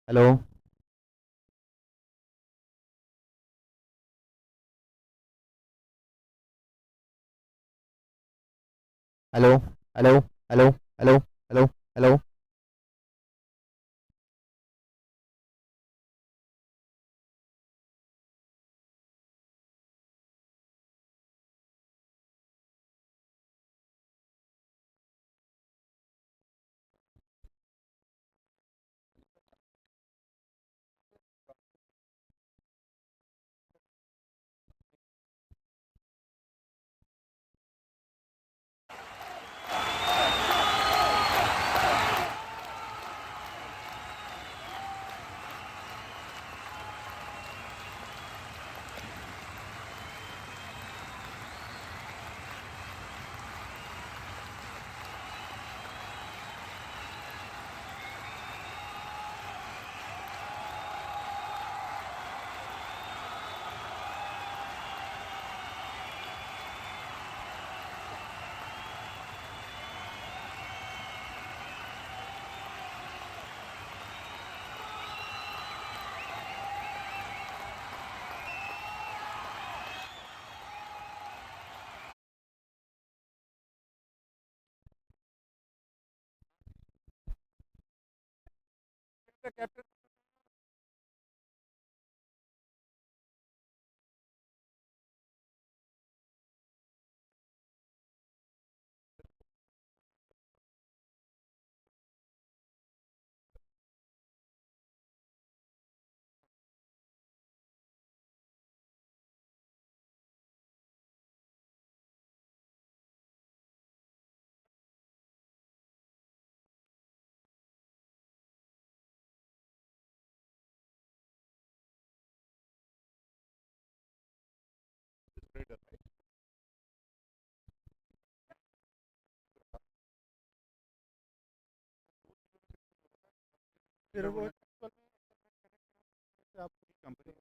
Hello, hello, hello, hello, hello, hello, hello. फिर वो आप पूरी company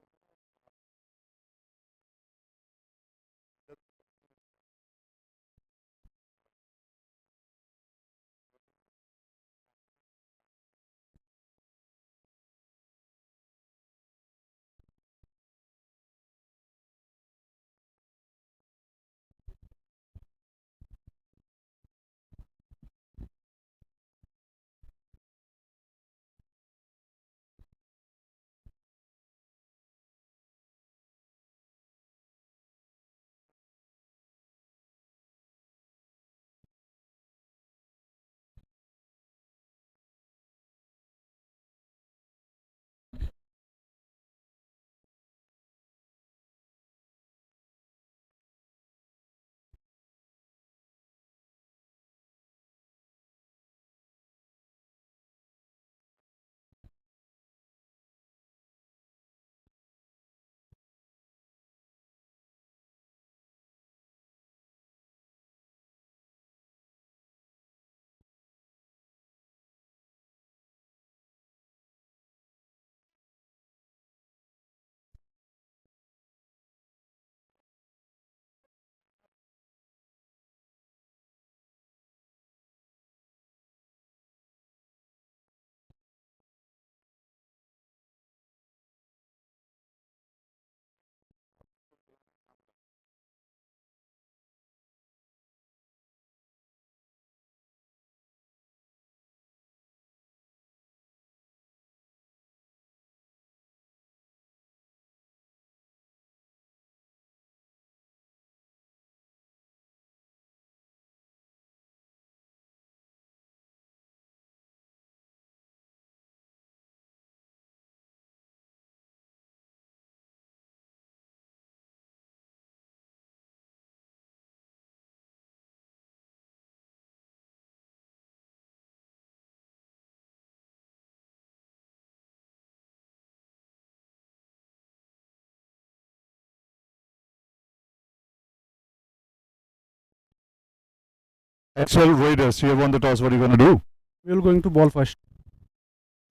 Xcel Raiders, you have won the toss. What are you going to do? we will going to ball first.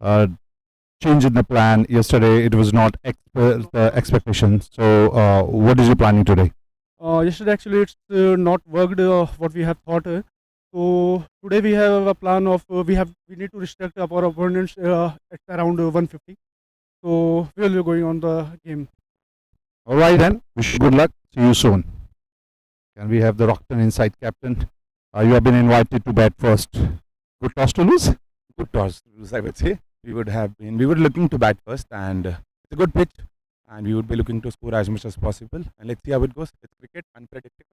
Uh, change in the plan. Yesterday, it was not the expectation. So, what is your planning today? Yesterday actually it's not worked what we have thought. So today we have a plan of we need to restrict our opponents at around 150. So we will be going on the game. All right then. Wish you good luck. See you soon. Can we have the Rockton inside captain? You have been invited to bat first. Good toss to lose. Good toss, I would say. We were looking to bat first, and it's a good pitch, and we would be looking to score as much as possible. And let's see how it goes. It's cricket, unpredictable.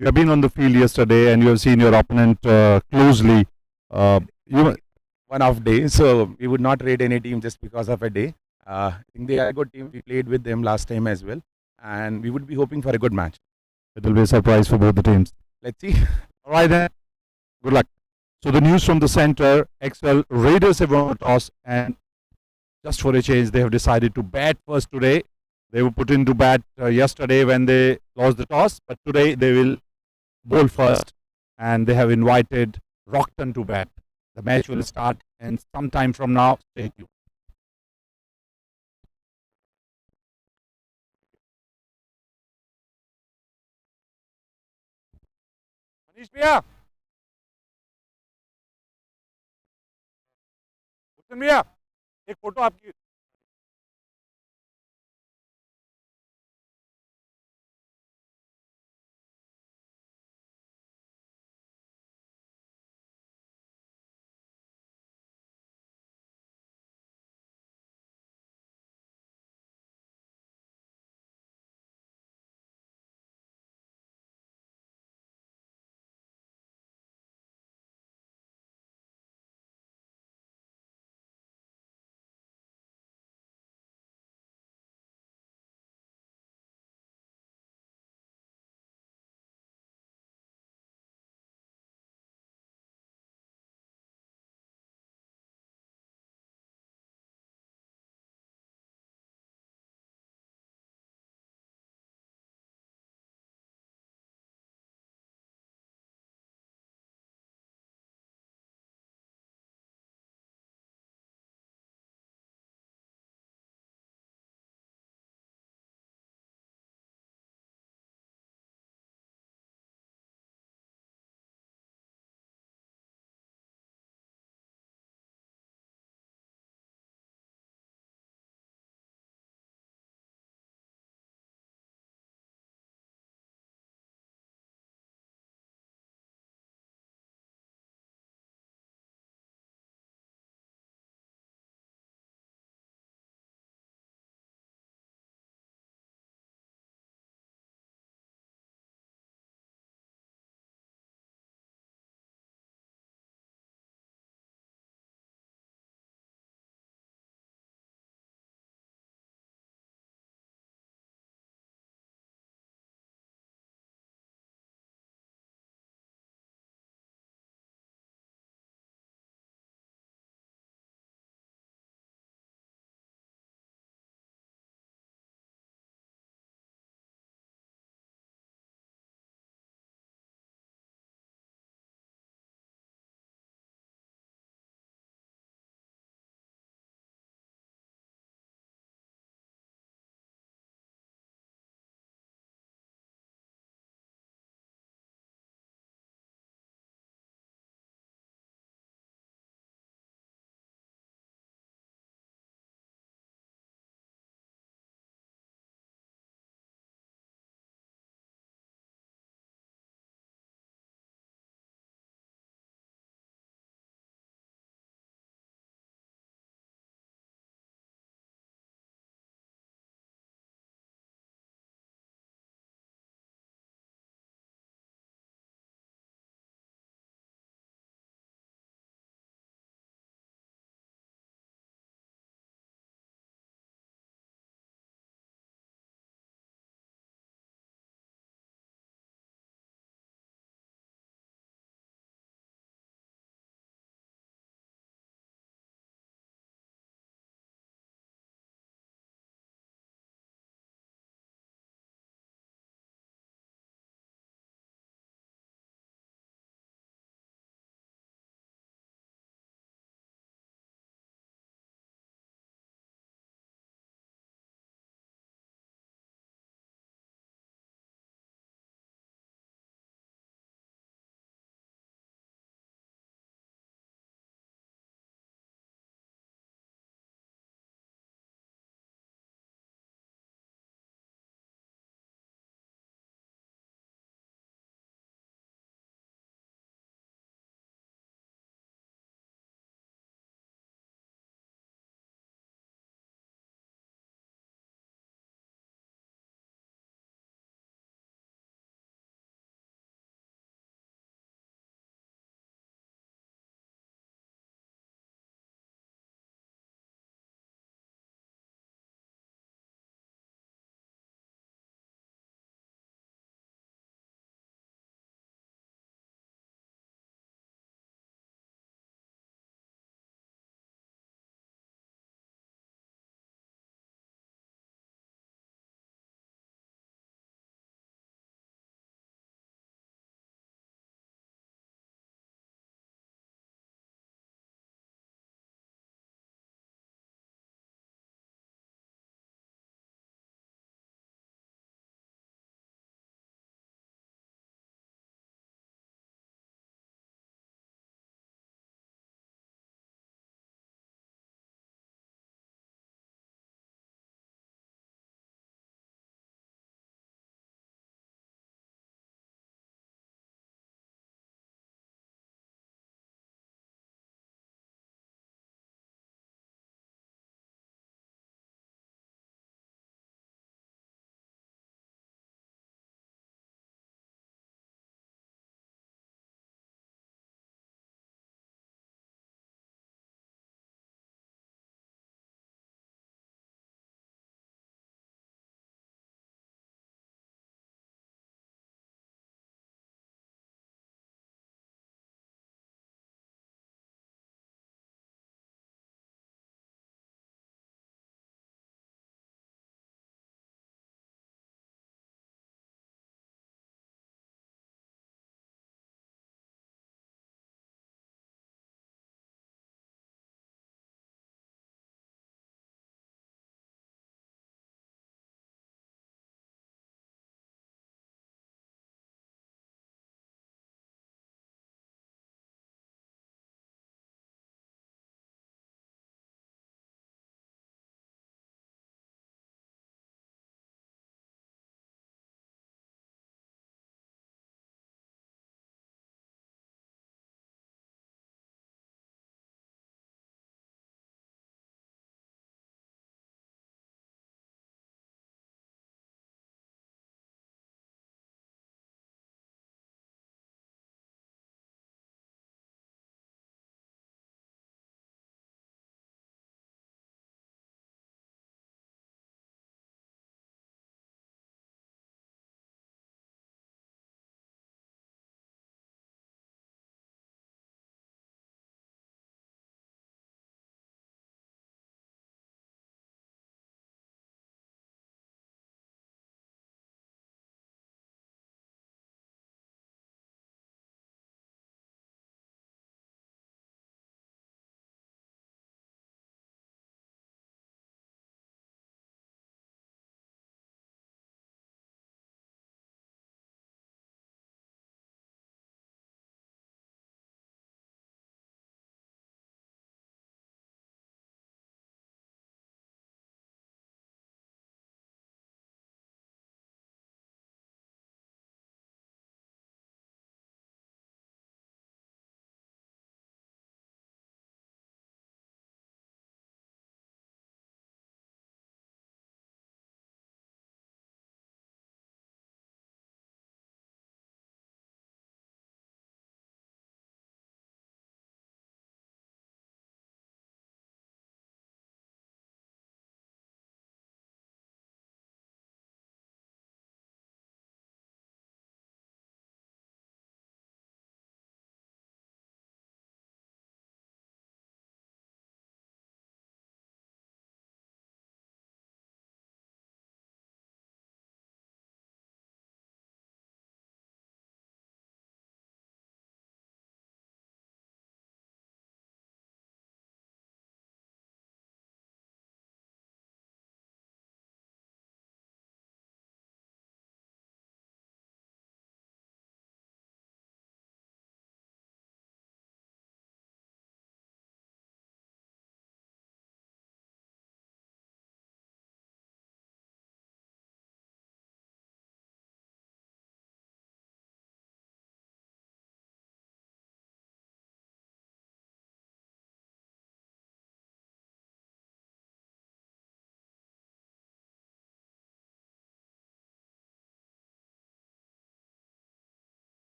You have been on the field yesterday and you have seen your opponent closely. You, One off day, so we would not rate any team just because of a day. I think they are a good team. We played with them last time as well, and we would be hoping for a good match. it will be a surprise for both the teams. Let's see. All right then. Good luck. So the news from the center, Xcel Raiders have won the toss and just for a change, they have decided to bat first today. They were put into bat yesterday when they lost the toss, but today they will bowl first and they have invited Rockton to bat. The match will start in some time from now. Stay tuned. Manish भैया, भूषण भैया, एक photo आपकी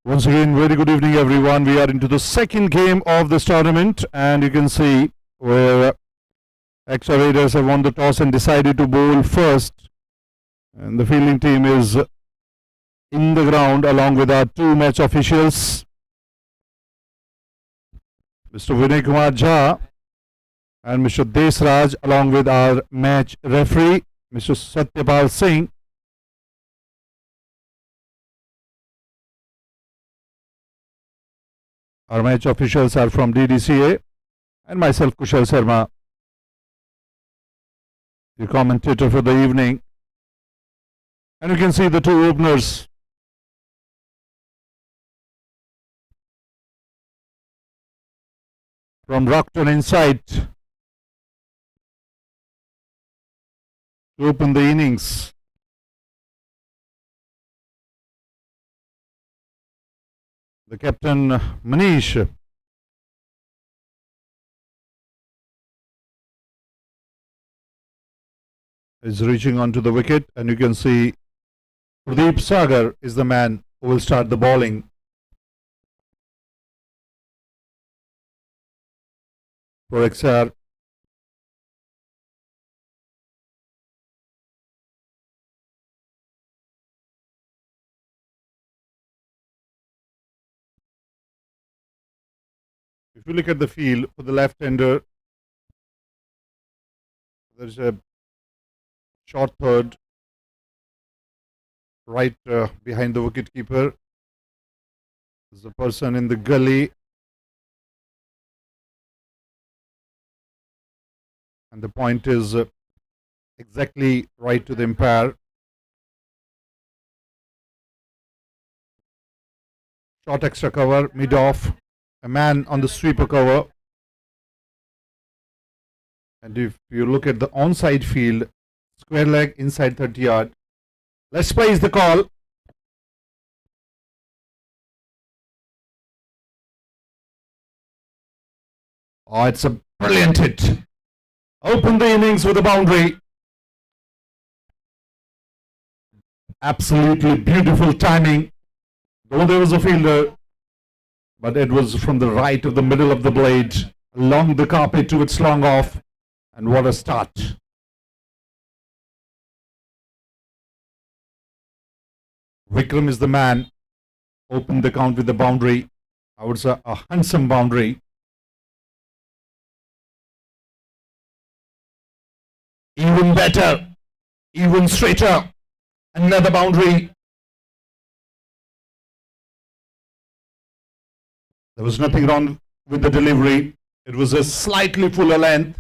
Once again, very good evening, everyone. We are into the second game of this tournament, and you can see where Xcel Raiders have won the toss and decided to bowl first. And the fielding team is in the ground along with our two match officials, Mr. Vinay Kumar Jha and Mr. Desraj, along with our match referee, Mr. Satyapal Singh. Our match officials are from DDCA and myself, Kushal Sharma, the commentator for the evening. And you can see the two openers. From Rockton inside to open the innings. The captain Manish is reaching onto the wicket, and you can see Pradeep Sagar is the man who will start the bowling for XR. If you look at the field for the left-hander, there's a short third right behind the wicketkeeper. There's a person in the gully, and the point is exactly right to the umpire. Short extra cover, mid-off. A man on the sweeper cover, and if you look at the onside field, square leg inside 30 yard. Let's place the call. Oh, it's a brilliant hit. Open the innings with a boundary. Absolutely beautiful timing. Though there was a fielder, but it was from the right of the middle of the blade, along the carpet to its long off, and what a start. Vikram is the man, opened the count with the boundary. I would say a handsome boundary. Even better, even straighter, another boundary. There was nothing wrong with the delivery. It was a slightly fuller length.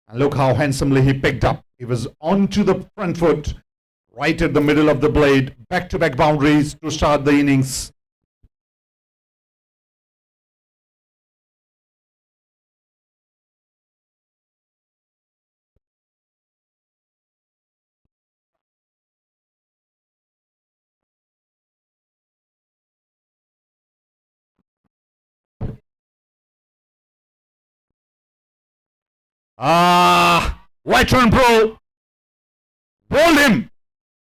And look how handsomely he picked up. He was onto the front foot, right at the middle of the blade. Back-to-back boundaries to start the innings. Veteran pro bowled him.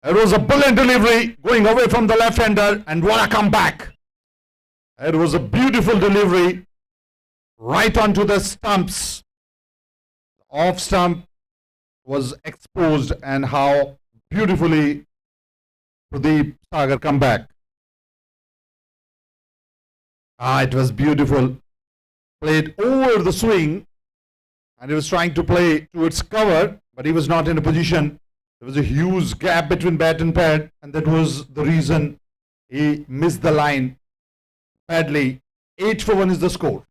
It was a brilliant delivery going away from the left-hander, and what a comeback. It was a beautiful delivery right onto the stumps. Off stump was exposed, and how beautifully Pradeep Sagar come back. It was beautiful. Played over the swing, and he was trying to play towards cover, but he was not in a position. There was a huge gap between bat and pad, and that was the reason he missed the line badly. 8 for 1 is the score.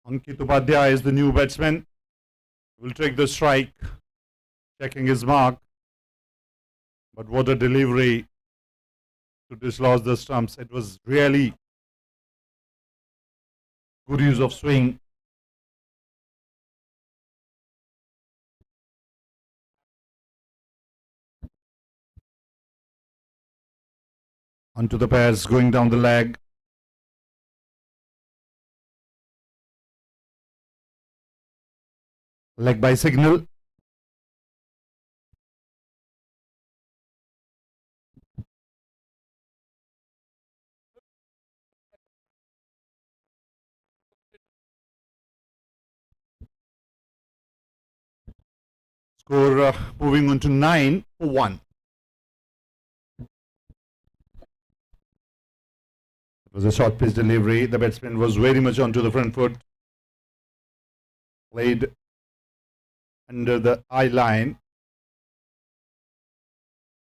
Ankit Upadhyay is the new batsman. Will take the strike, checking his mark. But what a delivery to dislodge the stumps. It was really Good use of swing. Onto the pairs, going down the leg. Leg by signal. Score moving on to 9 for 1. It was a short pitch delivery. The batsman was very much onto the front foot. Played under the eye line.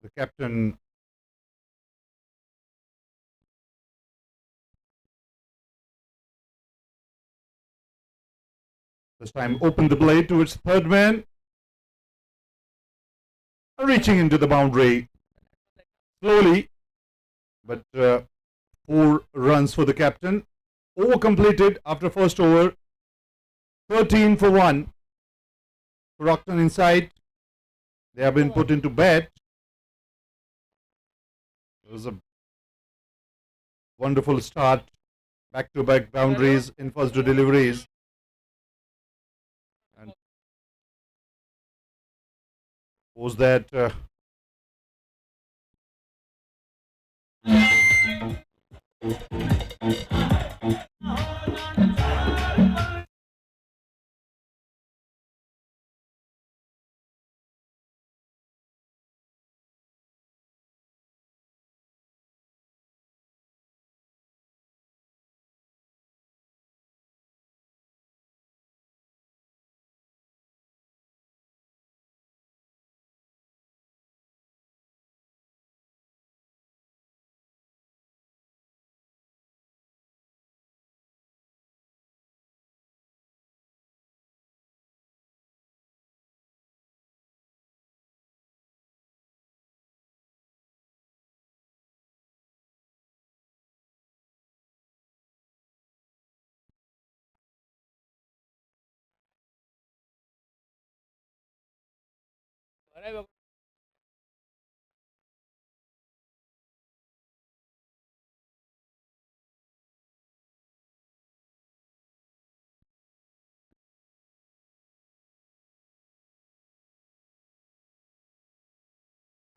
The captain this time opened the blade towards third man. Reaching into the boundary slowly, but 4 runs for the captain. Over completed after first over. 13 for 1. Rockton inside. They have been put into bed. It was a wonderful start. Back-to-back boundaries in first 2 deliveries. And was that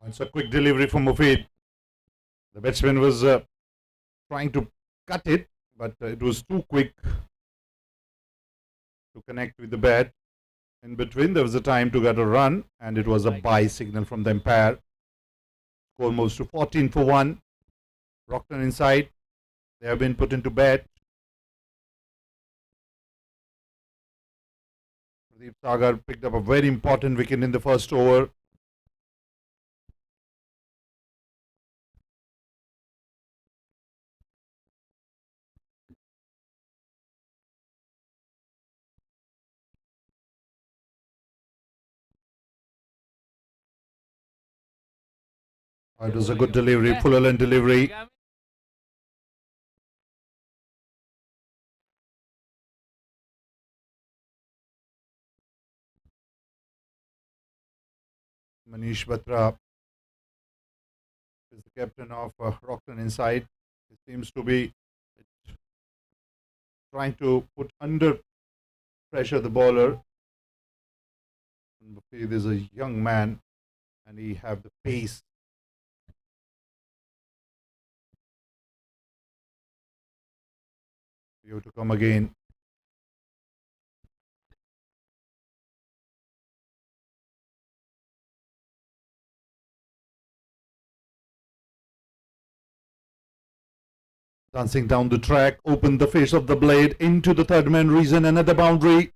it's a quick delivery from Mufid. The batsman was trying to cut it, but it was too quick to connect with the bat. In between, there was a time to get a run, and it was a bye signal from the umpire. Score moves to 14 for 1. Rockton inside. They have been put into bed. Pradeep Sagar picked up a very important wicket in the first over. It was a good delivery, full length delivery. Manish Batra is the captain of Rockton inside. He seems to be trying to put under pressure the bowler. Mufid is a young man and he have the pace. You have to come again. Dancing down the track, opened the face of the blade into the third man region, another boundary.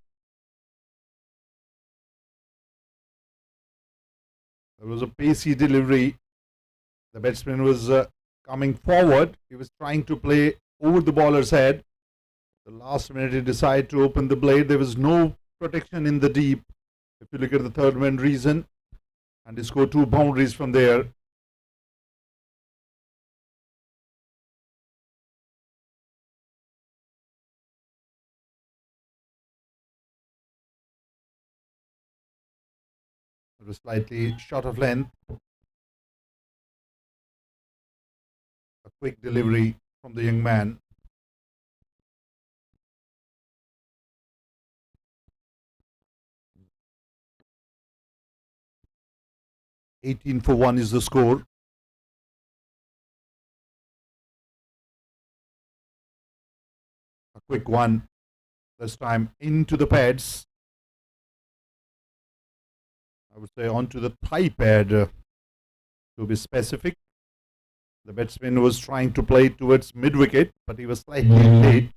There was a pacey delivery. The batsman was coming forward. He was trying to play over the bowler's head. The last minute he decided to open the blade. There was no protection in the deep. If you look at the third man region, and he scored 2 boundaries from there. It was slightly short of length. A quick delivery from the young man. "18 for 1" is the score. A quick one. This time into the pads. I would say onto the thigh pad, to be specific. The batsman was trying to play towards mid-wicket, but he was slightly late.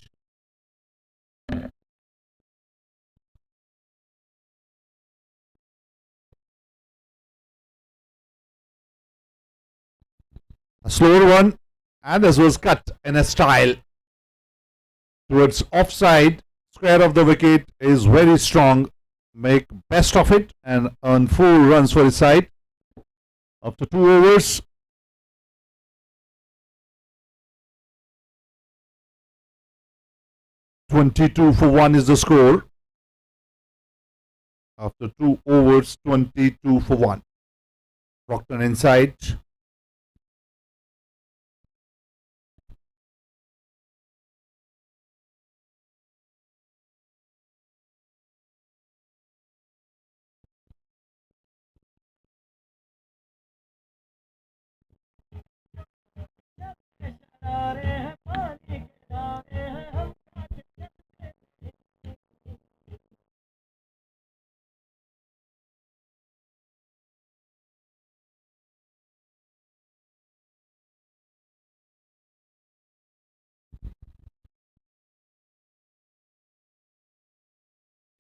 A slower one, and this was cut in a style towards offside. Square of the wicket is very strong. Make best of it and earn 4 runs for his side after 2 overs. "22 for 1" is the score. After 2 overs, 22 for 1. Brockton inside.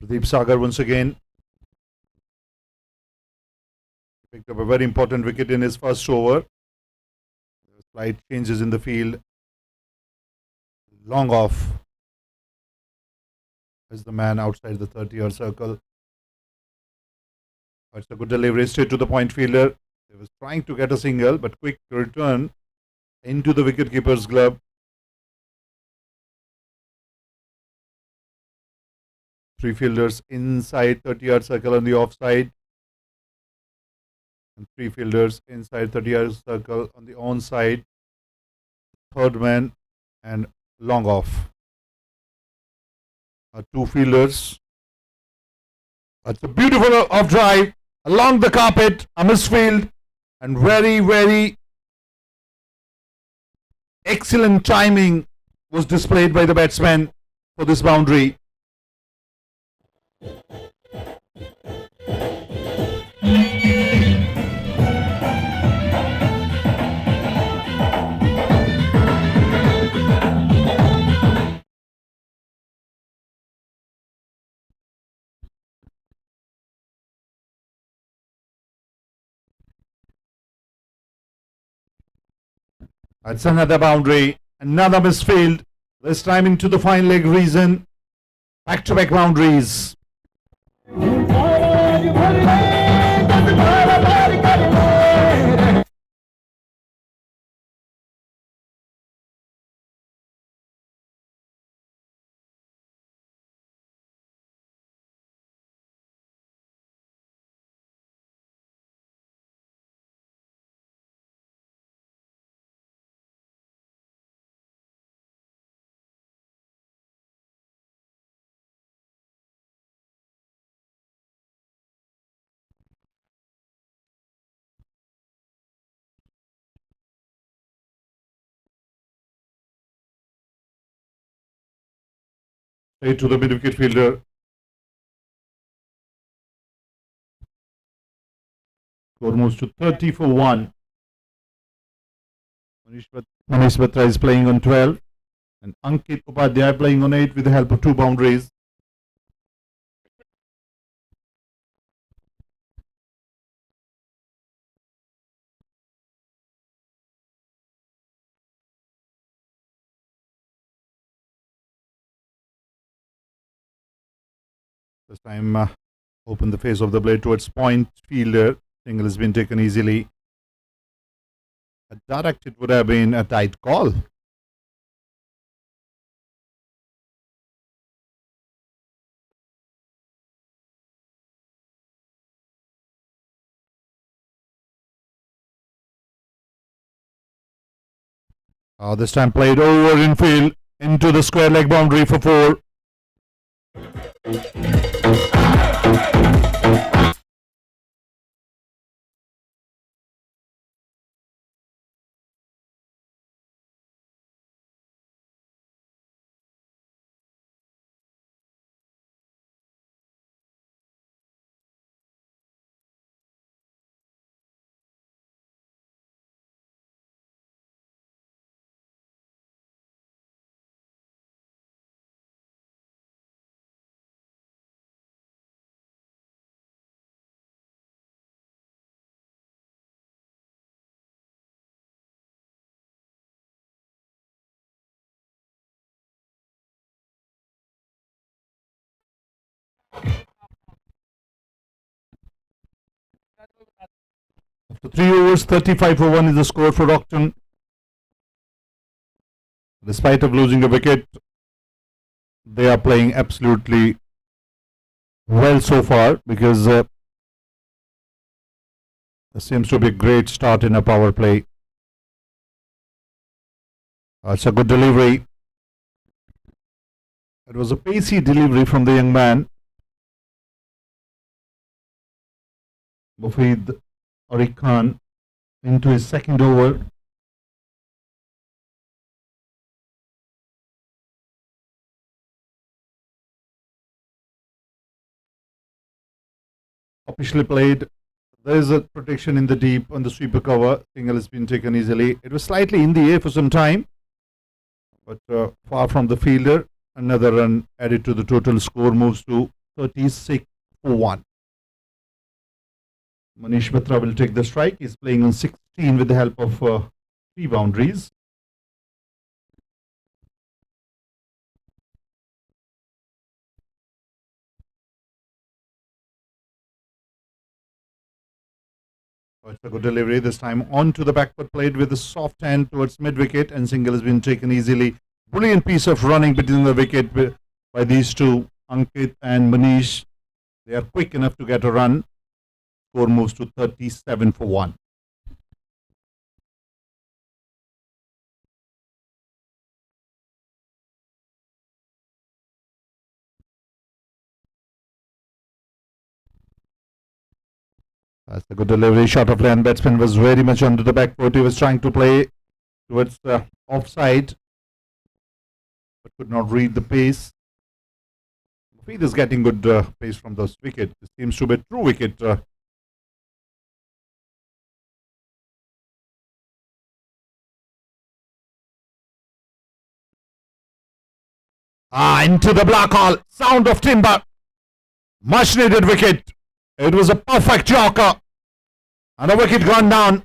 Pradeep Sagar once again picked up a very important wicket in his first over. Slight changes in the field. Long off is the man outside the 30-yard circle. It's a good delivery straight to the point fielder. He was trying to get a single, but quick return into the wicketkeeper's glove. 3 fielders inside 30-yard circle on the offside, and 3 fielders inside 30-yard circle on the onside. Third man and long off. 2 fielders. It's a beautiful off drive along the carpet, a misfield, and very, very excellent timing was displayed by the batsman for this boundary. It's another boundary, another misfield, this time into the fine leg region. Back-to-back boundaries. Straight to the mid-wicket fielder. Score moves to 30 for 1. Manish Batra is playing on 12, and Ankit Upadhyay playing on 8 with the help of 2 boundaries. This time, open the face of the blade towards point fielder. Single has been taken easily. A direct, it would have been a tight call. This time played over in field into the square leg boundary for 4. After 3 overs, 35 for 1 is the score for Rockton. Despite of losing a wicket, they are playing absolutely well so far, because there seems to be a great start in a power play. It's a good delivery. It was a pacey delivery from the young man. Mufid Ariq Khan into his second over. Officially played. There is a protection in the deep on the sweeper cover. Single has been taken easily. It was slightly in the air for some time, but far from the fielder. Another run added to the total. Score moves to 36 for 1. Manish Batra will take the strike. He's playing on 16 with the help of 3 boundaries. It's a good delivery. This time on to the backward plate with a soft hand towards mid-wicket, and single has been taken easily. Brilliant piece of running between the wicket by these two, Ankit and Manish. They are quick enough to get a run. Score moves to 37 for 1. That's a good delivery. Shot of land. Batsman was very much under the back foot. He was trying to play towards the offside, but could not read the pace. Mufid is getting good pace from this wicket. This seems to be a true wicket. Into the black hole. Sound of timber. Much needed wicket. It was a perfect Yorker. And a wicket gone down.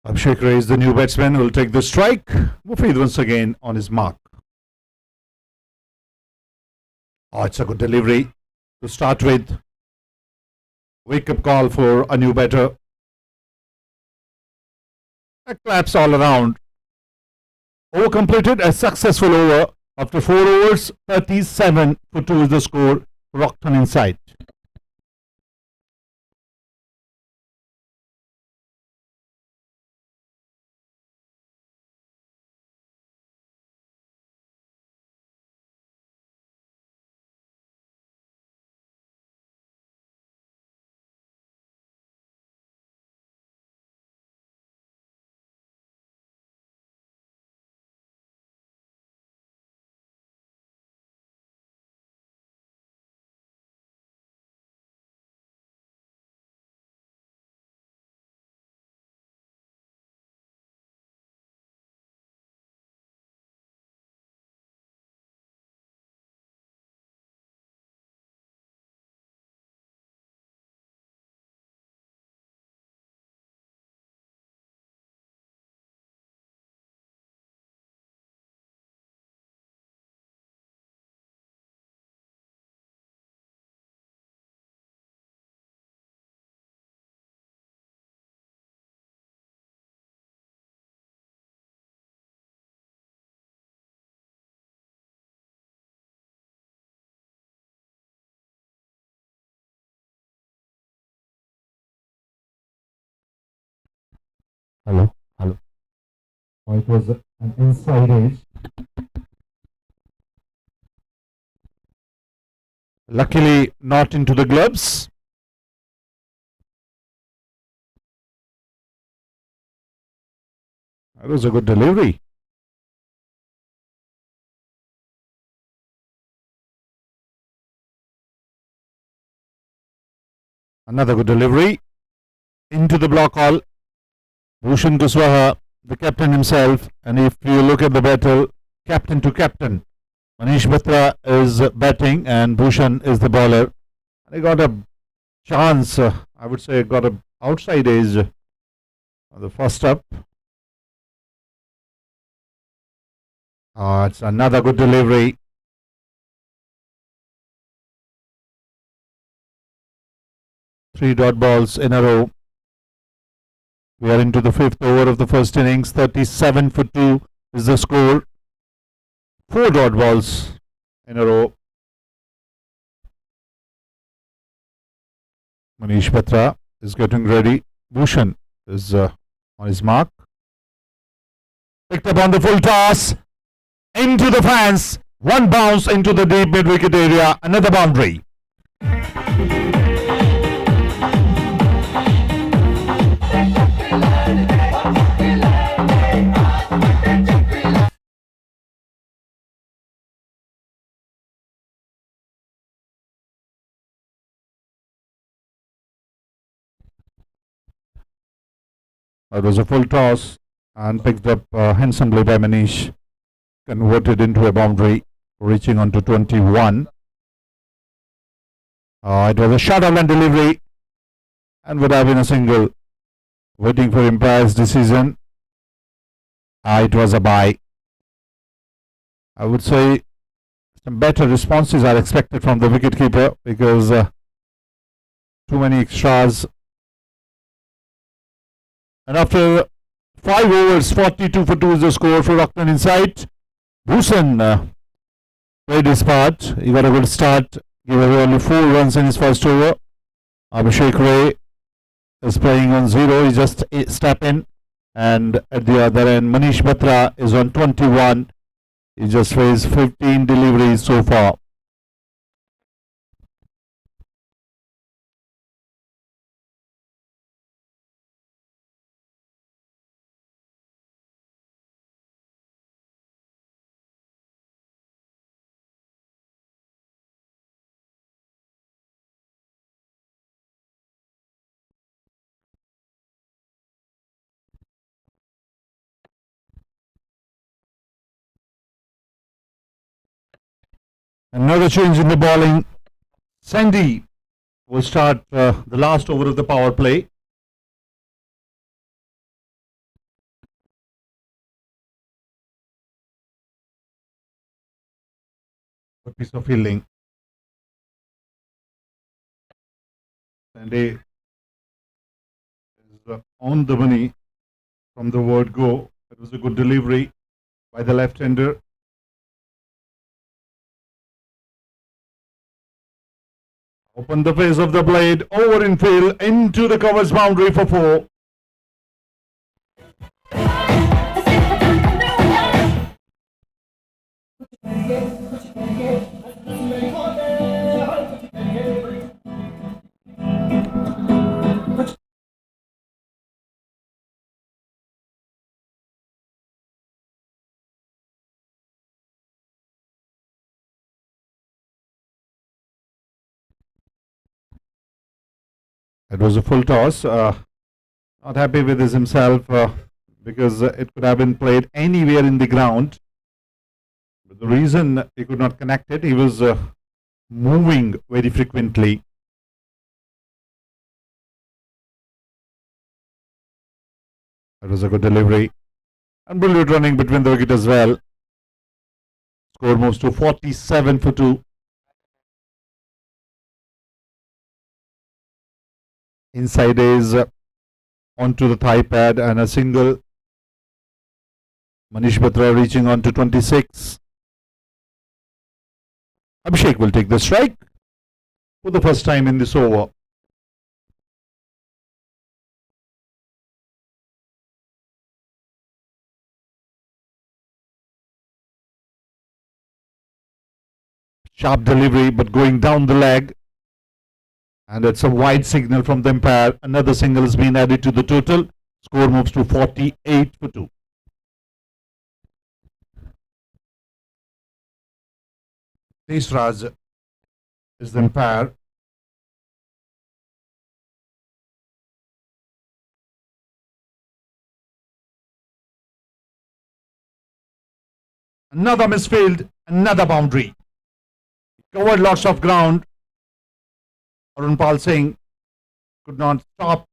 Abhishek Ray is the new batsman who will take the strike. Mufid once again on his mark. Oh, it's a good delivery to start with. Wake-up call for a new batter. A claps all around. Over completed, a successful over. After 4 overs, 37 for 2 is the score. Rockton inside. Hello. Hello. Oh, it was an inside edge. Luckily, not into the gloves. That was a good delivery. Another good delivery. Into the block hall. Bhushan Kushwaha, the captain himself. And if you look at the battle, captain to captain, Manish Batra is batting and Bhushan is the bowler. He got a chance, I would say, got a outside edge on the first up. It's another good delivery. Three dot balls in a row. We are into the fifth over of the first innings. 37 for 2 is the score. 4 dot balls in a row. Manish Batra is getting ready. Bhushan is on his mark. Picked up on the full toss. Into the fence. One bounce into the deep mid-wicket area. Another boundary. It was a full toss and picked up handsomely by Manish. Converted into a boundary, reaching on to 21. It was a shot-out and delivery and would have been a single. Waiting for umpire's decision. It was a bye. I would say some better responses are expected from the wicketkeeper because too many extras. And after 5 overs, 42 for 2 is the score for Rockland Insight. Bhushan played his part. He got a good start. Gave away only 4 runs in his first over. Abhishek Ray is playing on 0. He just stepped in. And at the other end, Manish Batra is on 21. He just faced 15 deliveries so far. Another change in the bowling. Sandy will start the last over of the power play. Good piece of fielding. Sandy is on the money from the word go. It was a good delivery by the left-hander. Open the face of the blade, over in field, into the covers boundary for 4. It was a full toss. Not happy with this himself because it could have been played anywhere in the ground. But the reason he could not connect it, he was moving very frequently. That was a good delivery. And brilliant running between the wicket as well. Score moves to 47 for 2. Inside is onto the thigh pad and a single. Manish Batra reaching on to 26. Abhishek will take the strike for the first time in this over. Sharp delivery, but going down the leg. And it's a wide signal from the umpire. Another single has been added to the total. Score moves to 48 for 2. Tesraj is the umpire. Another misfield, another boundary. Covered lots of ground. Arunpal Singh could not stop.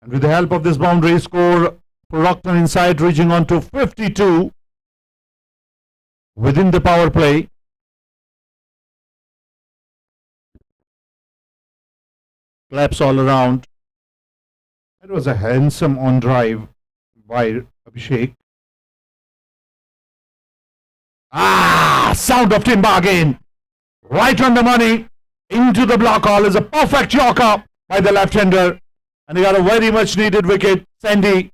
And with the help of this boundary, score for Rockton inside, reaching on to 52 within the power play. Claps all around. It was a handsome on drive by Abhishek. Sound of timber again. Right on the money. Into the block hole is a perfect yorker by the left-hander. And he got a very much needed wicket. Sandy.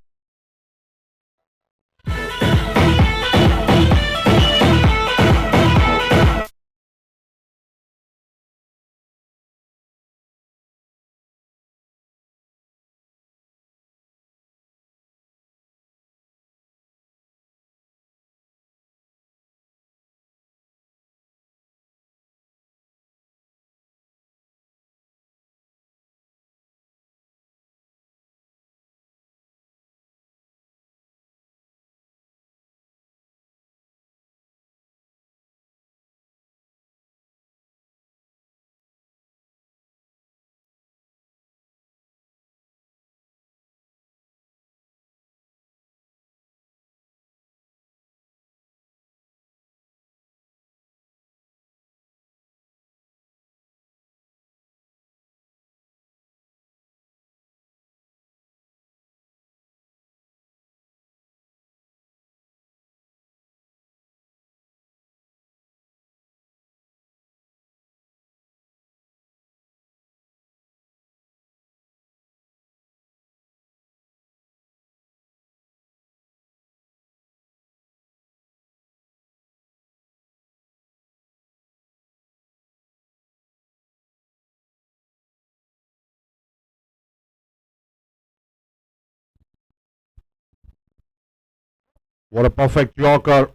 What a perfect yorker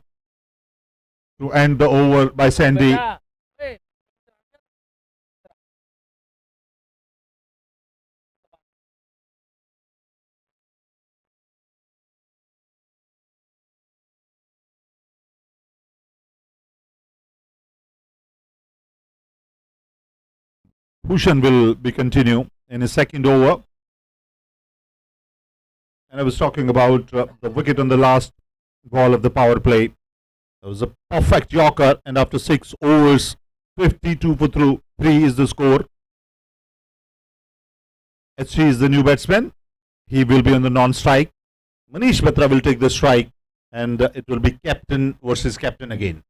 to end the over by Sandy. Bhushan will be continue in his second over. And I was talking about the wicket on the last ball of the power play. It was a perfect yorker, and after 6 overs, 52 for 3 is the score. HC is the new batsman. He will be on the non-strike. Manish Batra will take the strike, and it will be captain versus captain again.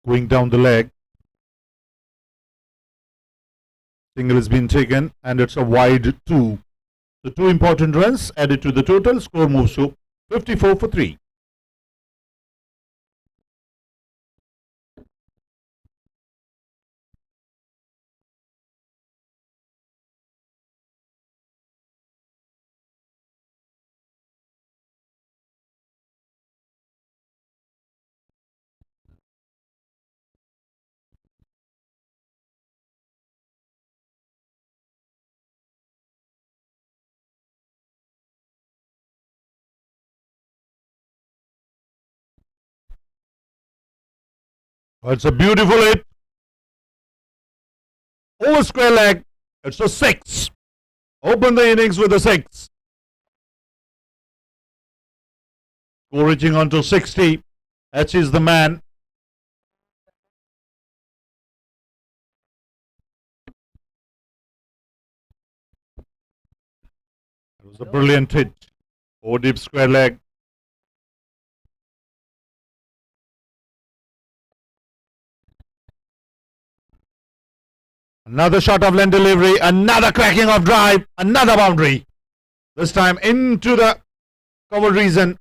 Going down the leg. Single has been taken, and it's a wide 2. So 2 important runs added to the total. Score moves to 54 for 3. It's a beautiful hit. Over square leg. It's a 6. Open the innings with a 6. Score reaching on to 60. H is the man. was a brilliant hit. Over deep square leg. Another shot of length delivery, another cracking of drive, another boundary. This time into the covered region.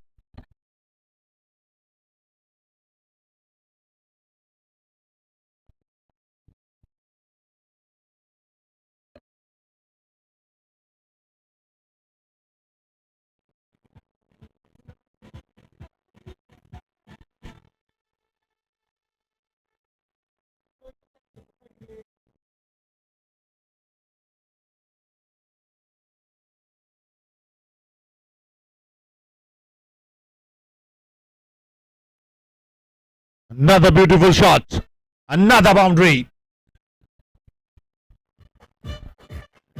Another beautiful shot. Another boundary.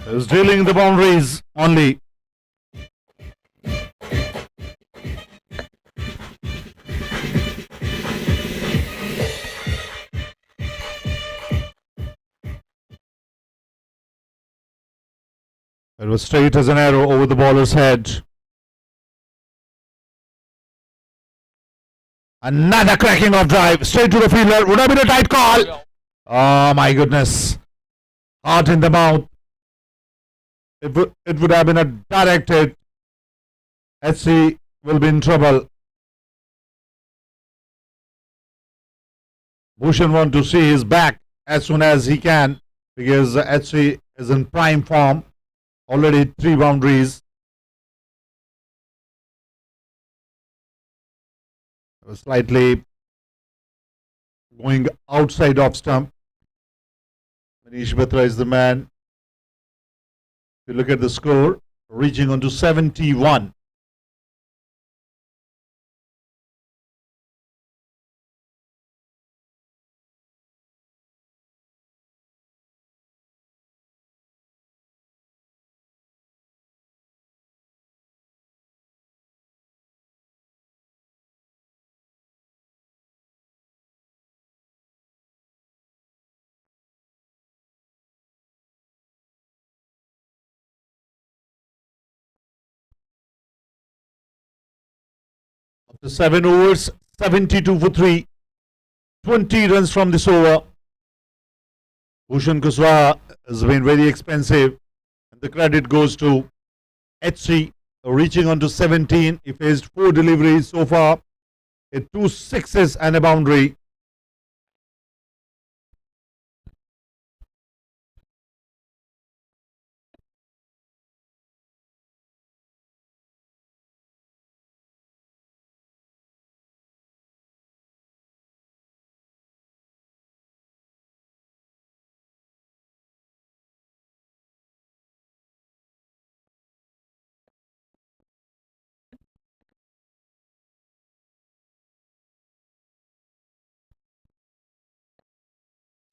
Is dealing the boundaries only. It was straight as an arrow over the bowler's head. Another cracking of drive straight to the fielder. Would have been a tight call. Oh my goodness. Heart in the mouth. It would have been a direct hit. HC will be in trouble. Bhushan wants to see his back as soon as he can because HC is in prime form. Already 3 boundaries. Slightly going outside off stump. Manish Batra is the man. If you look at the score, reaching on to 71. After 7 overs, 72 for 3. 20 runs from this over. Bhushan Kuswaha has been very expensive. And the credit goes to HC, reaching on to 17. He faced 4 deliveries so far. 2 sixes and a boundary.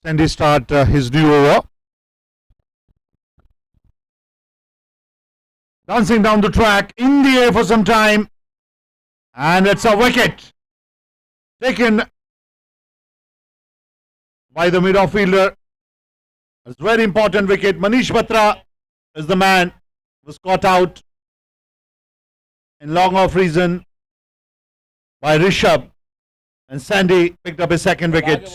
And he start his new over. Dancing down the track, in the air for some time. And it's a wicket. Taken by the mid-off fielder. It's a very important wicket. Manish Batra is the man who was caught out in long off reason by Rishabh. And Sandy picked up his second wicket.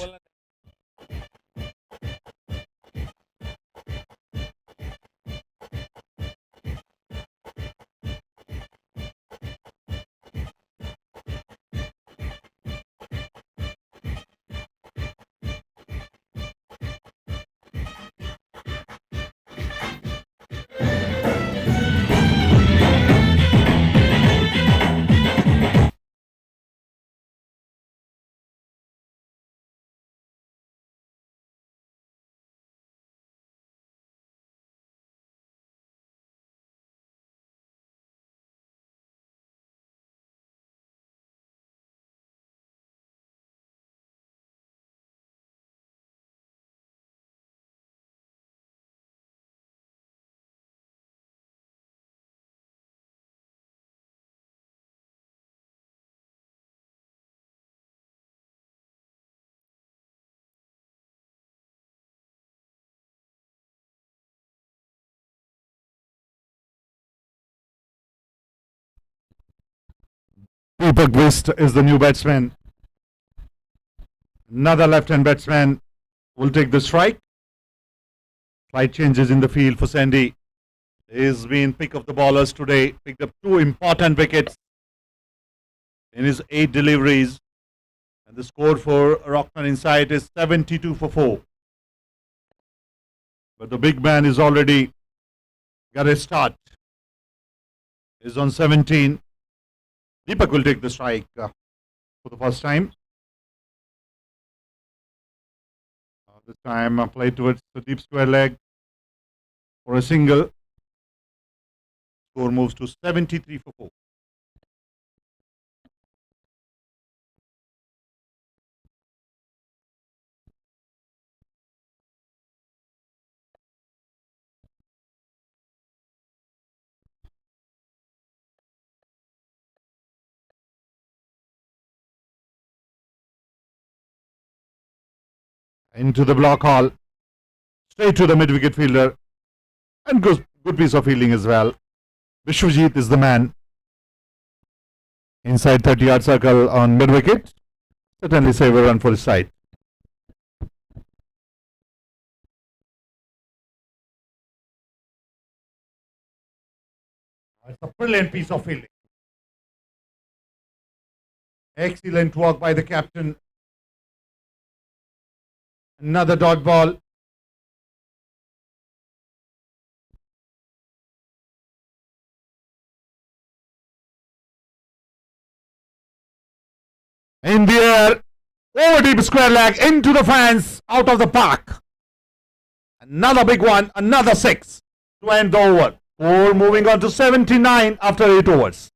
Deepak Wist is the new batsman. Another left-hand batsman will take the strike. Slight changes in the field for Sandy. He's been pick of the bowlers today. Picked up 2 important wickets in his 8 deliveries. And the score for Rockman inside is 72 for 4. But the big man is already got a start. Is on 17. Deepak will take the strike for the first time. This time played towards the deep square leg for a single. Score moves to 73 for 4. Into the block hall. Straight to the mid-wicket fielder. And good piece of fielding as well. Vishwajit is the man. Inside 30-yard circle on mid-wicket. Certainly save a run for his side. It's a brilliant piece of fielding. Excellent work by the captain. Another dot ball. In the air, over deep square leg, into the fence, out of the park. Another big one, another 6 to end the over. 4 moving on to 79 after 8 overs.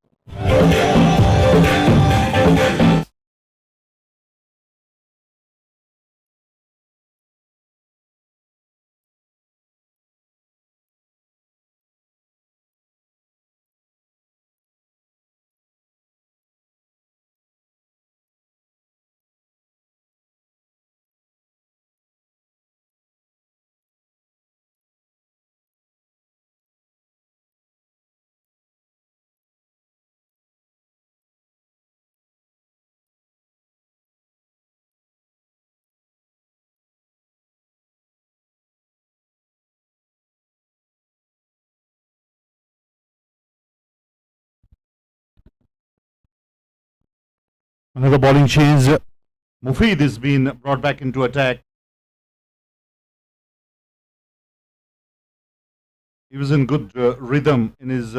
Another bowling change. Mufid has been brought back into attack. He was in good rhythm in his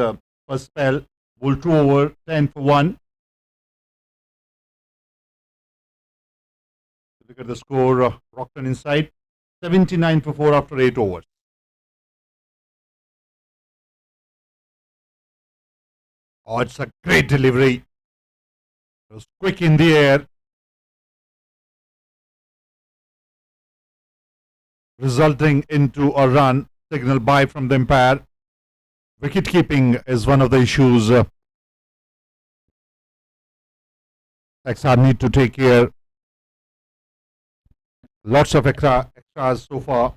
first spell. Bowled 2 over, 10 for 1. Look at the score. Rockton inside. 79 for 4 after 8 overs. Oh, it's a great delivery. It was quick in the air. Resulting into a run. Signal by from the umpire. Wicket keeping is one of the issues Xcel need to take care. Lots of extras so far.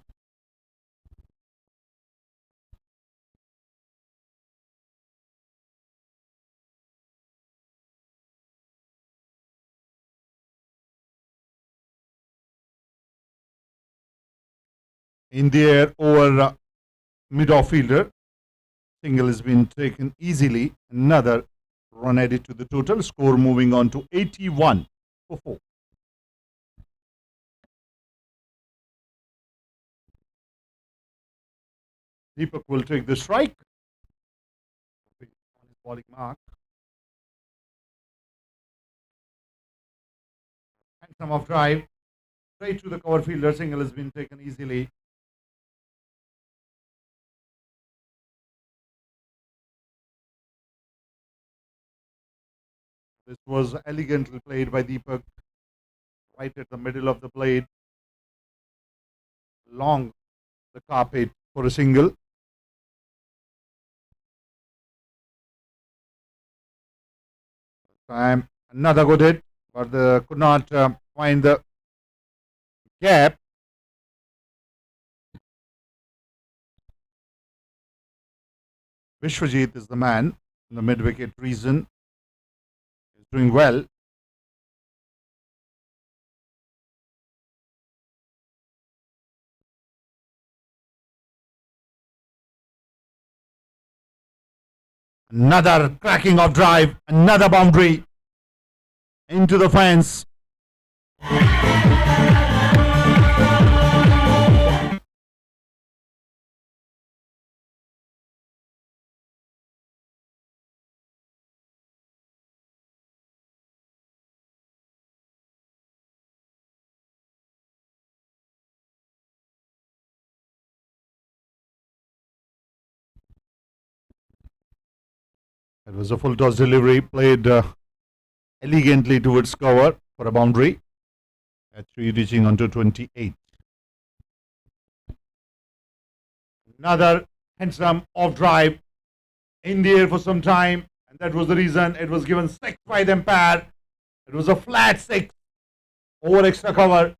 In the air over mid-off fielder. Single has been taken easily. Another run added to the total. Score moving on to 81 for 4. Deepak will take the strike. On his bowling mark. Handsome off drive. Straight to the cover fielder. Single has been taken easily. This was elegantly played by Deepak. Right at the middle of the blade. Along the carpet for a single. Time another good hit, but could not find the gap. Vishwajit is the man in the mid-wicket region. He's doing well. Another cracking of drive, another boundary into the fence. It was a full toss delivery, played elegantly towards cover for a boundary. At 3 reaching onto 28. Another handsome off drive in the air for some time, and that was the reason it was given 6 by the umpire. It was a flat 6 over extra cover.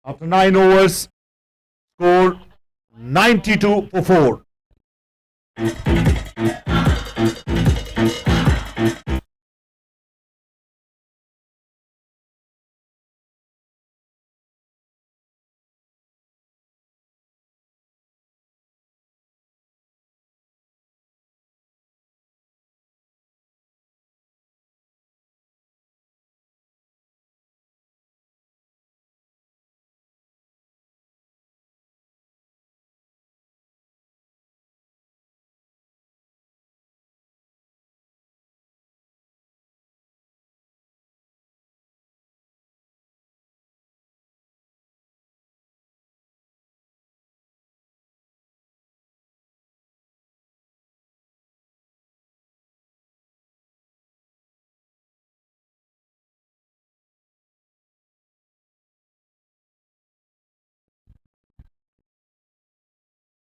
After 9 overs, score 92 for 4.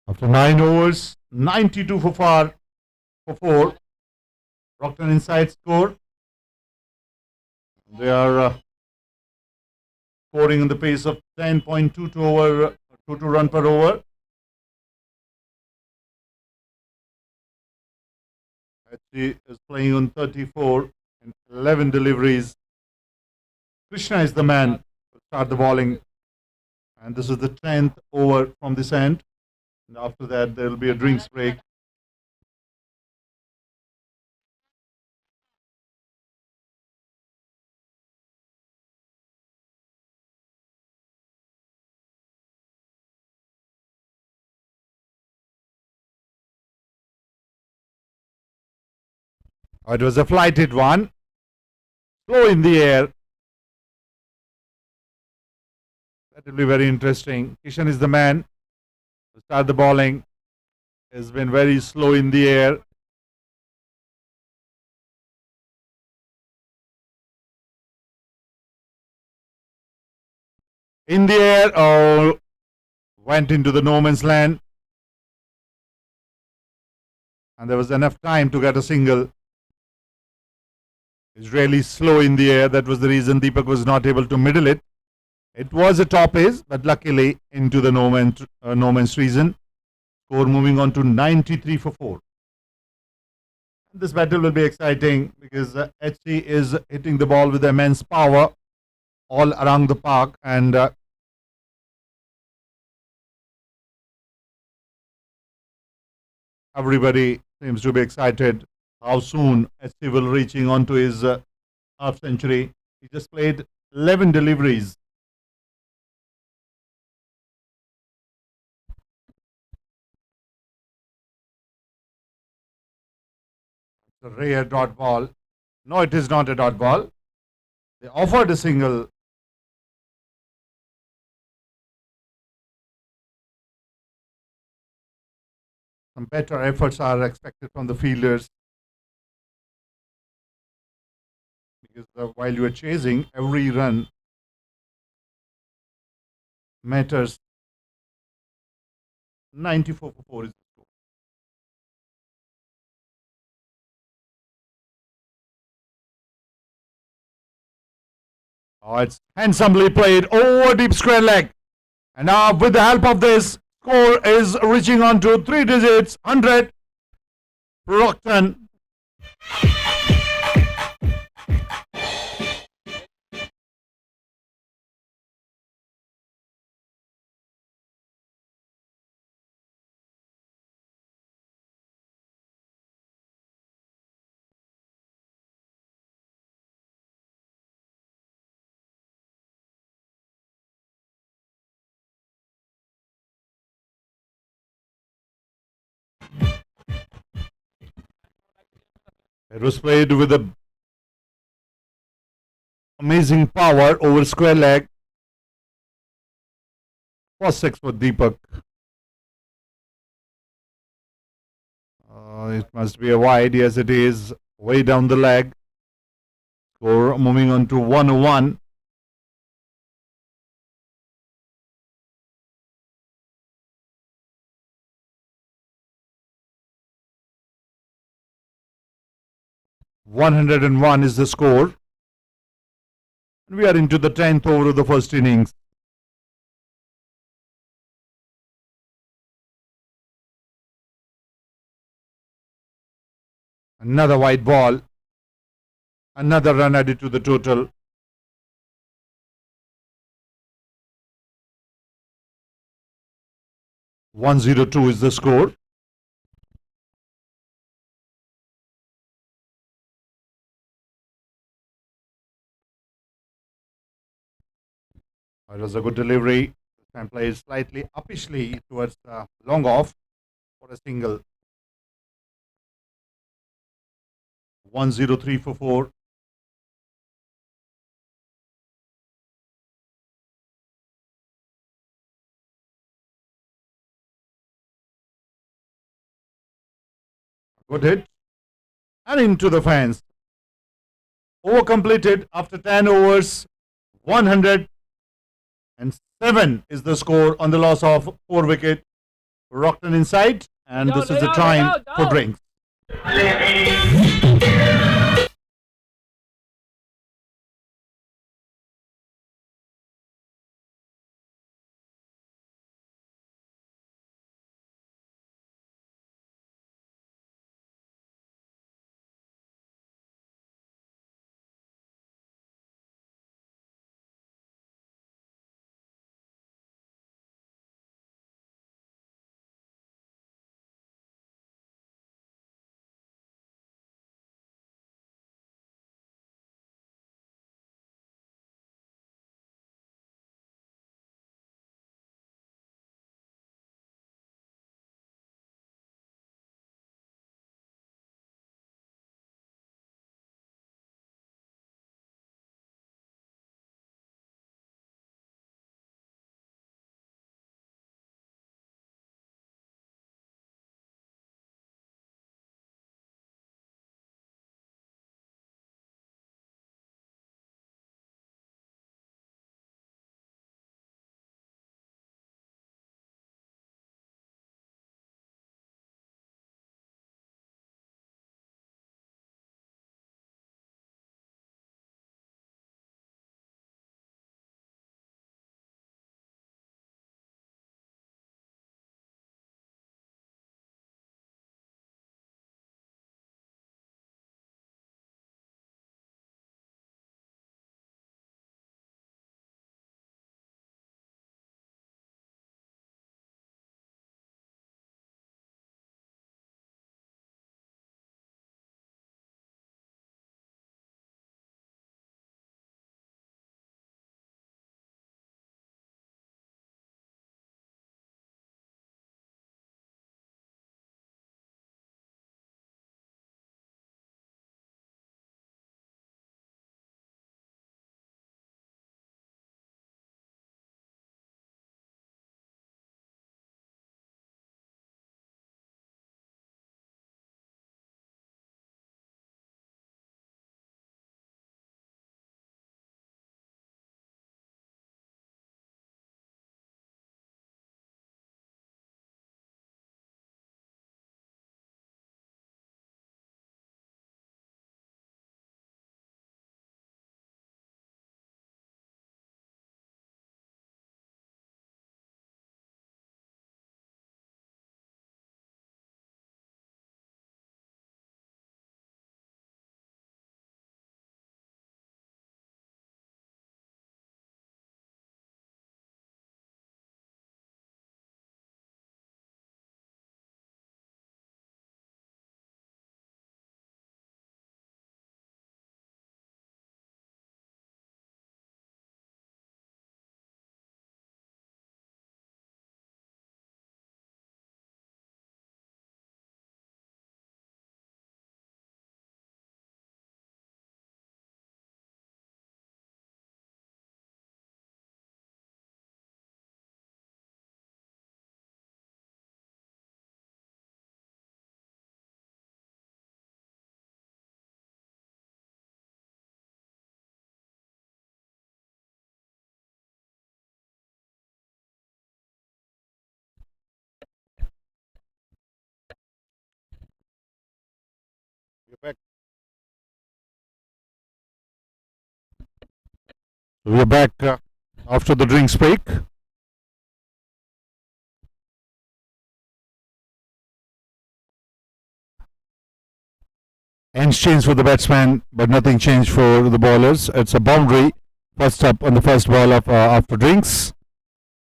After 9 overs, 92 for 4. Rockton inside score. They are scoring in the pace of 10.22 over 22 run per over. He is playing on 34 and 11 deliveries. Krishna is the man to start the bowling, and this is the 10th over from this end. And after that, there will be a drinks break. It was a flighted one. Slow in the air. That will be very interesting. Kishan is the man to start the bowling. Has been very slow in the air. In the air, went into the no man's land. And there was enough time to get a single. It's really slow in the air. That was the reason Deepak was not able to middle it. It was a top ace, but luckily into the no man's region. Score moving on to 93 for 4. This battle will be exciting because HC is hitting the ball with immense power all around the park, and everybody seems to be excited how soon HC will reaching onto his half century. He just played 11 deliveries. It's a rare dot ball. No, it is not a dot ball. They offered a single. Some better efforts are expected from the fielders. Because while you are chasing, every run matters. 94 for 4 is the score. Oh, it's handsomely played over deep square leg. And now with the help of this, score is reaching on to 3 digits, 100. Brockton. It was played with a amazing power over square leg. First six for Deepak. It must be a wide. Yes, it is. Way down the leg. Score moving on to 101. "101" is the score. And we are into the 10th over of the first innings. Another wide ball. Another run added to the total. "102" is the score. It was a good delivery. And played slightly uppishly towards the long off for a single. 103 for 4. Good hit. And into the fence. Over completed after 10 overs. 107 is the score on the loss of 4 wicket. Rockton inside. And this is the time for drinks. We're back. We're back after the drinks break. Ends changed for the batsman, but nothing changed for the bowlers. It's a boundary. First up on the first ball of after drinks.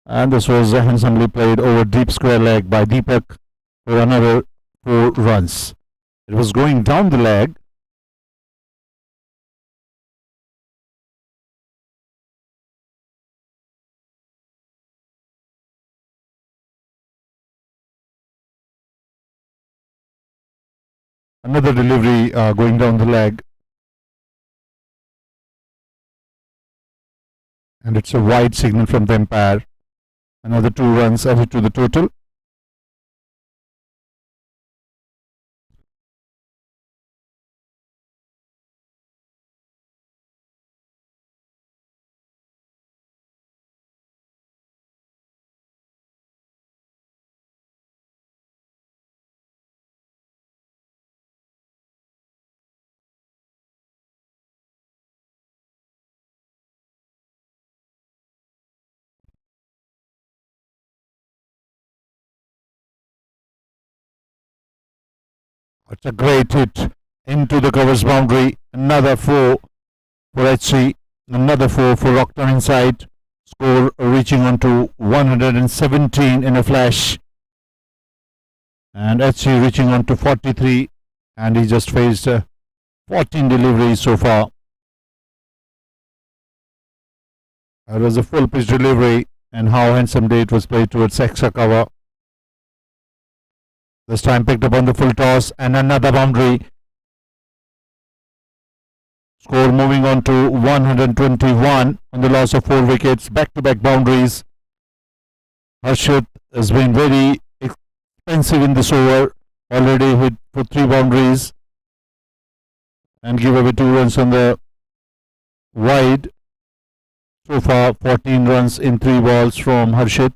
And this was handsomely played over deep square leg by Deepak for another 4 runs. It was going down the leg. Another delivery going down the leg. And it's a wide signal from the umpire. Another 2 runs added to the total. It's a great hit into the covers boundary. Another 4 for HC. Another 4 for Rockton inside. Score reaching on to 117 in a flash. And HC reaching on to 43. And he just faced 14 deliveries so far. That was a full pitch delivery. And how handsomely it was played towards extra cover. This time picked up on the full toss and another boundary. Score moving on to 121 on the loss of 4 wickets. Back-to-back boundaries. Harshit has been very expensive in this over. Already hit for 3 boundaries. And give away 2 runs on the wide. So far 14 runs in 3 balls from Harshit.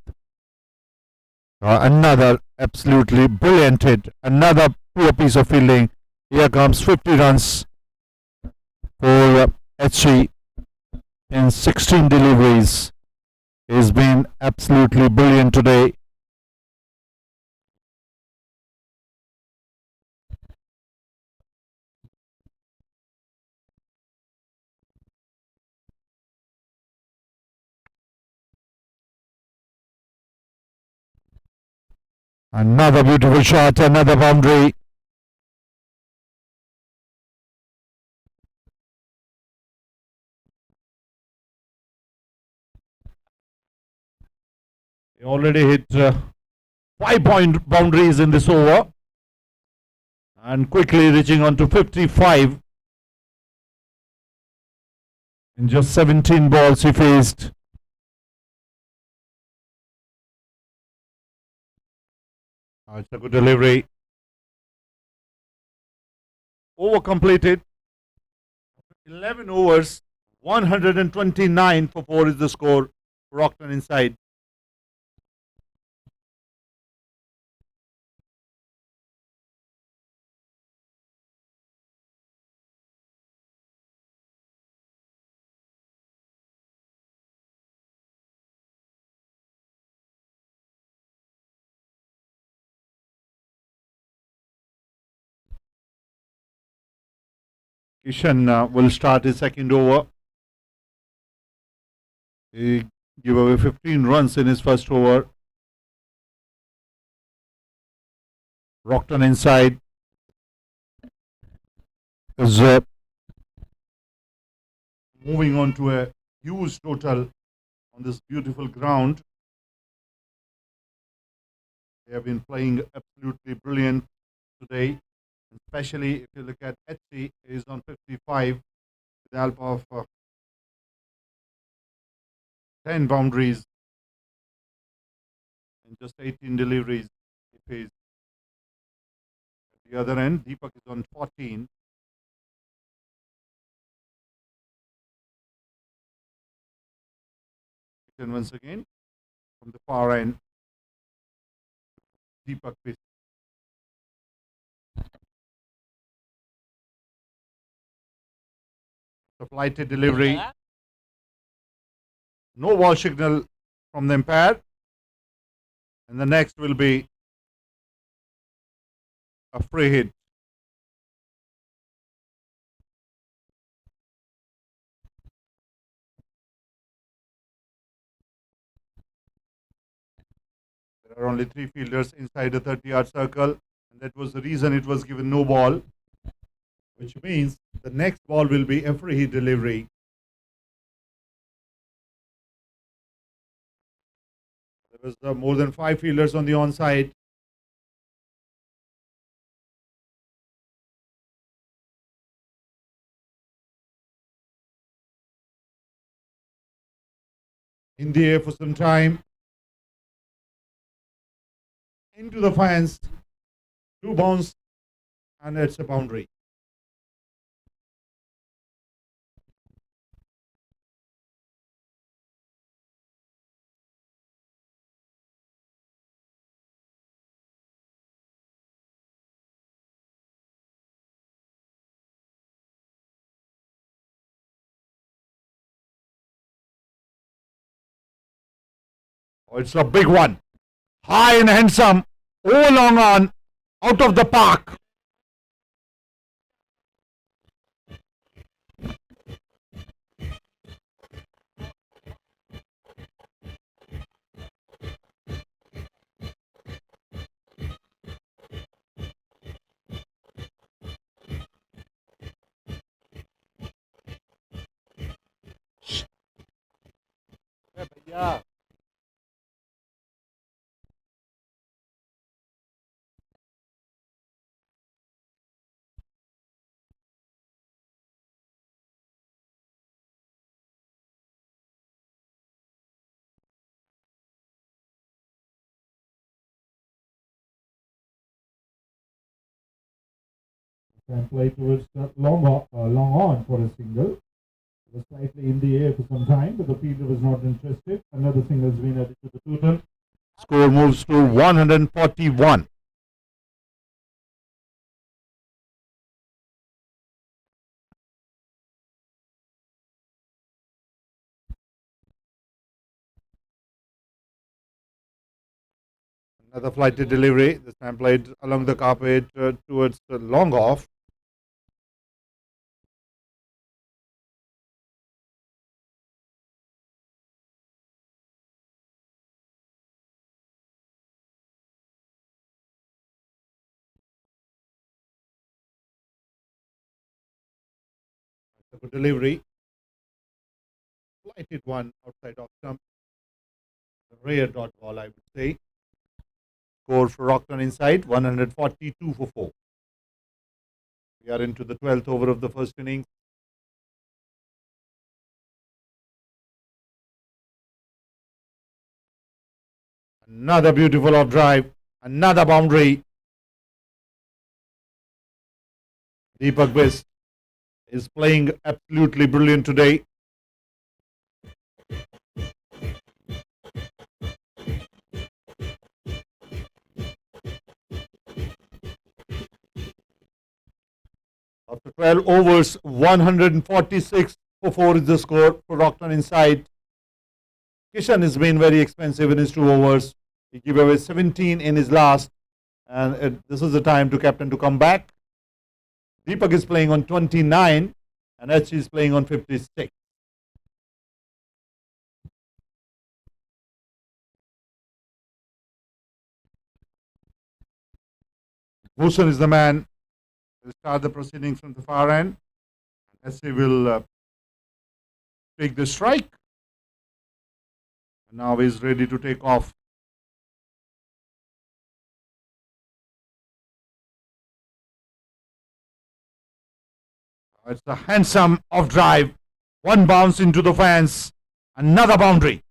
Another absolutely brilliant hit. Another poor piece of fielding. Here comes 50 runs for HC in 16 deliveries. He's been absolutely brilliant today. Another beautiful shot, another boundary. He already hit 5-point boundaries in this over. And quickly reaching on to 55. In just 17 balls he faced. It's a good delivery. Over completed. 11 overs. 129 for 4 is the score. Rockton inside. Kishan will start his second over. He gave away 15 runs in his first over. Rockton inside is moving on to a huge total on this beautiful ground. They have been playing absolutely brilliant today. Especially if you look at HC, is on 55 with the help of 10 boundaries and just 18 deliveries. He faced. At the other end, Deepak is on 14. And once again, from the far end, Deepak faced. The flighted delivery. No ball signal from the umpire. And the next will be a free hit. There are only 3 fielders inside the 30-yard circle, and that was the reason it was given no ball, which means the next ball will be a free hit delivery. There was more than 5 fielders on the onside. In the air for some time. Into the fence. 2 bounce, and it's a boundary. Oh, it's a big one. High and handsome. All long on. Out of the park. Yeah. And play towards the long on for a single. It was slightly in the air for some time, but the fielder was not interested. Another single has been added to the total. Score moves to 141. Another flighted delivery. This time played along the carpet towards the long off. A good delivery. Flighted one outside off stump. A rare dot ball, I would say. Score for Rockton inside 142 for 4. We are into the 12th over of the first innings. Another beautiful off drive. Another boundary. Deepak Bist is playing absolutely brilliant today. After 12 overs, 146 for 4 is the score for Rockton inside. Kishan has been very expensive in his 2 overs. He gave away 17 in his last, and this is the time to captain to come back. Deepak is playing on 29, and HG is playing on 56. Bhushan is the man. Will start the proceedings from the far end. SC will take the strike. And now he's ready to take off. It's a handsome off drive. One bounce into the fence. Another boundary.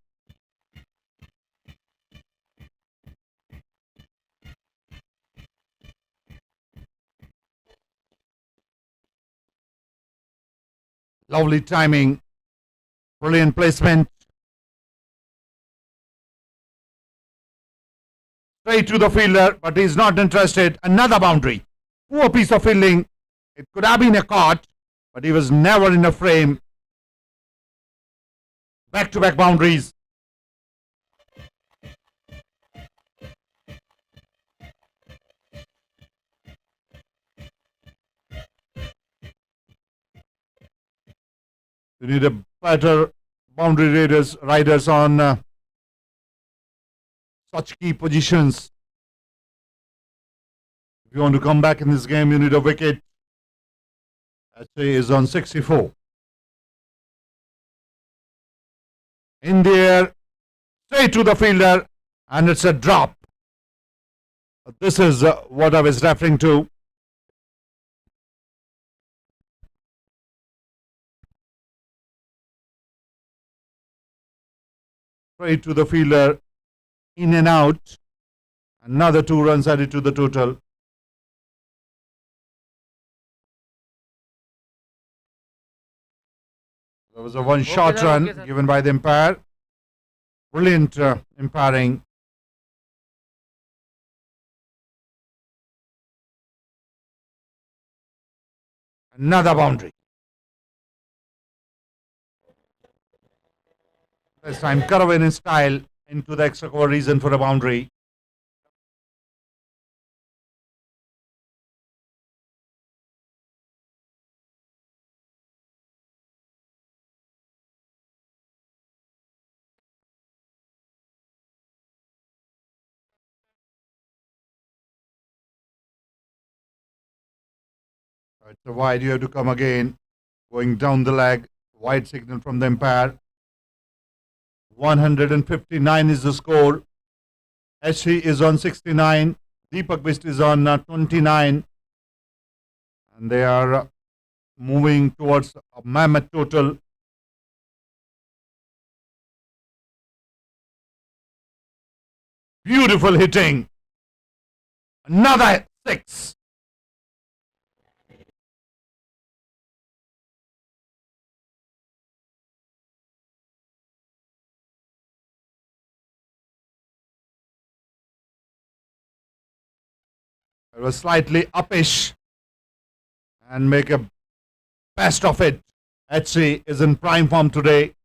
Lovely timing. Brilliant placement. Straight to the fielder, but he's not interested. Another boundary. Poor piece of fielding. It could have been a caught, but he was never in a frame. Back-to-back boundaries. You need a better boundary riders on such key positions. If you want to come back in this game, you need a wicket. Actually, is on 64. In the air, straight to the fielder, and it's a drop. This is what I was referring to. Straight to the fielder, in and out. Another 2 runs added to the total. There was a one short run given by the umpire. Brilliant umpiring. Another boundary. This time Caravan in style into the extra cover region for a boundary. It's a wide, you have to come again. Going down the leg, wide signal from the umpire. 159 is the score. SC is on 69. Deepak Bist is on 29. And they are moving towards a mammoth total. Beautiful hitting. Another 6. It was slightly uppish and make a best of it. HC is in prime form today.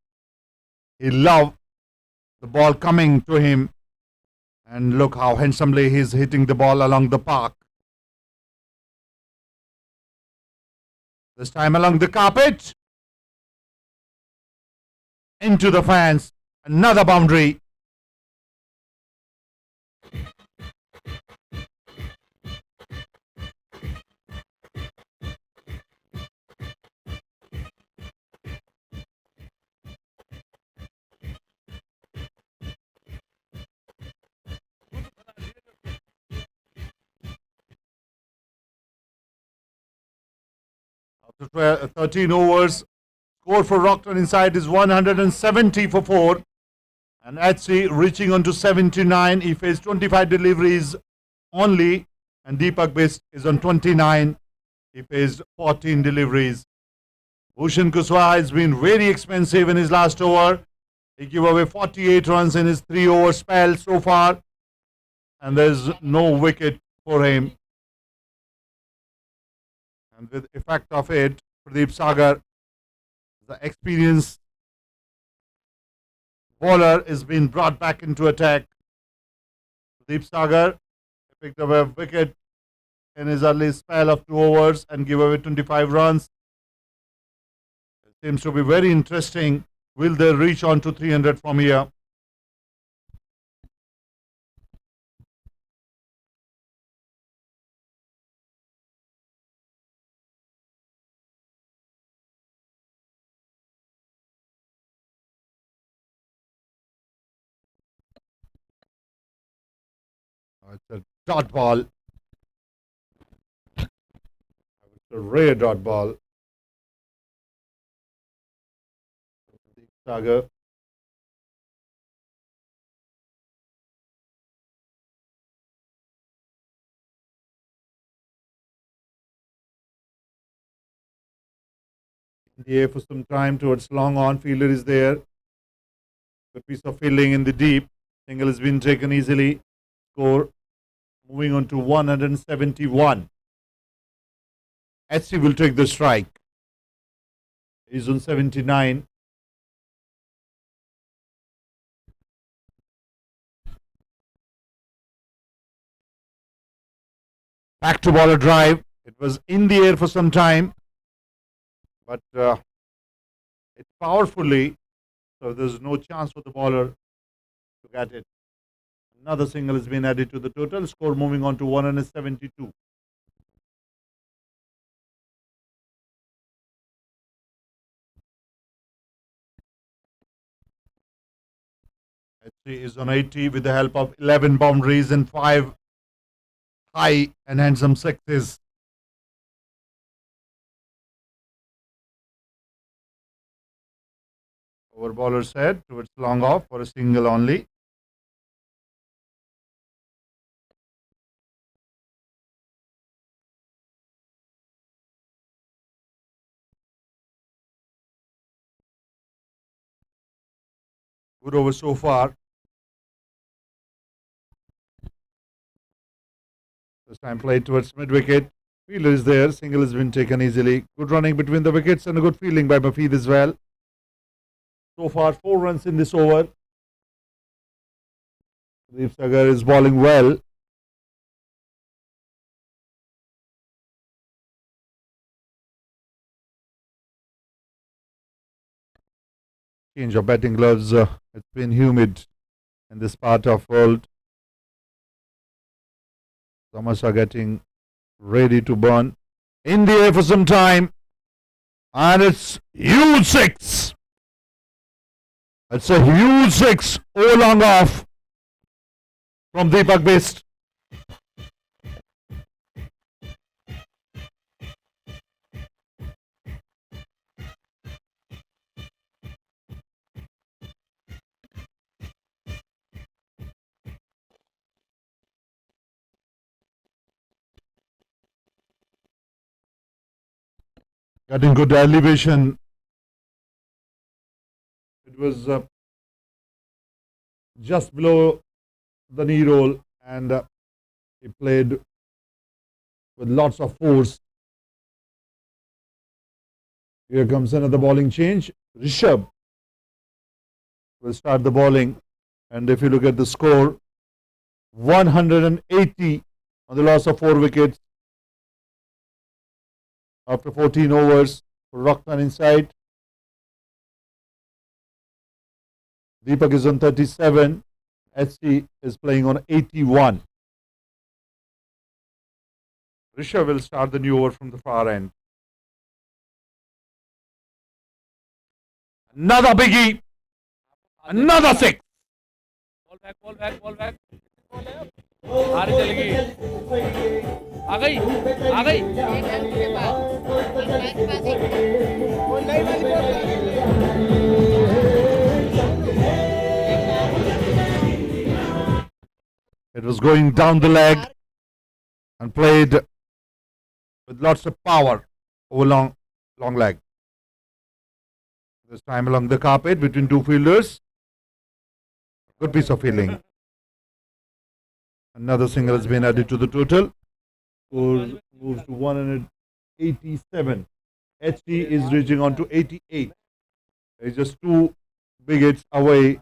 He loved the ball coming to him, and look how handsomely he's hitting the ball along the park. This time along the carpet. Into the fans. Another boundary. After 13 overs, score for Rockton inside is 170 for 4. And HC reaching on to 79. He faced 25 deliveries only. And Deepak Bist is on 29. He faced 14 deliveries. Bhushan Kuswaha has been very expensive in his last over. He gave away 48 runs in his 3-over spell so far. And there's no wicket for him. And with effect of it, Pradeep Sagar, the experienced bowler, is being brought back into attack. Pradeep Sagar picked up a wicket in his early spell of 2 overs and gave away 25 runs. It seems to be very interesting. Will they reach on to 300 from here? It's a dot ball. It's a rare dot ball. Sagar. In the air for some time towards long on. Fielder is there. Good piece of fielding in the deep. Single has been taken easily. Score moving on to 171. HC will take the strike. is on 79. Back to baller drive. It was in the air for some time, but it's powerfully, so there's no chance for the bowler to get it. Another single has been added to the total. Score moving on to 172. HC is on 80 with the help of 11 boundaries and 5 high and handsome sixes. Over bowler's head towards long off for a single only. Good over so far. This time played towards mid wicket. Fielder is there. Single has been taken easily. Good running between the wickets and a good fielding by Mafid as well. So far, 4 runs in this over. Deep Sagar is bowling well. Change of batting gloves. It's been humid in this part of world. Summers are getting ready to burn. In the air for some time. And it's huge 6. It's a huge 6. All long off from Deepak Bist. Getting good elevation. It was just below the knee roll, and he played with lots of force. Here comes another bowling change. Rishabh will start the bowling, and if you look at the score, 180 on the loss of 4 wickets after 14 overs for Rockman inside. Deepak is on 37. HC is playing on 81. Rishabh will start the new over from the far end. Another biggie. Another 6. Ball back ball back ball back हार चलेगी आ गई आ गई It was going down the leg and played with lots of power over long leg. This time along the carpet between 2 fielders. Good piece of fielding. Another single has been added to the total. Score moves to 187. HT is reaching on to 88. He's just 2 big hits away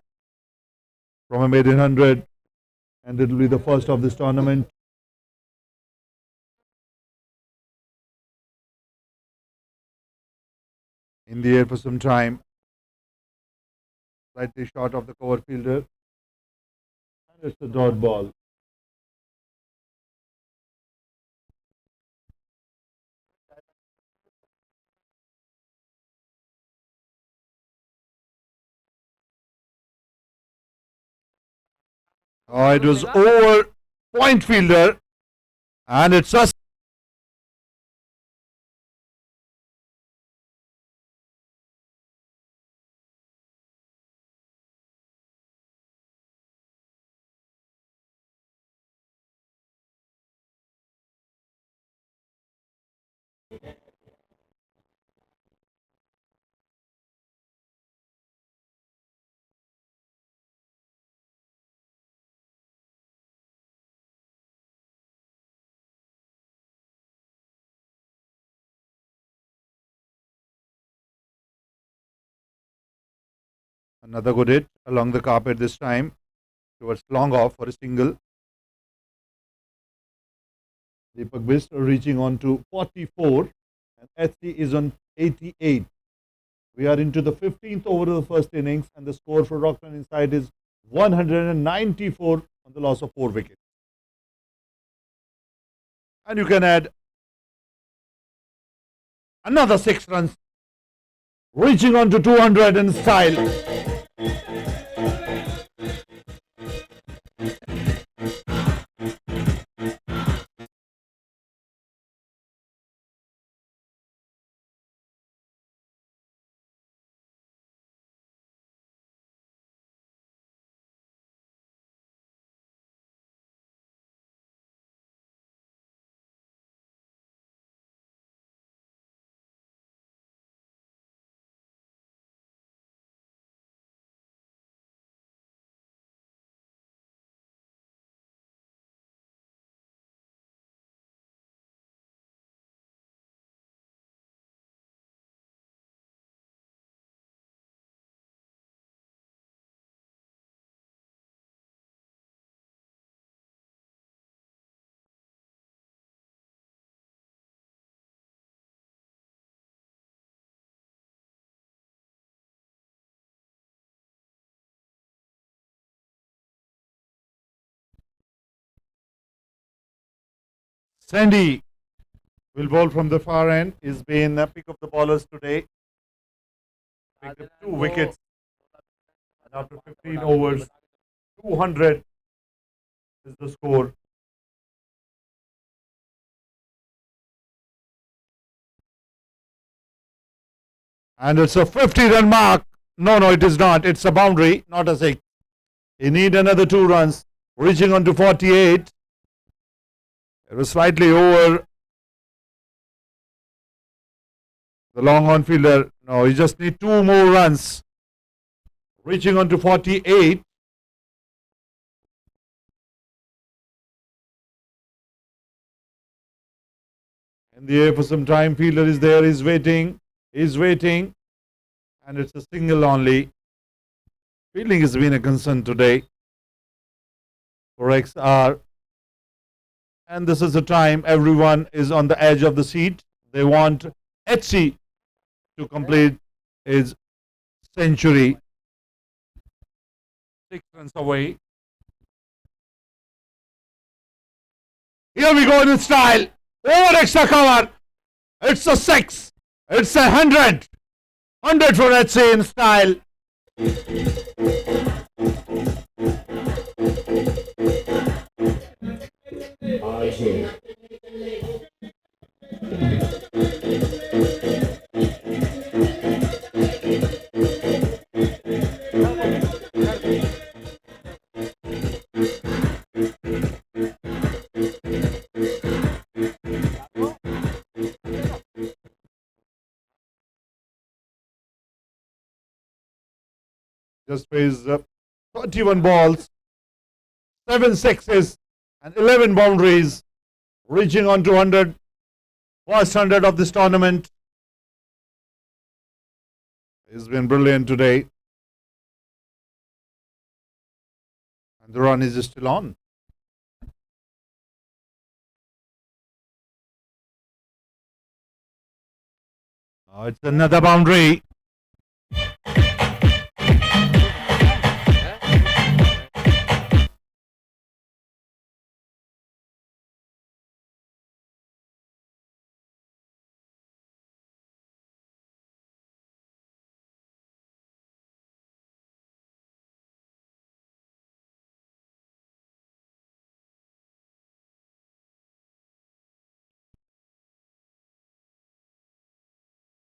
from a maiden 100, and it will be the first of this tournament. In the air for some time. Slightly short of the cover fielder. And it's a dot ball. Oh, it was over point fielder, and it's a Another good hit along the carpet this time towards long off for a single. Deepak Bist reaching on to 44 and HC is on 88. We are into the 15th over of the first innings and the score for Rockland Inside is 194 on the loss of 4 wickets. And you can add another 6 runs, reaching on to 200 in style. Sandy will bowl from the far end. He's been a pick of the bowlers today. Picked up 2 wickets. And after 15 overs, 200 is the score. And it's a 50-run mark. No, it is not. It's a boundary, not a 6. He need another 2 runs, reaching on to 48. It was slightly over the long on fielder. No, he just need 2 more runs, reaching on to 48. In the air for some time, fielder is there, he's waiting, and it's a single only. Fielding has been a concern today for XR. And this is the time everyone is on the edge of the seat. They want HC to complete his century. 6 runs away. Here we go in style. Over extra cover. It's a 6. It's 100. 100 for HC in style. Just faced 31 balls, 7 sixes, and 11 boundaries, reaching on to 100, first 100 of this tournament. He's been brilliant today. And the run is still on. Oh, it's another boundary.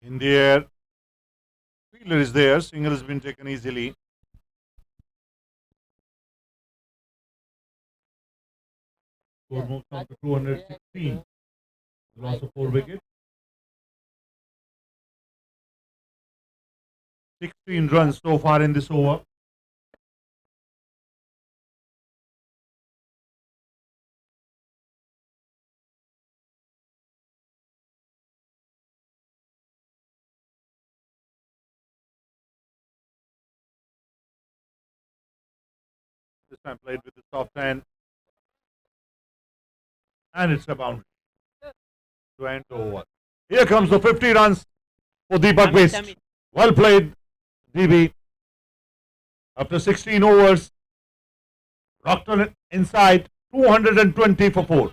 In the air, fielder is there, single has been taken easily. Score moves on to 216, loss of 4 wickets. 16 runs so far in this over. This time played with the soft hand. And it's a boundary. To end over. Here comes the 50 runs for Deepak Best. Well played, DB. After 16 overs, rocked on inside 220 for 4.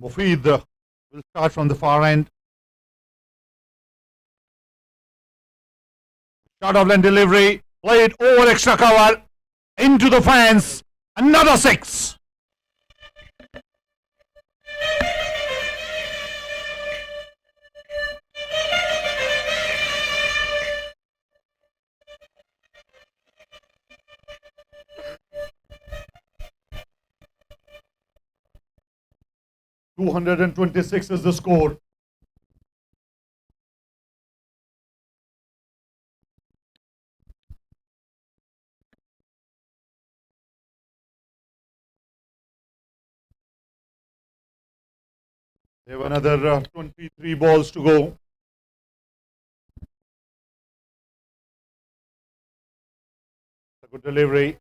Mufid will start from the far end. Shot of line delivery. Played over extra cover. Into the fence. Another 6. $226 is the score. They have another 23 balls to go. A good delivery.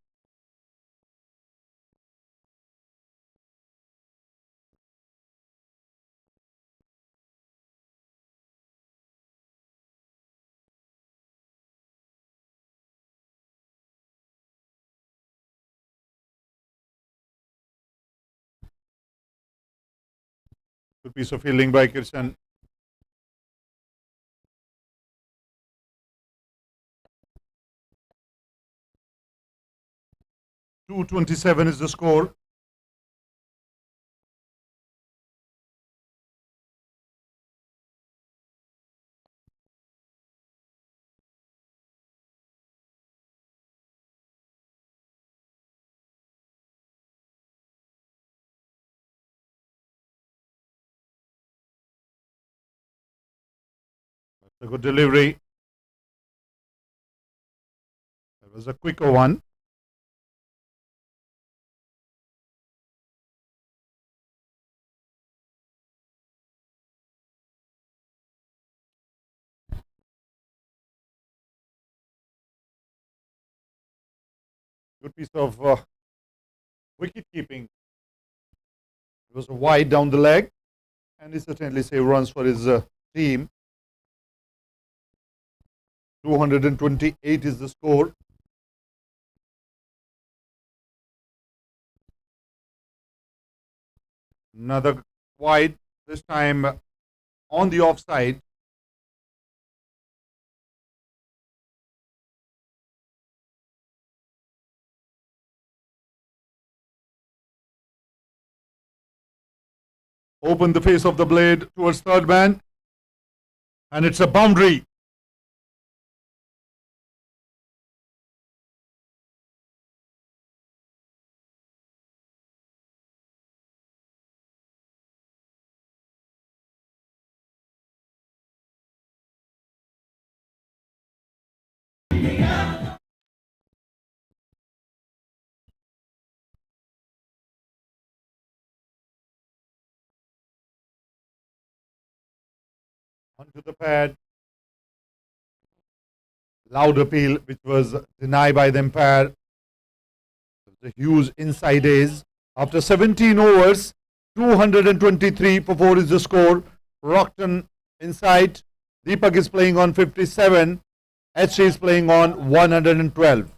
Good piece of fielding by Kirsan. $227 is the score. That's a good delivery. That was a quicker one. Good piece of wicket keeping. It was wide down the leg, and he certainly saved runs for his team. 228 is the score. Another wide, this time on the offside. Open the face of the blade towards third man, and it's a boundary. Onto the pad. Loud appeal, which was denied by the umpire. The huge inside ace. After 17 overs, 223 for 4 is the score. Rockton inside. Deepak is playing on 57. HC is playing on 112.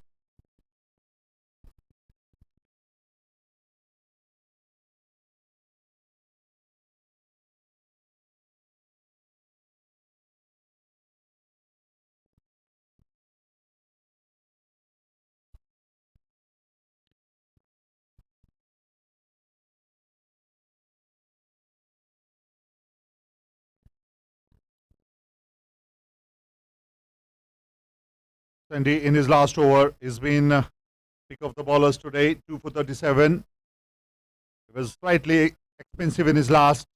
Sandy in his last over has been pick of the ballers today, 2 for 37. It was slightly expensive in his last.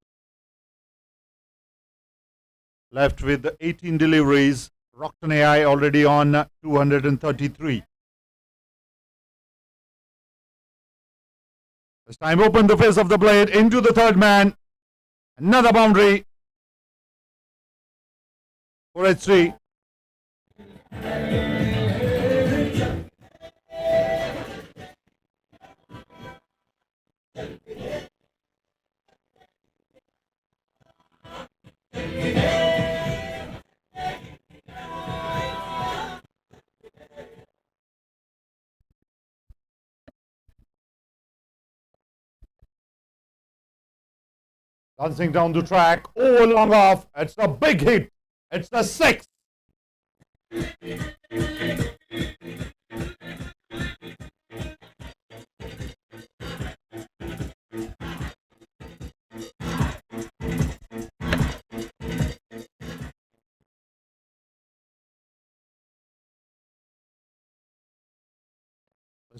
Left with 18 deliveries. Rockton AI already on 233. This time open the face of the blade into the third man. Another boundary for H3. Dancing down the track, oh, long off. It's a big hit. It's the sixth. This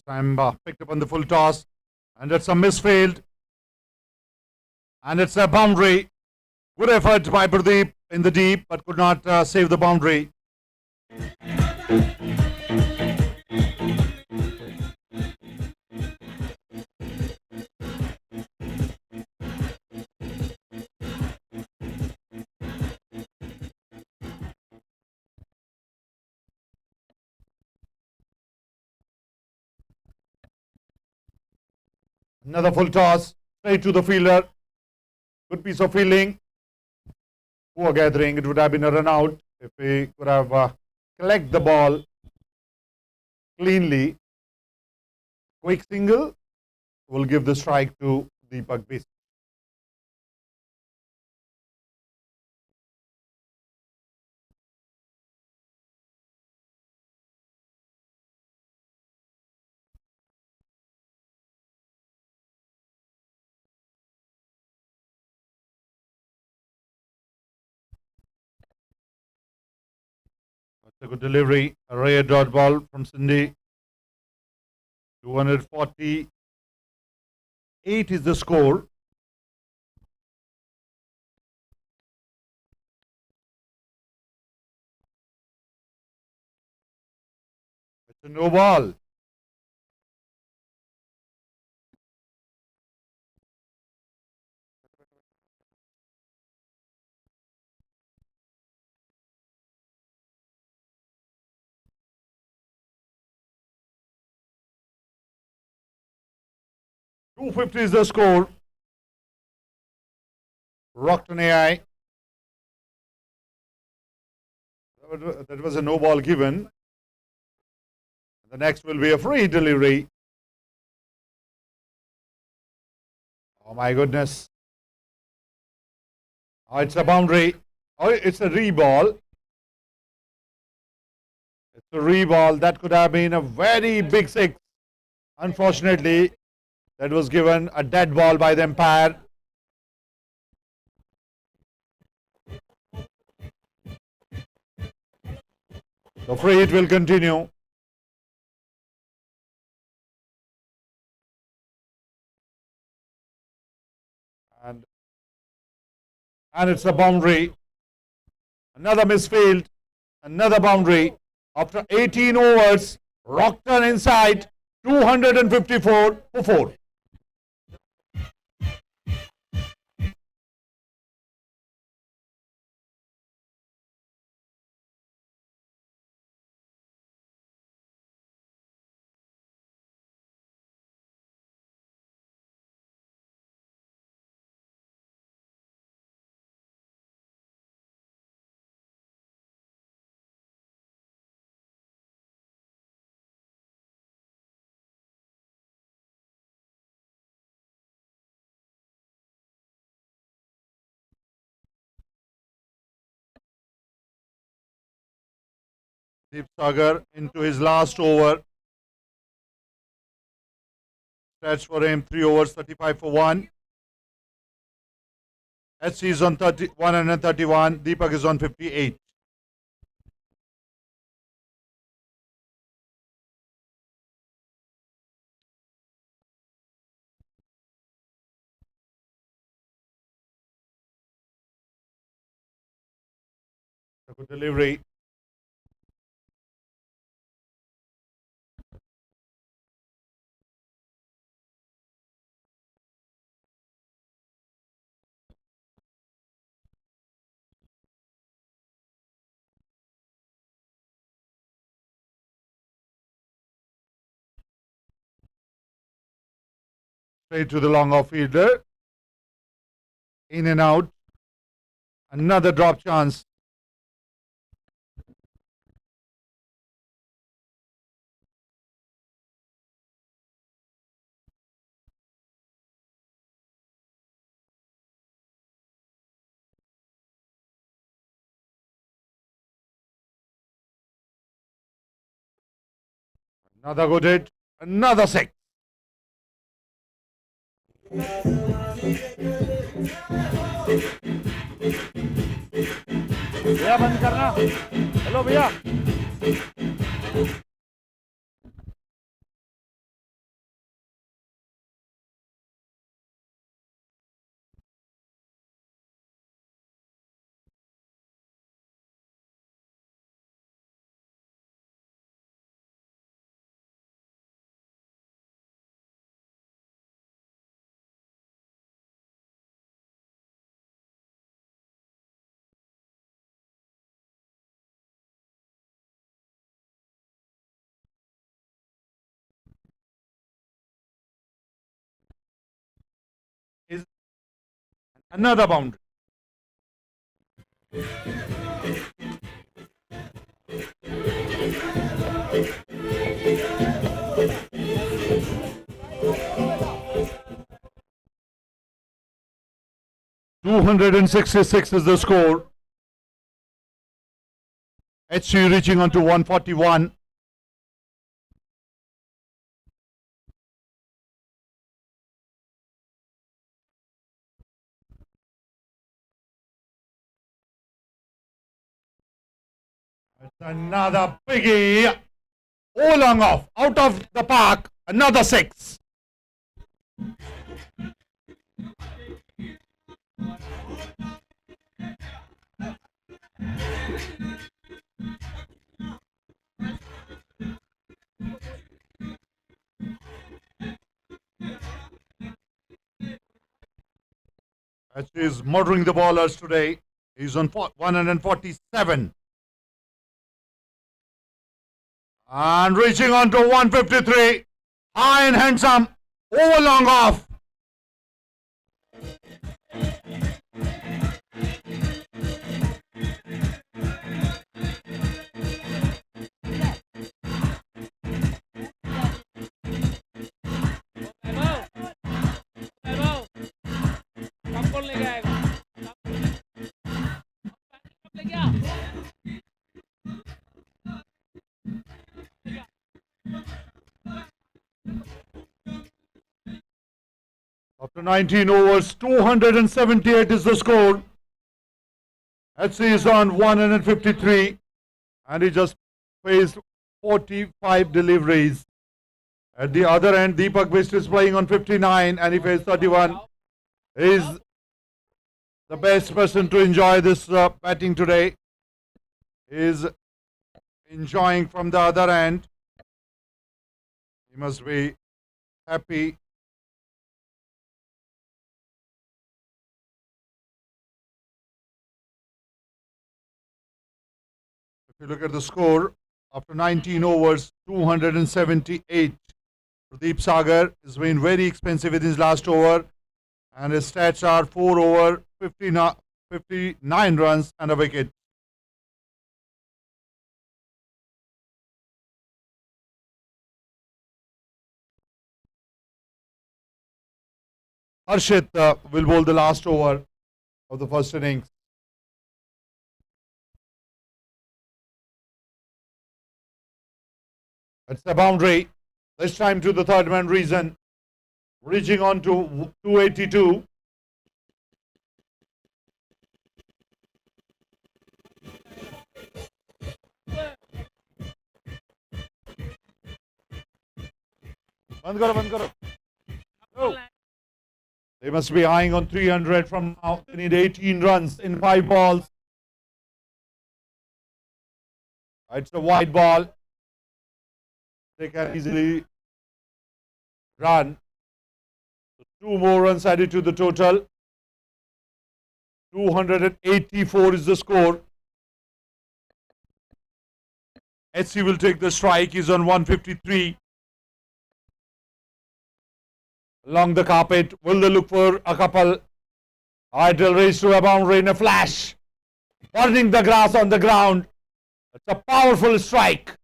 time picked up on the full toss, and it's a misfield. And it's a boundary. Good effort by Pradeep in the deep, but could not save the boundary. Another full toss straight to the fielder. Good piece of fielding. Poor gathering. It would have been a run out if he could have collect the ball cleanly. Quick single will give the strike to Deepak Biswal. That's a good delivery. A rare dot ball from Cindy. 248 is the score. It's a no ball. .250 is the score. Rockton AI. That was a no ball given. The next will be a free delivery. Oh my goodness. Oh, it's a boundary. Oh, it's a re-ball. It's a re-ball. That could have been a very big six. Unfortunately, that was given a dead ball by the umpire. The free hit will continue. And it's a boundary. Another misfield. Another boundary. After 18 overs, Rockton inside 254 for 4. Deep Sagar into his last over. Stats for him 3 overs, 35 for 1. SC is on 131. Deepak is on 58. A good delivery. Straight to the long off fielder. In and out. Another drop chance. Another good hit. Another 6. भैया बंद करना hello भैया Is another boundary. $266 is the score. HC reaching on to 141. It's another biggie. All long off. Out of the park. Another 6. HC is murdering the ballers today. He's on 147. And reaching on to 153. High and handsome. Over long off. कब कौन लेके आएगा कब लेके आ After 19 overs, 278 is the score. HC is on 153 and he just faced 45 deliveries. At the other end, Deepak Bist is playing on 59 and he faced 31. He is the best person to enjoy this batting today. He is enjoying from the other end. He must be happy. If you look at the score, after 19 overs, 278. Pradeep Sagar has been very expensive with his last over, and his stats are 4 over, 59 runs and a wicket. Harshit will bowl the last over of the first innings. It's the boundary. This time to the third man reason. Reaching on to 282. बंद करो. Oh. They must be eyeing on 300 from now. They need 18 runs in 5 balls. It's a wide ball. They can easily run. So 2 more runs added to the total. 284 is the score. HC will take the strike. He's on 153. Along the carpet. Will they look for a couple? It'll race to a boundary in a flash. Burning the grass on the ground. It's a powerful strike.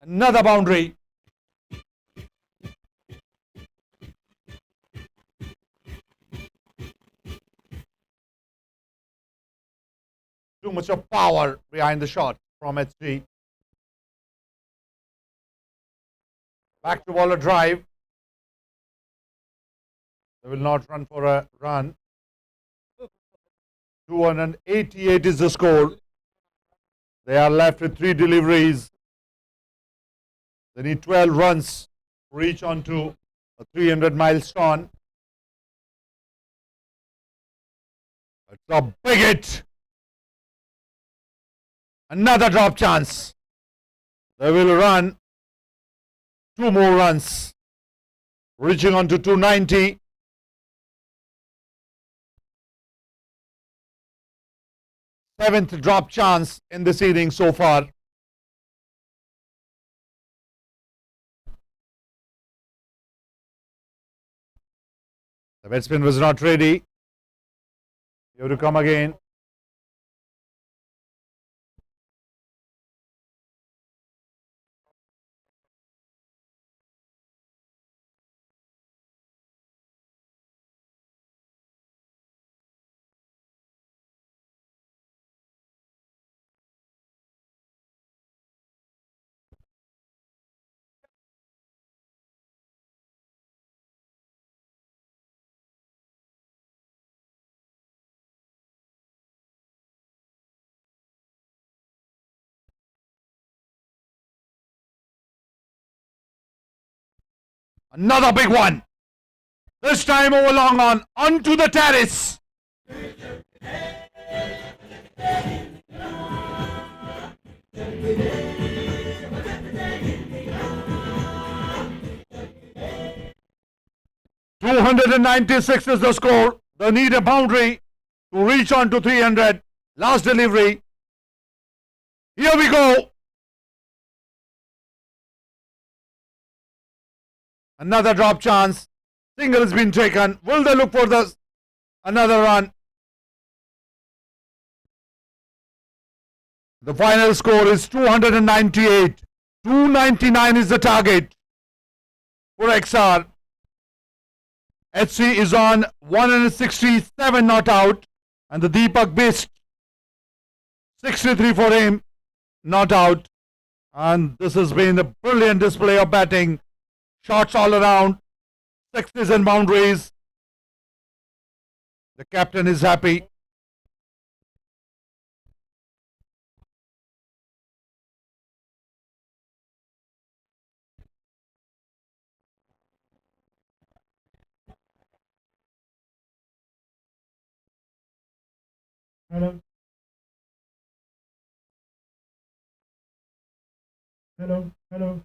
Another boundary. Too much of power behind the shot from HG. Back to ball a drive. They will not run for a run. 288 is the score. They are left with 3 deliveries. They need 12 runs to reach on to a 300 milestone. It's a big hit. Another drop chance. They will run 2 more runs. Reaching on to 290. Seventh drop chance in this inning so far. The batsman was not ready. You have to come again. Another big one. This time over long on. Onto the terrace. .296 is the score. They need a boundary to reach on to 300. Last delivery. Here we go. Another drop chance. Single has been taken. Will they look for another run? The final score is 298. 299 is the target for XR. HC is on 167 not out. And the Deepak Bist 63 for him not out. And this has been a brilliant display of batting. Shots all around. Sixes and boundaries. The captain is happy. Hello. Hello. Hello.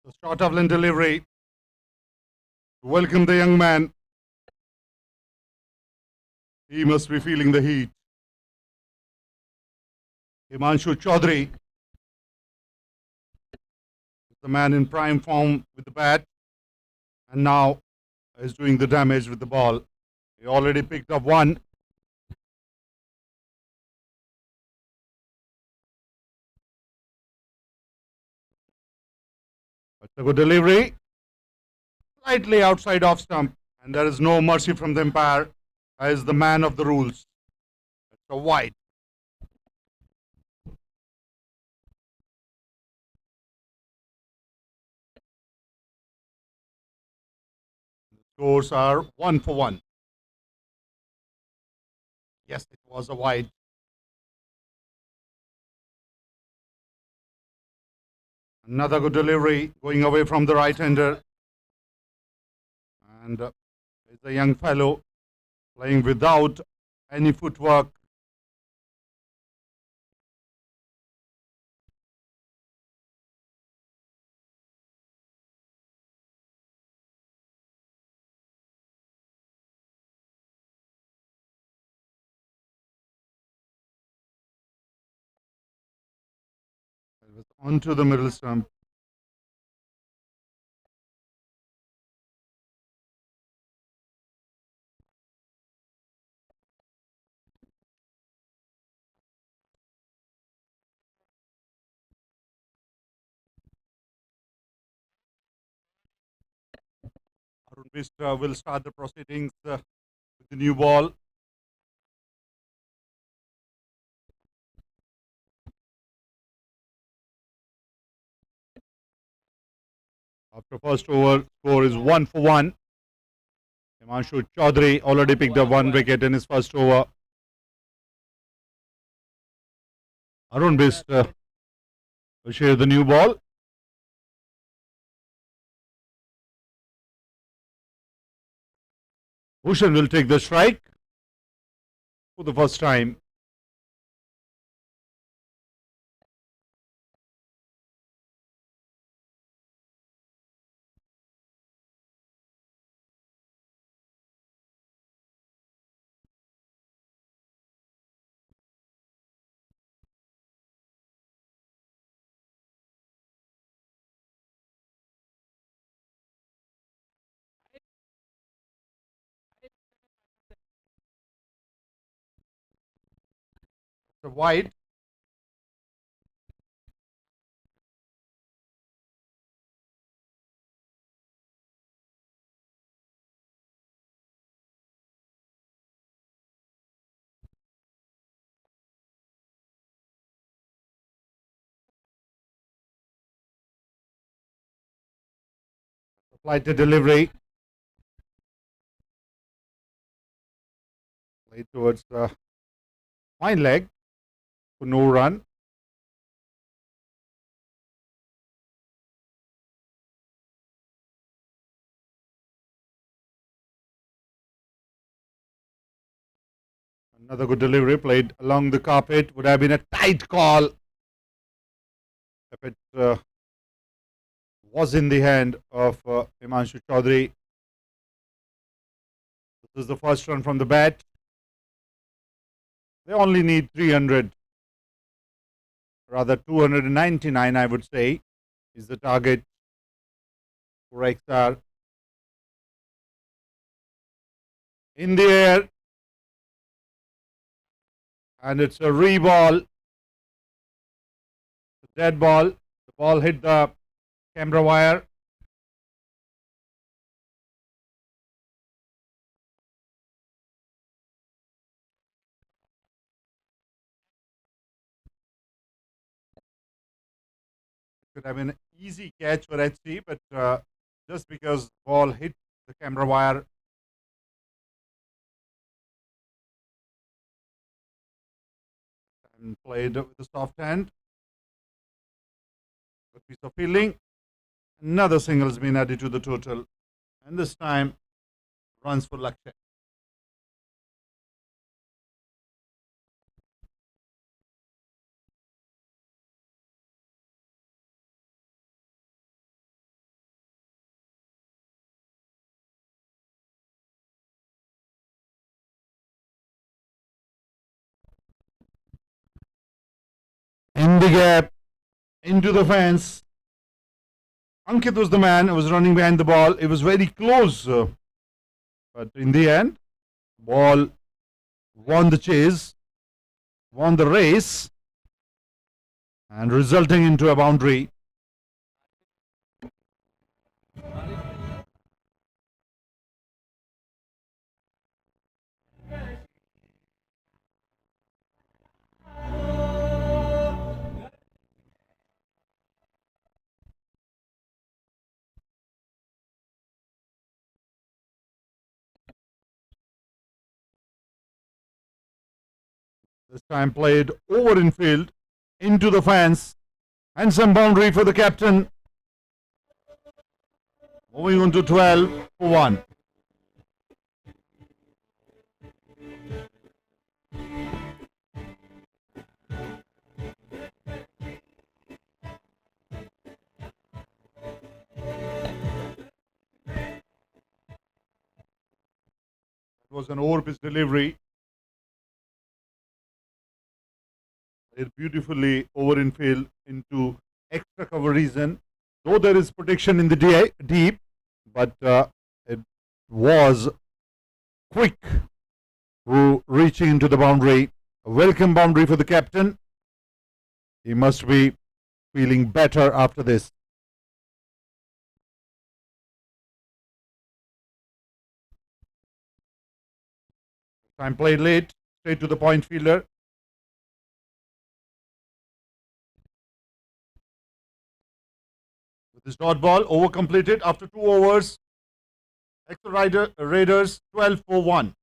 The short of line delivery to welcome the young man. He must be feeling the heat. Himanshu Chaudhary, the man in prime form with the bat, and now is doing the damage with the ball. He already picked up one. It's a good delivery. Slightly outside off stump, and there is no mercy from the umpire as the man of the rules. It's a wide. Scores are 1 for 1. Yes, it was a wide. Another good delivery going away from the right-hander. And it's a young fellow playing without any footwork. It was onto the middle stump. Arun Bistra will start the proceedings with the new ball. After first over, score is 1 for 1. Himanshu Chaudhary already picked up one wicket in his first over. Arun Bistra will share the new ball. Bhushan will take the strike for the first time. The wide. Applied the delivery. Played towards the fine leg for no run. Another good delivery played along the carpet. Would have been a tight call if it was in the hand of Himanshu Chaudhary. This is the first run from the bat. They only need 300, rather 299, I would say, is the target for Xcel. In the air, and it's a re-ball, dead ball. The ball hit the camera wire. Could have been an easy catch for HC, but just because the ball hit the camera wire, and played with a soft hand. Good piece of fielding. Another single has been added to the total, and this time runs for Lakshya. in the gap, into the fence. Ankit was the man who was running behind the ball. It was very close. But in the end, ball won the chase, won the race, and resulting into a boundary. This time played over in field, into the fence, and some boundary for the captain. Moving on to 12 for 1. It was an over-pitch delivery. It beautifully over in field into extra cover region. Though there is protection in the deep, but it was quick reaching into the boundary. A welcome boundary for the captain. He must be feeling better after this. Time played late, straight to the point fielder. With this dot ball, over completed after 2 overs. Xcel Raiders 12 for 1.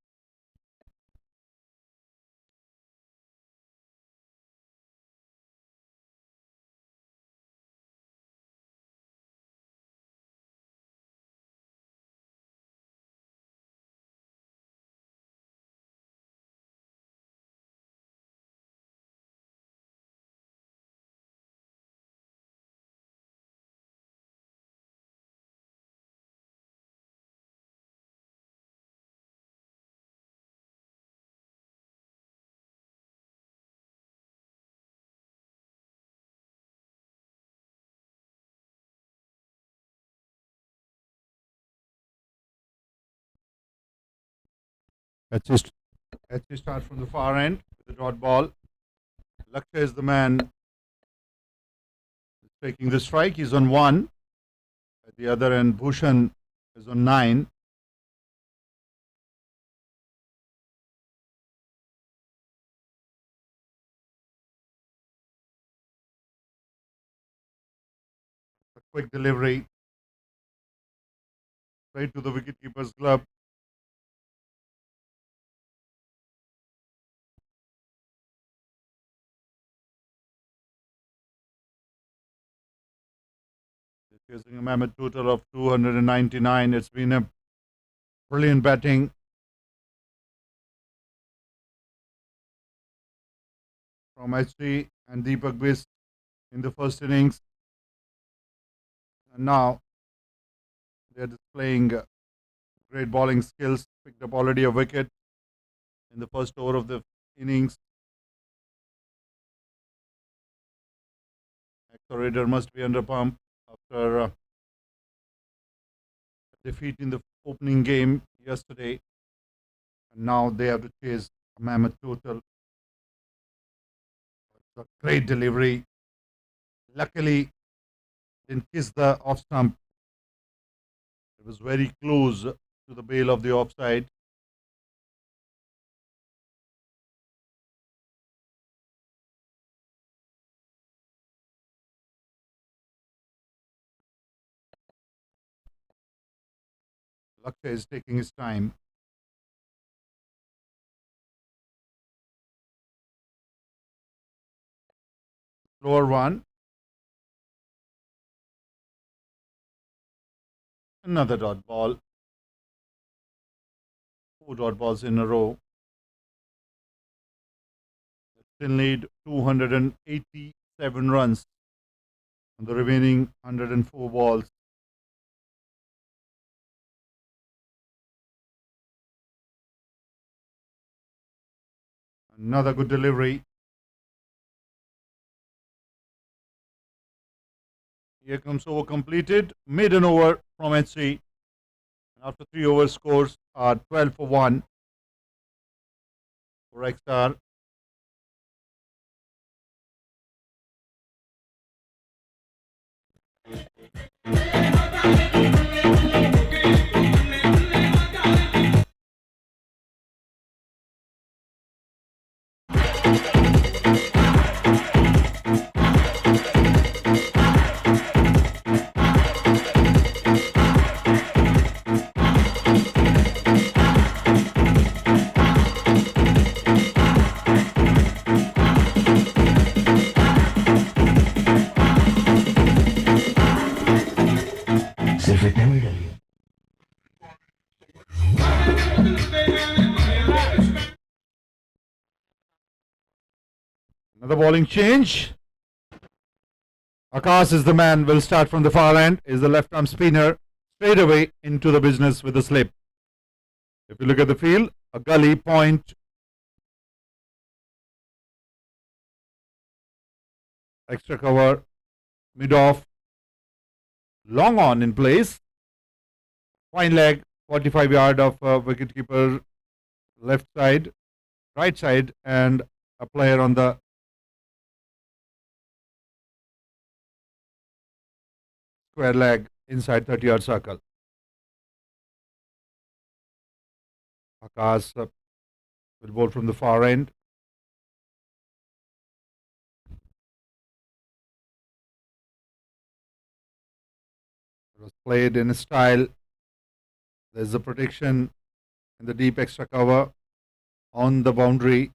Let's start from the far end with the dot ball. Lakshay is the man taking the strike. He's on 1. At the other end, Bhushan is on 9. A quick delivery straight to the wicketkeeper's glove. Chasing a mammoth total of 299. It's been a brilliant batting from HT and Deepak Bisht in the first innings. And now they're displaying great bowling skills. Picked up already a wicket in the first over of the innings. Xcel Raiders must be under pump after a defeat in the opening game yesterday. And now they have to chase a mammoth total. It's a great delivery. Luckily, didn't kiss the off stump. It was very close to the bail of the offside. Lakshay is taking his time. Lower one. Another dot ball. 4 dot balls in a row. Still need 287 runs on the remaining 104 balls. Another good delivery. Here comes over completed. Made an over from HC. After 3 overs, scores are 12 for 1 for Xstar. सिर्फ इतने में ही डालिए Another bowling change. Akash is the man. Will start from the far end. Is the left arm spinner. Straight away into the business with the slip. If you look at the field, a gully point. Extra cover. Mid off. Long on in place. Fine leg. 45 yard of wicketkeeper left side. Right side. And a player on the square leg inside 30-yard circle. Akash will bowl from the far end. It was played in a style. There's a protection in the deep extra cover on the boundary.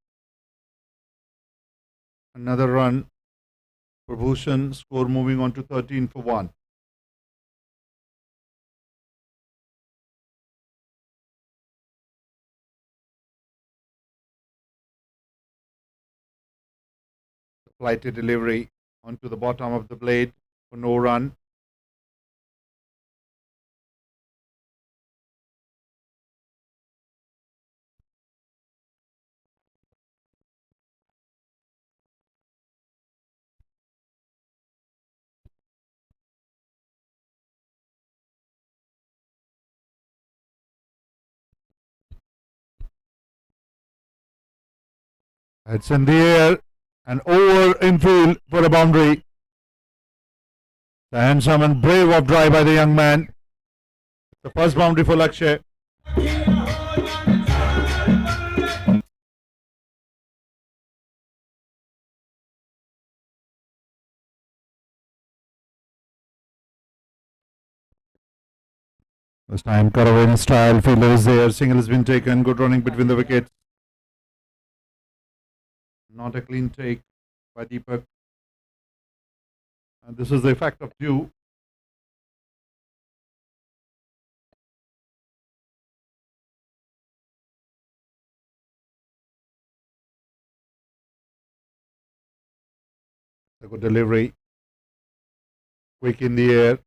Another run for Bhushan. Score moving on to 13 for 1. Flighted delivery onto the bottom of the blade for no run. It's in the air and over infield for a boundary. The handsome and brave of drive by the young man. The first boundary for Lakshay. This time cut away in style. Fielder is there. Single has been taken. Good running between the wickets. Not a clean take by Deepak. And this is the effect of dew. A good delivery. Quick in the air.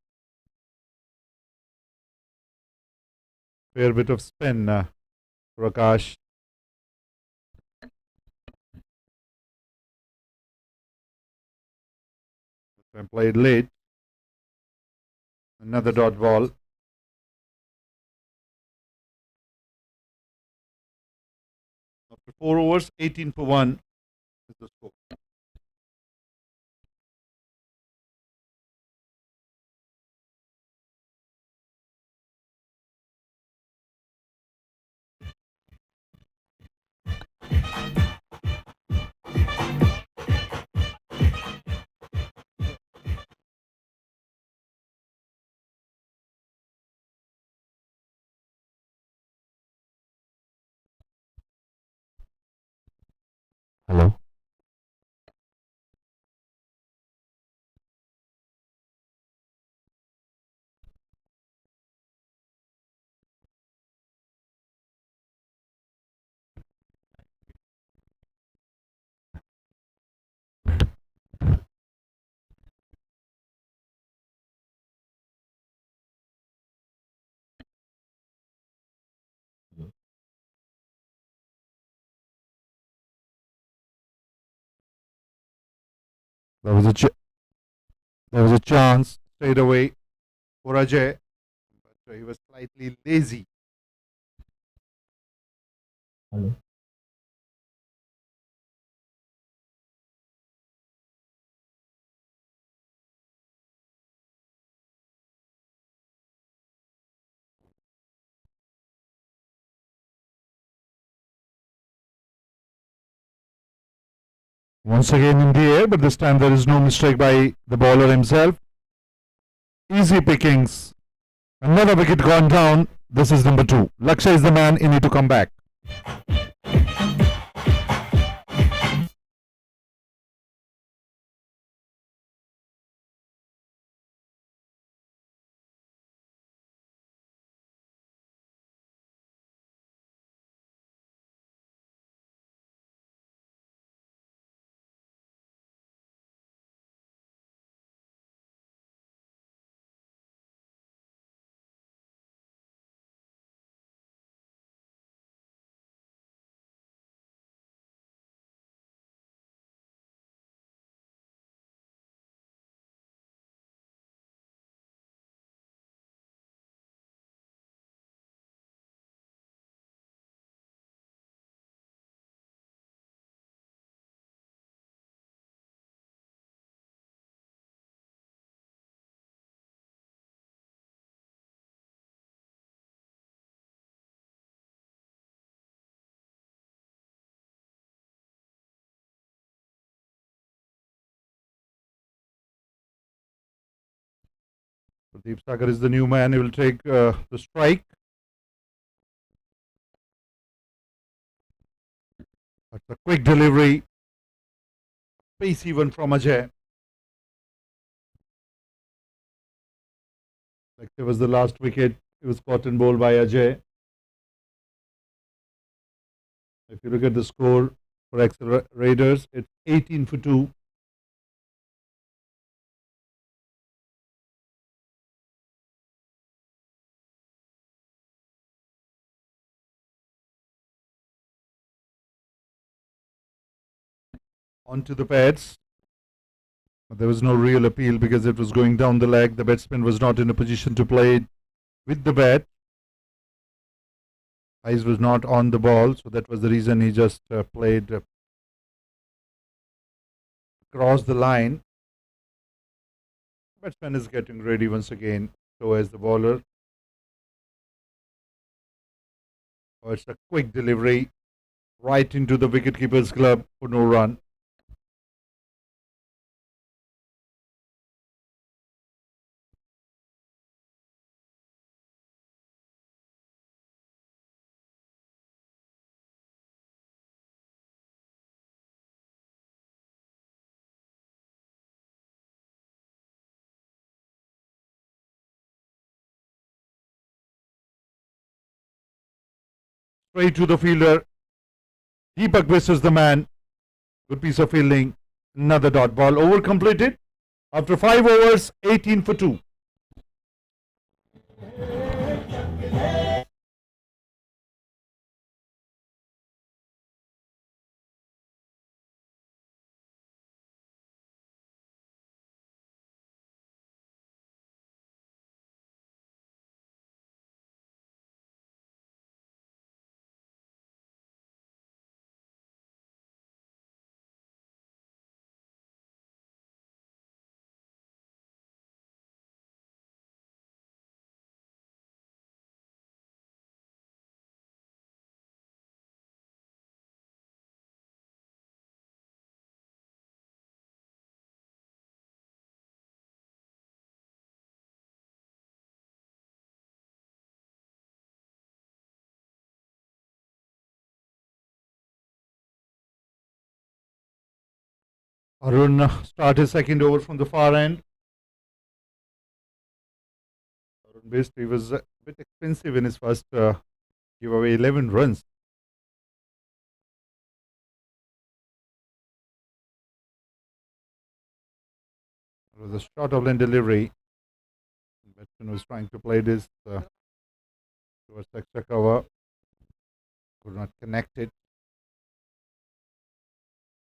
Fair bit of spin for Akash. Played late. Another dot ball. After 4 overs, 18 for 1 is the score. Hello. There was a chance stayed away for Ajay, but he was slightly lazy. Hello. Once again in the air, but this time there is no mistake by the bowler himself. Easy pickings. Another wicket gone down. This is number 2. Lakshay is the man. He need to come back. Pradeep Sagar is the new man. He will take the strike. That's a quick delivery. Pacey one from Ajay. Like it was the last wicket. It was caught and bowled by Ajay. If you look at the score for Xcel Raiders, it's 18 for 2. Onto the pads. There was no real appeal because it was going down the leg. The batsman was not in a position to play it with the bat. Eyes was not on the ball, so that was the reason he just played across the line. Batsman is getting ready once again. So as the bowler. Oh, it's a quick delivery right into the wicketkeeper's glove for no run. Straight to the fielder. Deepak Biswas is the man. Good piece of fielding. Another dot ball. Over completed. After 5 overs, 18 for 2. Arun start his second over from the far end. Arun basically was a bit expensive in his first give away 11 runs. It was a short of lane delivery. The batsman was trying to play this towards extra cover. Could not connect it.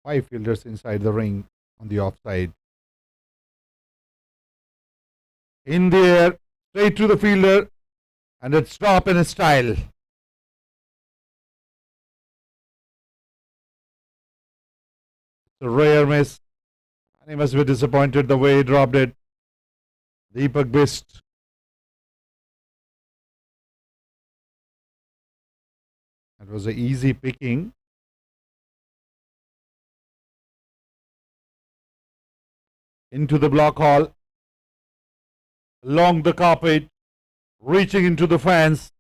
5 fielders inside the ring on the offside. in the air, straight to the fielder, and it's drop in style. It's a rare miss, and he must be disappointed the way he dropped it. Deepak Bist. That was an easy picking. Into the block hall, along the carpet, reaching into the fence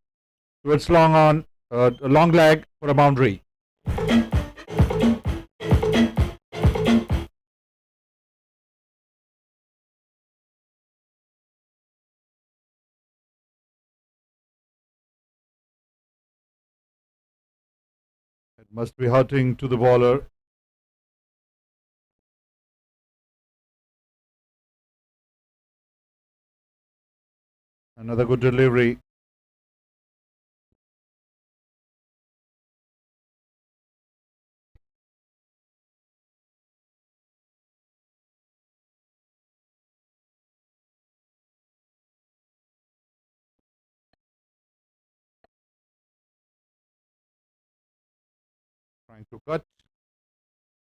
towards long leg for a boundary. It must be hurting to the bowler. Another good delivery. Trying to cut.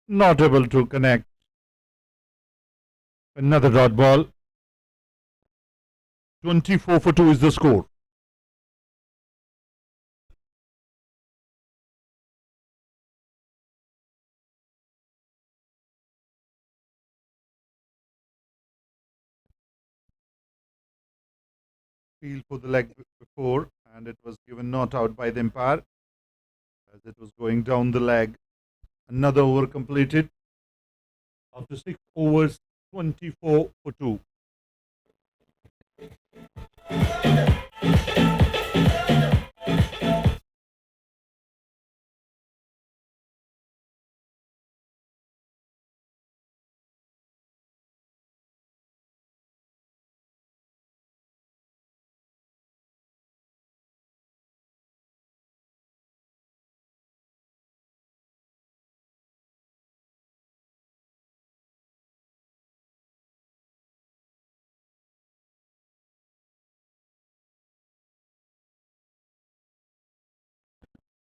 Not able to connect. Another dot ball. 24 for 2 is the score. Field for the leg before, and it was given not out by the umpire as it was going down the leg. Another over completed after 6 overs, 24 for 2.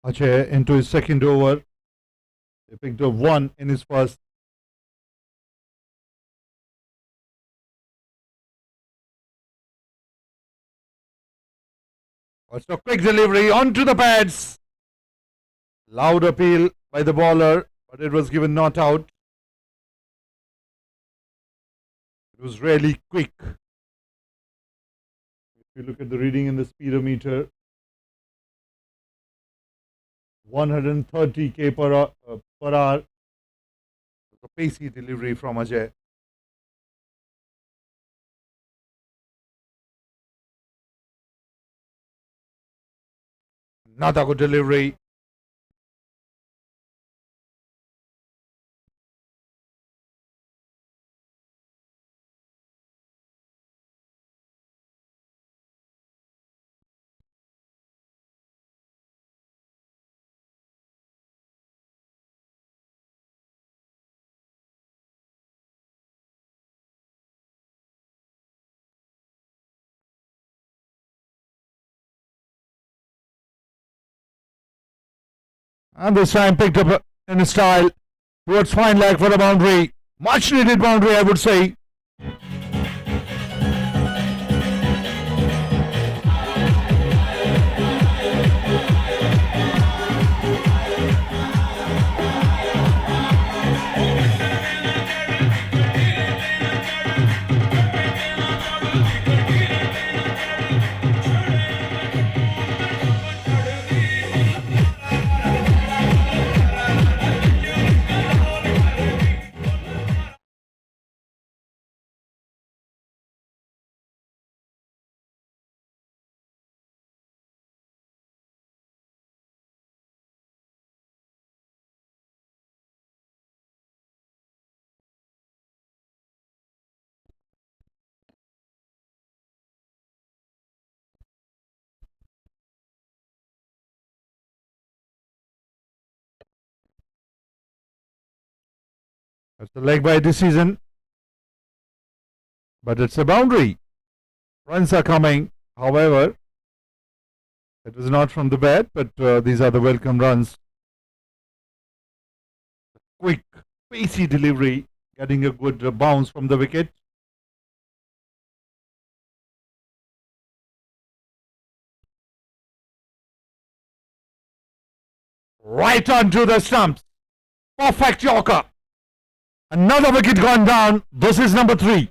Ajay into his second over. He picked up 1 in his first. Also quick delivery onto the pads. Loud appeal by the bowler, but it was given not out. It was really quick. If you look at the reading in the speedometer, 130 km per hour. A pacey delivery from Ajay. Another good delivery. And this time picked up in style towards fine leg for a boundary. Much needed boundary, I would say. That's a leg by decision. But it's a boundary. Runs are coming. However, it was not from the bat, but these are the welcome runs. Quick, pacey delivery, getting a good bounce from the wicket. Right onto the stumps. Perfect Yorker. Another wicket gone down. This is number 3.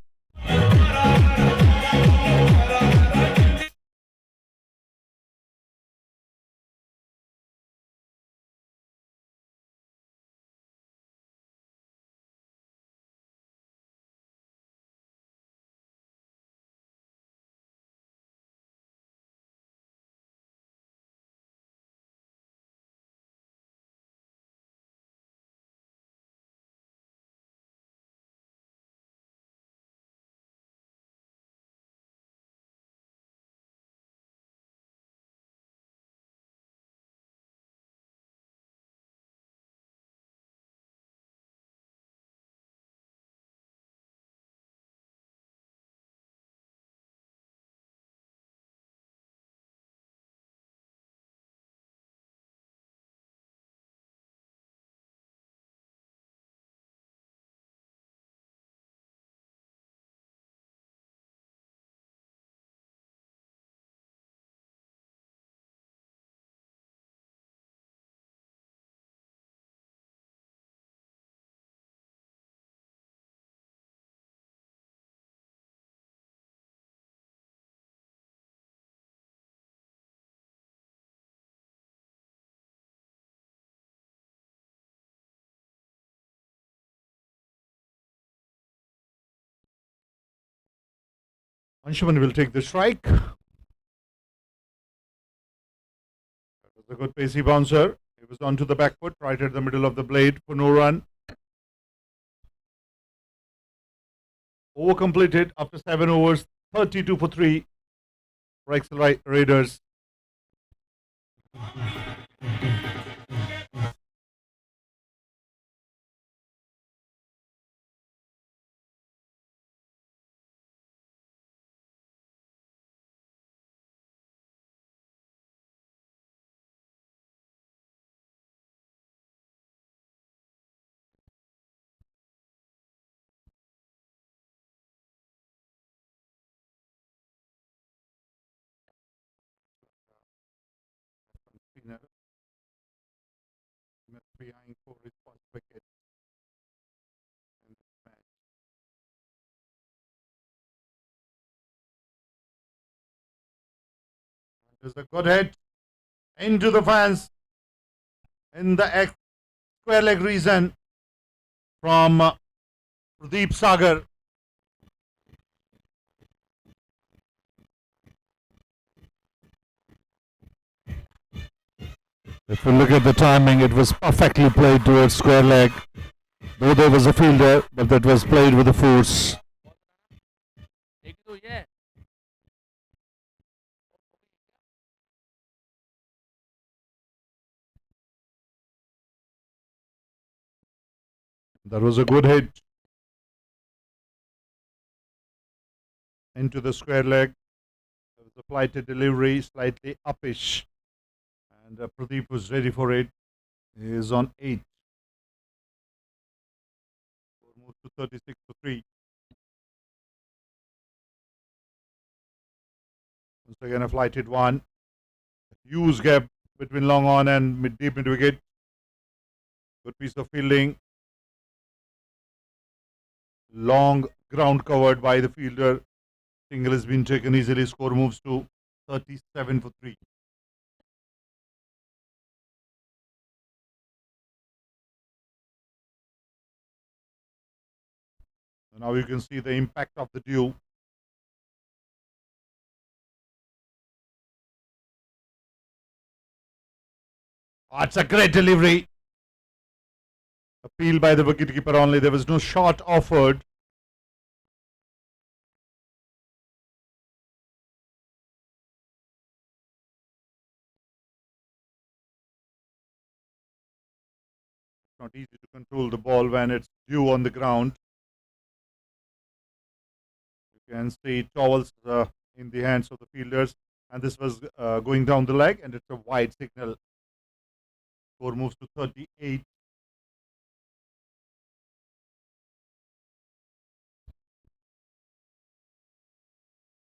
Anshuman will take the strike. That was a good pacey bouncer. It was onto the back foot, right at the middle of the blade for no run. Over completed after 7 overs, 32 for 3 for Xcel Raiders. Must be eyeing for his first wicket in this match. There's a good hit into the fans in the square leg region from Pradeep Sagar. If you look at the timing, it was perfectly played towards square leg. Though there was a fielder, but that was played with a force. That was a good hit into the square leg. There was a flighted delivery, slightly uppish. And Pradeep was ready for it. He is on 8. Moved to 36 for 3. Once again a flighted one. Huge gap between long on and deep mid wicket. Good piece of fielding. Long ground covered by the fielder. Single has been taken easily. Score moves to 37 for 3. So now you can see the impact of the dew. Oh, it's a great delivery. Appeal by the wicketkeeper only. There was no shot offered. It's not easy to control the ball when it's dew on the ground. You can see towels in the hands of the fielders, and this was going down the leg, and it's a wide signal. Score moves to 38.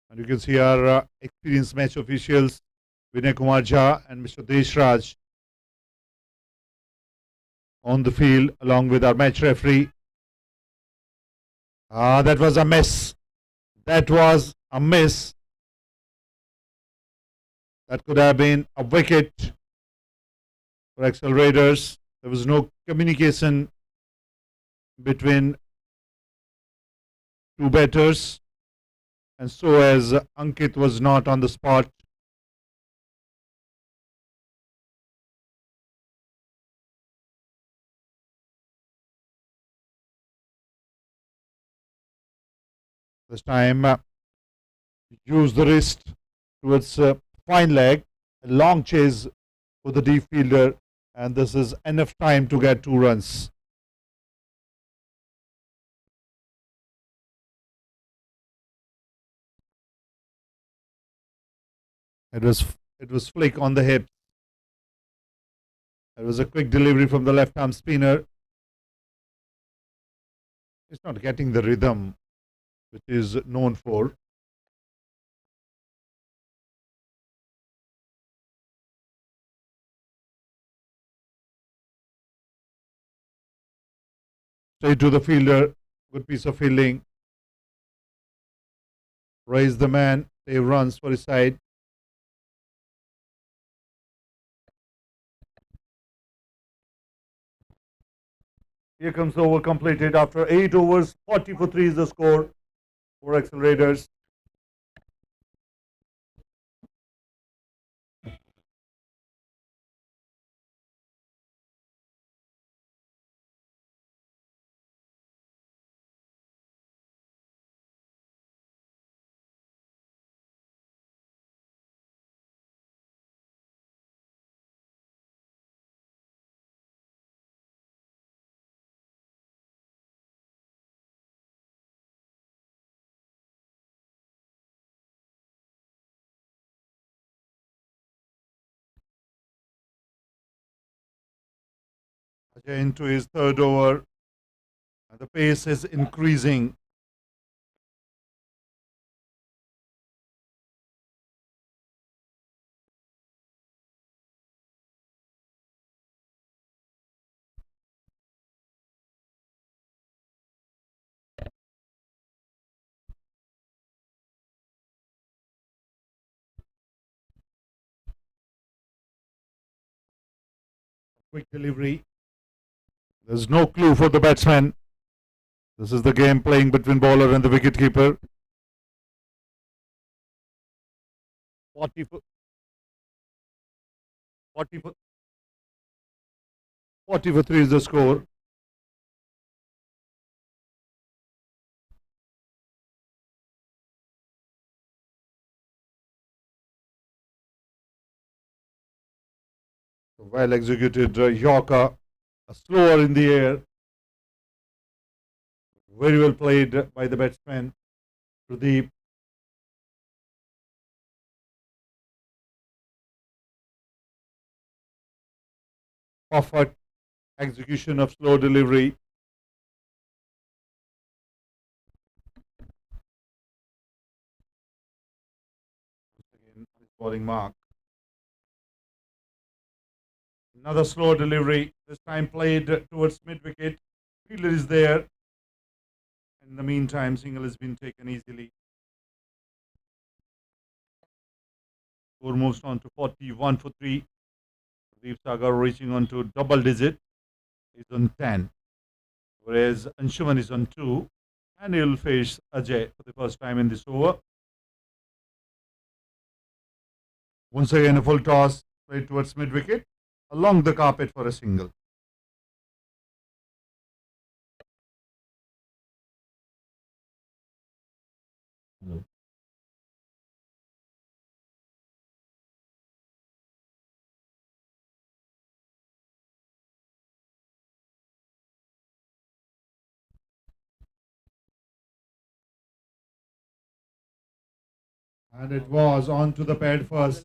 And you can see our experienced match officials, Vinay Kumar Jha and Mr. Deshraj, on the field along with our match referee. That was a miss. That was a miss. That could have been a wicket for Xcel Raiders. There was no communication between two batters, and so as Ankit was not on the spot. This time, use the wrist towards fine leg, a long chase for the deep fielder, and this is enough time to get 2 runs. It was flick on the hip. It was a quick delivery from the left arm spinner. It's not getting the rhythm which is known for. Straight to the fielder. Good piece of fielding. Raise the man. Save runs for his side. Here comes the over completed after 8 overs. 40 for 3 is the score for Xcel Raiders. Ajay into his 3rd over. And the pace is increasing. Quick delivery. There's no clue for the batsman. This is the game playing between bowler and the wicketkeeper. 40 for 40 for 40 for 3 is the score. Well executed Yorker, a slower in the air. Very well played by the batsman, Pradeep. Perfect execution of slow delivery. Again, his bowling mark. Another slow delivery, this time played towards mid-wicket. Fielder is there. In the meantime, single has been taken easily. Score moves on to 41 for 3. Deep Sagar reaching on to double digit is on 10. Whereas Anshuman is on 2. And he will face Ajay for the first time in this over. Once again, a full toss played towards mid-wicket. Along the carpet for a single. Hello. And it was onto the pad first.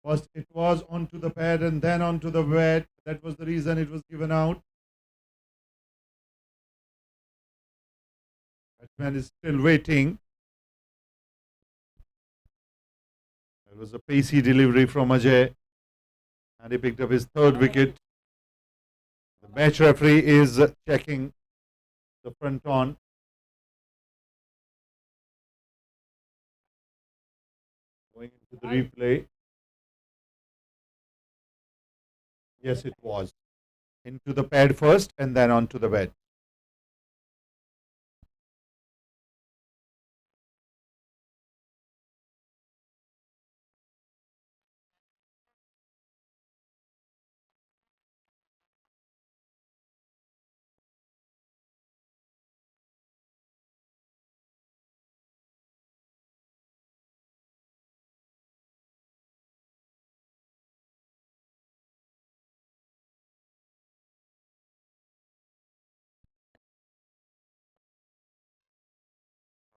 First it was onto the pad and then onto the bat. That was the reason it was given out. Batsman is still waiting. It was a pacey delivery from Ajay. And he picked up his third wicket. The match referee is checking the front on. Going into the replay. Yes, it was. Into the pad first and then onto the bat.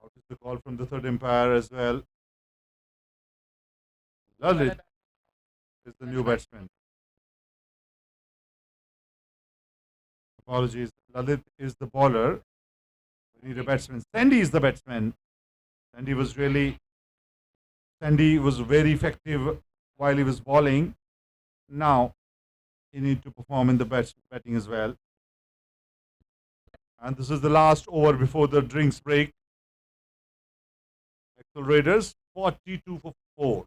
Out is the call from the third umpire as well. Lalit is the new batsman. Apologies. Lalit is the bowler. We need a batsman. Sandy is the batsman. Sandy was very effective while he was bowling. Now he needs to perform in the batting as well. And this is the last over before the drinks break. Xcel Raiders 42 for 4.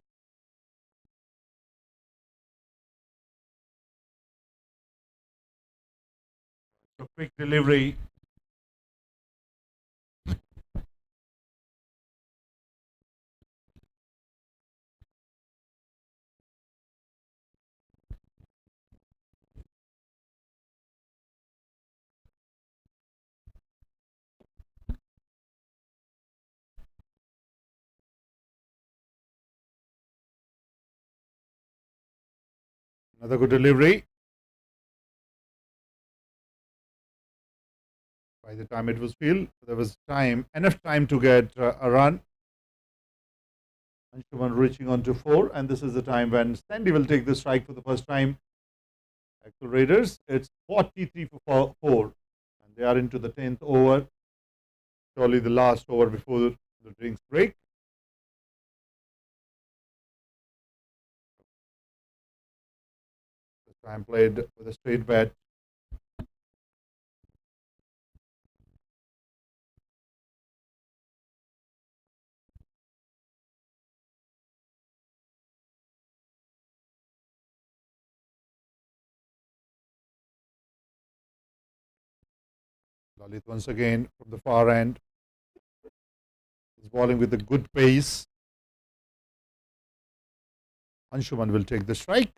A quick delivery. Another good delivery. By the time it was filled, there was enough time to get a run. Anshuman reaching on to 4, and this is the time when Sandy will take the strike for the first time. Xcel Raiders, it's 43 for 4, and they are into the 10th over. Surely the last over before the drinks break. This time played with a straight bat. Lalit once again from the far end. He's bowling with a good pace. Anshuman will take the strike.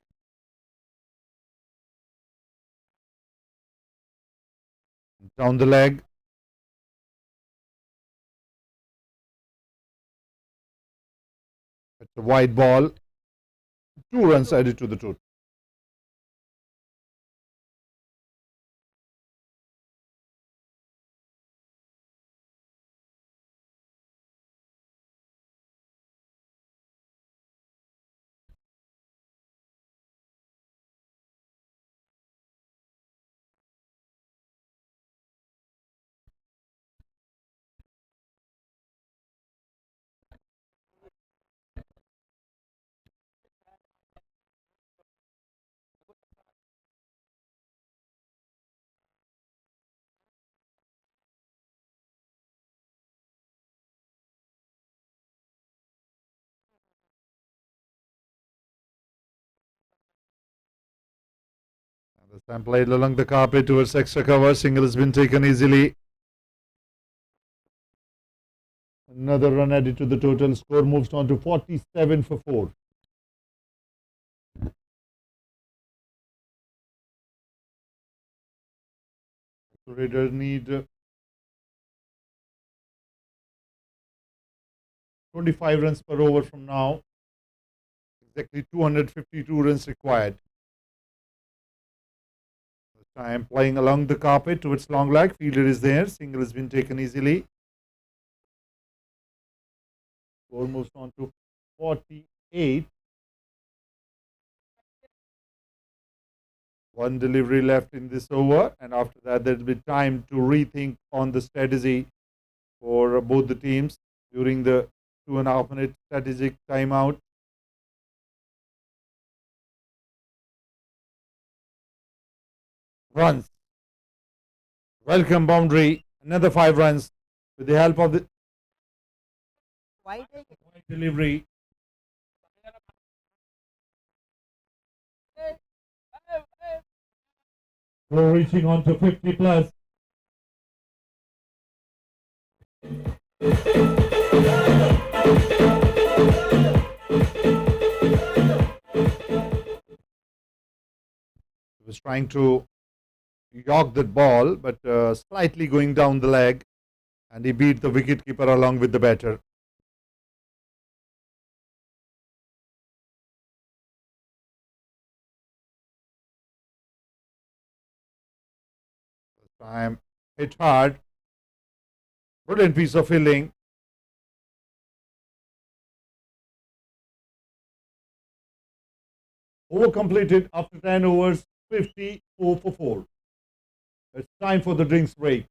Down the leg. It's a wide ball. 2 runs added to the total. This time played along the carpet towards extra cover. Single has been taken easily. Another run added to the total. Score moves on to 47 for 4. Raiders need 25 runs per over from now. Exactly 252 runs required. This time playing along the carpet towards long leg. Fielder is there. Single has been taken easily. Score moves on to 48. One delivery left in this over, and after that, there'll be time to rethink on the strategy for both the teams during the 2.5 minute strategic timeout. Runs. Welcome boundary. Another 5 runs with the help of the wide delivery. Score reaching on to 50 plus. He was trying to york that ball, but slightly going down the leg, and he beat the wicketkeeper along with the batter. This time hit hard. Brilliant piece of fielding. Over completed after 10 overs, 54 for 4. It's time for the drinks break.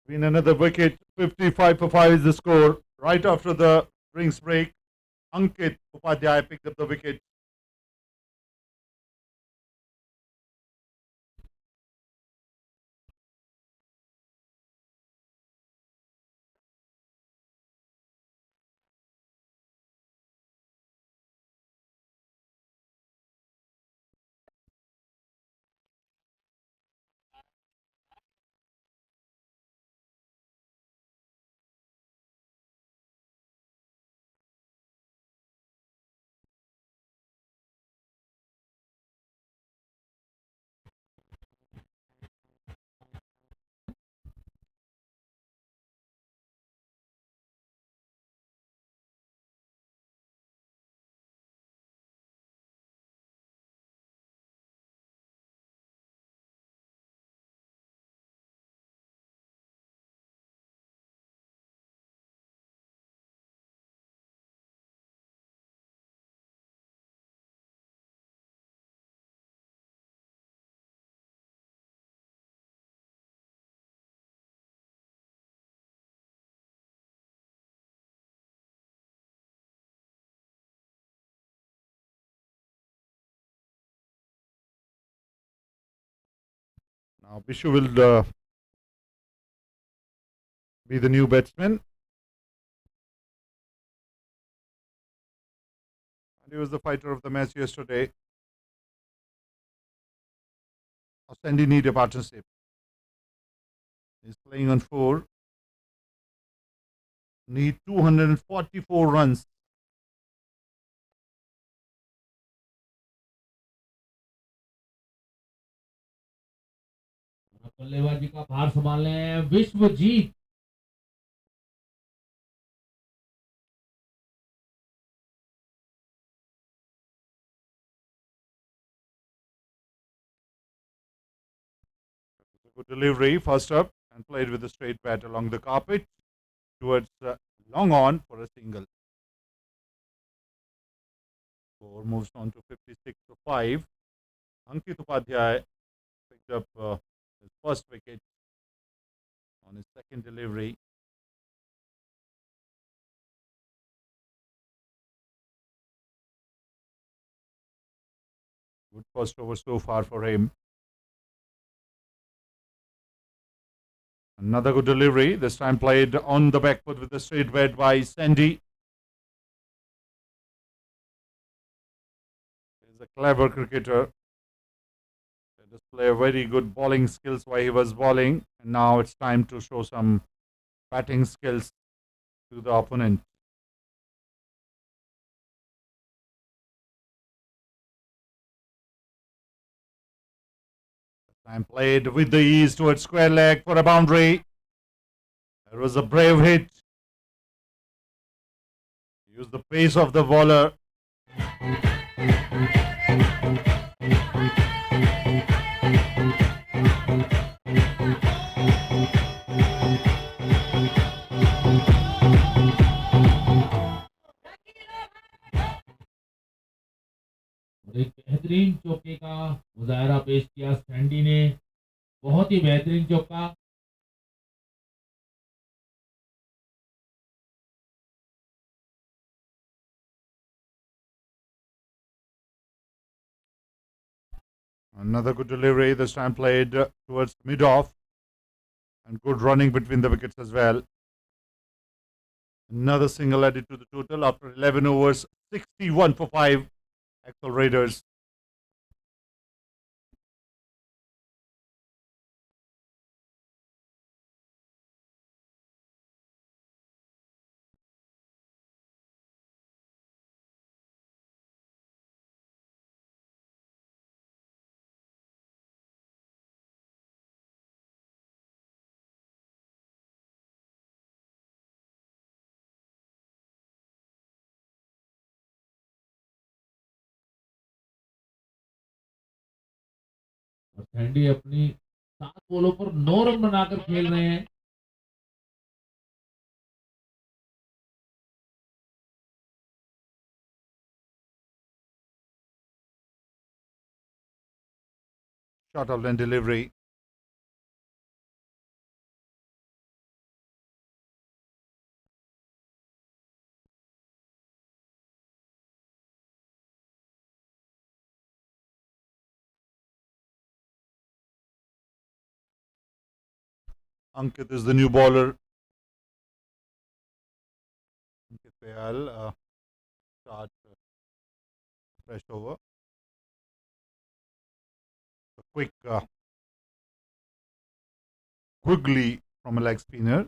Been another wicket. 55 for 5 is the score. Right after the drinks break, Ankit Upadhyay picked up the wicket. Now Bishu will be the new batsman. And he was the fighter of the match yesterday. Sandy need a partnership. He's playing on 4. Need 244 runs. बल्लेबाजी का भार संभालने Vishwajeet Good delivery, first up, and played with a straight bat along the carpet towards long on for a single. Score moves on to 56 for 5. Ankit Upadhyay picked up his first wicket on his second delivery. Good first over so far for him. Another good delivery, this time played on the back foot with a straight bat by Sandy. He's a clever cricketer. He display very good bowling skills while he was bowling. And now it's time to show some batting skills to the opponent. Time played with the ease towards square leg for a boundary. There was a brave hit. Use the pace of the bowler. एक बेहतरीन चौके का मुजाहरा पेश किया Sandy ने बहुत ही बेहतरीन चौका Another good delivery, this time played towards mid-off. And good running between the wickets as well. Another single added to the total after 11 overs, 61 for 5. Xcel Raiders. और सैंडी अपनी 7 बॉलों पर 9 रन बनाकर खेल रहे हैं Short of lane delivery. Ankit is the new bowler. Ankit Payal start fresh over. A quick quickly from a leg spinner.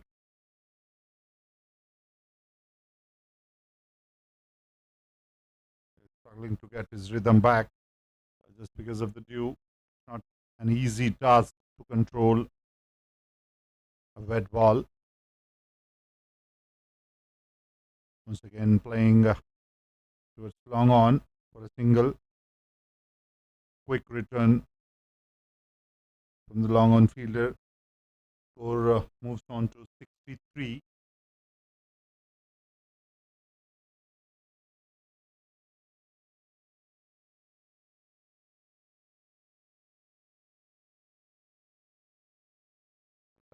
He's struggling to get his rhythm back just because of the dew. Not an easy task to control a wet ball. Once again playing towards long on for a single. Quick return from the long on fielder. Score moves on to 63.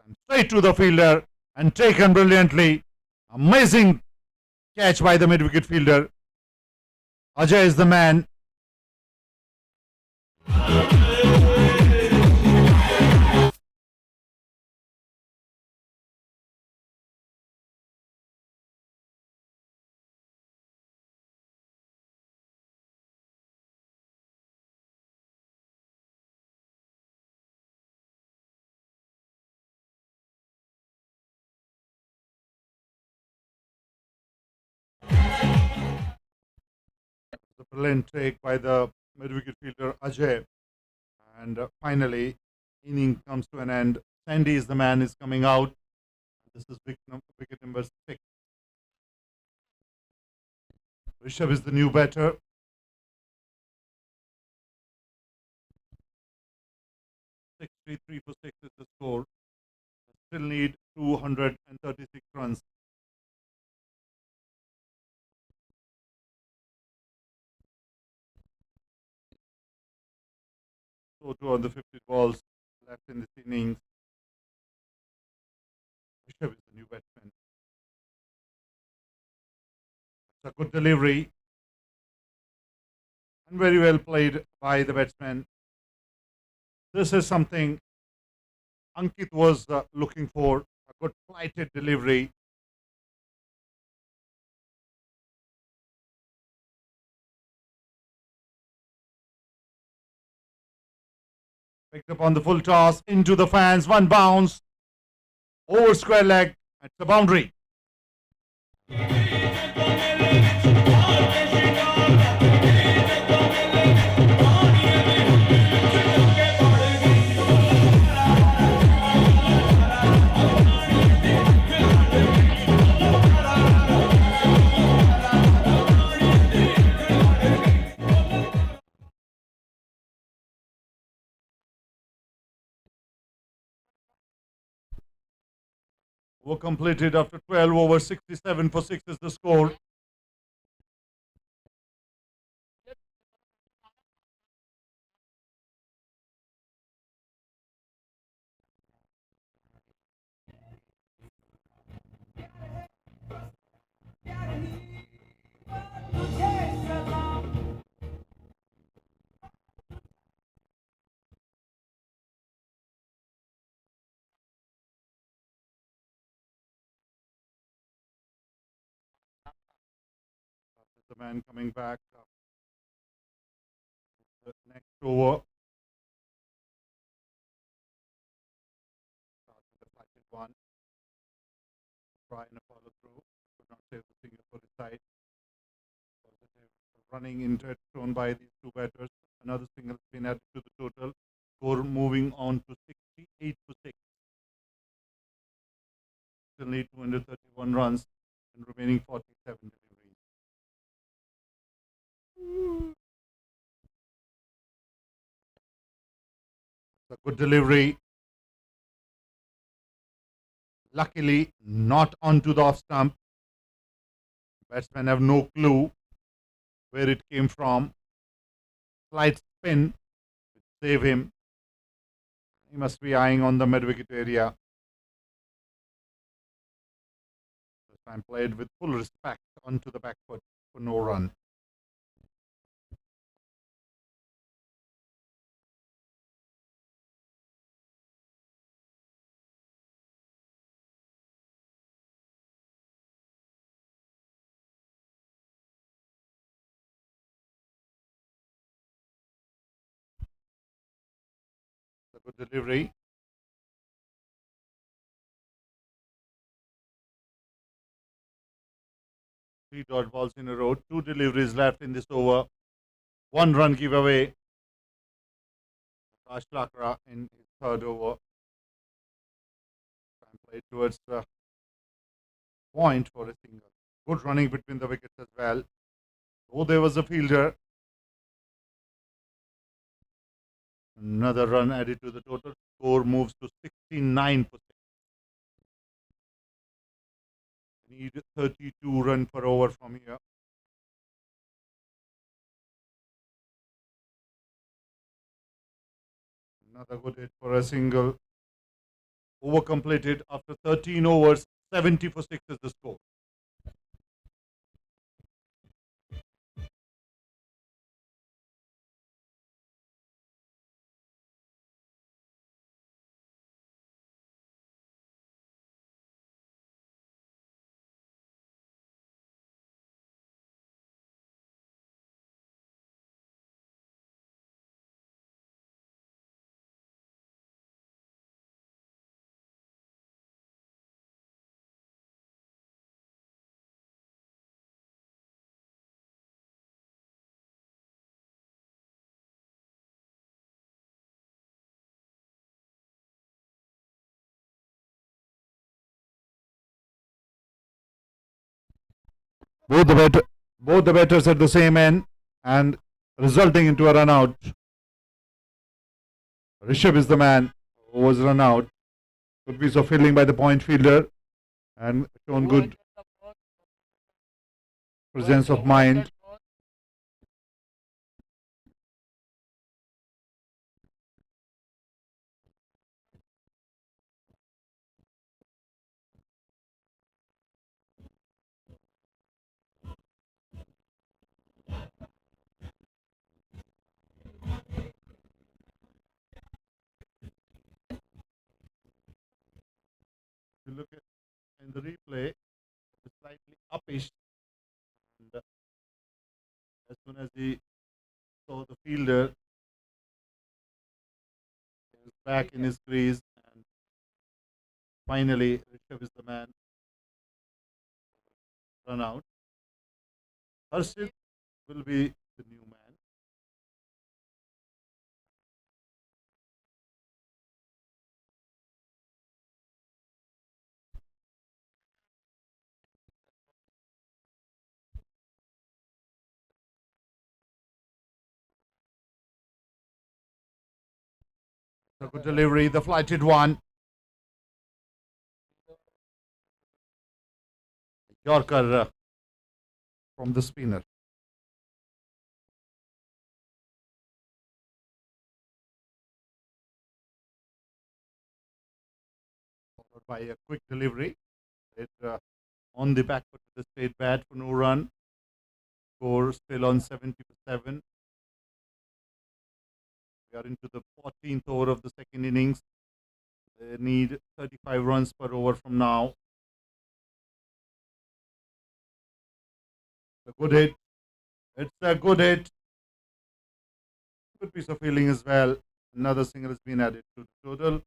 And straight to the fielder and taken brilliantly. Amazing catch by the mid-wicket fielder. Ajay is the man. The brilliant take by the mid-wicket fielder Ajay. And finally, inning comes to an end. Sandy is the man is coming out. This is wicket number 6. Rishabh is the new batter. 63 for 6 is the score. Still need 236 runs. So 2 on the 50 balls left in this innings. Rishabh is the new batsman. It's a good delivery. And very well played by the batsman. This is something Ankit was looking for. A good flighted delivery. Picked up on the full toss into the fans. One bounce. Over square leg. It's a boundary. Over completed after 12 over 67 for 6 is the score. The man coming back. The next over. Starts with the flatted one. Try and a follow through. Could not save the single for his side. Positive running into it shown by these two batters. Another single has been added to the total. Score moving on to 68 for 6. Still need 231 runs and remaining 47 deliveries. It's a good delivery. Luckily, not onto the off stump. Batsmen have no clue where it came from. Slight spin to save him. He must be eyeing on the mid-wicket area. This time played with full respect onto the back foot for no run. Good delivery. Three dot balls in a row. Two deliveries left in this over. 1 run giveaway. Raj Lakra in his third over. And played towards the point for a single. Good running between the wickets as well. Oh, there was a fielder. Another run added to the total. Score moves to 69%. Need 32 run per over from here. Another good hit for a single. Over completed after 13 overs. 70 for 6 is the score. Both the batters at the same end and resulting into a run out. Rishabh is the man who was run out. Good piece of fielding by the point fielder and shown good presence of mind. If you look at in the replay, it's slightly uppish. And as soon as he saw the fielder, he was back in his crease. And finally, Rishabh is the man run out. Harshit will be the new man. A good delivery, the flighted one. Yorker from the spinner. Followed by a quick delivery. It on the back foot with the straight bat for no run. Score still on 77. We are into the 14th over of the second innings. They need 35 runs per over from now. A good hit. It's a good hit. Good piece of fielding as well. Another single has been added to the total. It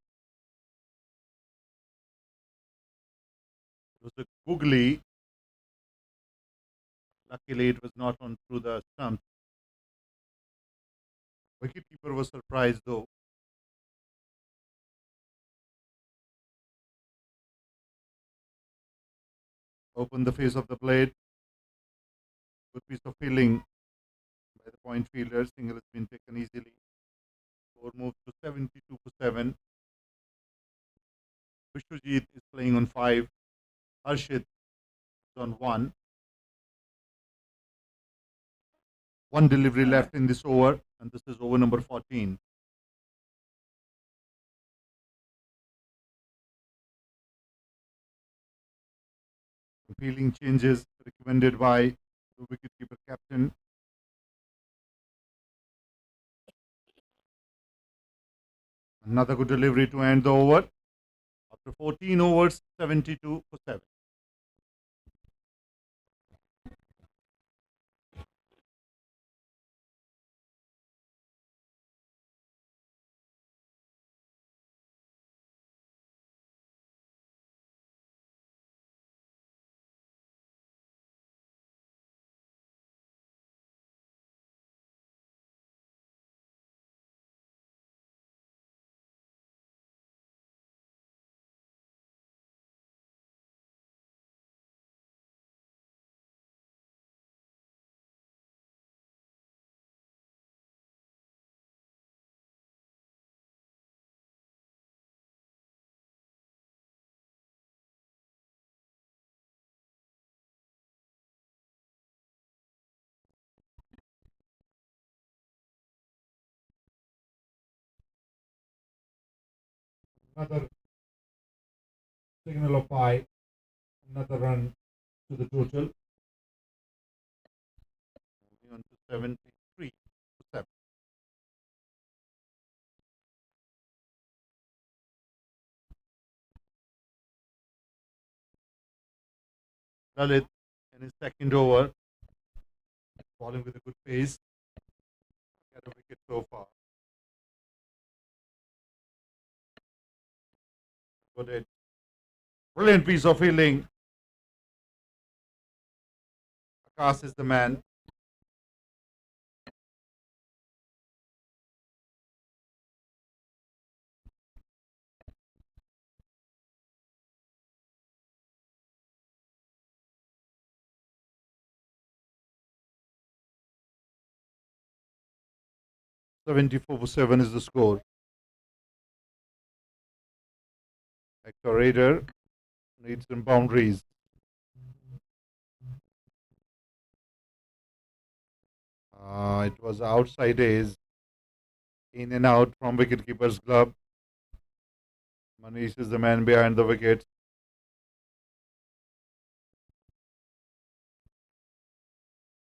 was a googly. Luckily, it was not on through the stump. Wicketkeeper was surprised though. Open the face of the blade. Good piece of fielding by the point fielder. Single has been taken easily. Score moves to 72 for 7. Vishwajit is playing on 5. Harshit is on 1. One delivery left in this over, and this is over number 14. Fielding changes recommended by the wicketkeeper captain. Another good delivery to end the over. After 14 overs, 72 for 7. Another signal of pie, another run to the total. Moving on to 73 to 7. Lalit in his second over, bowling with a good pace. Got a wicket so far. Got it. Brilliant piece of fielding. Akash is the man. "74 for 7 is the score. Xcel Raider needs some boundaries. It was outside edge, in and out from wicketkeeper's glove. Manish is the man behind the wicket.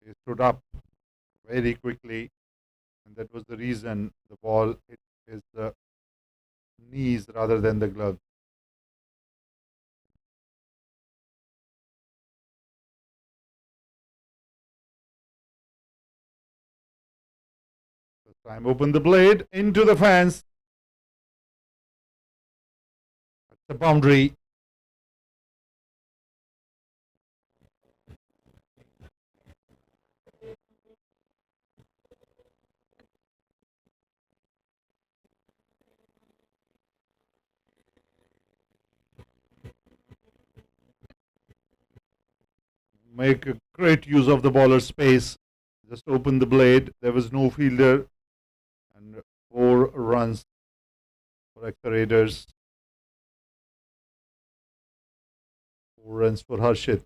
He stood up very quickly, and that was the reason the ball hit his knees rather than the glove. This time, open the blade into the fence. That's the boundary. Make a great use of the bowler's space. Just open the blade. There was no fielder. And 4 runs for Xcel Raiders. 4 runs for Harshit.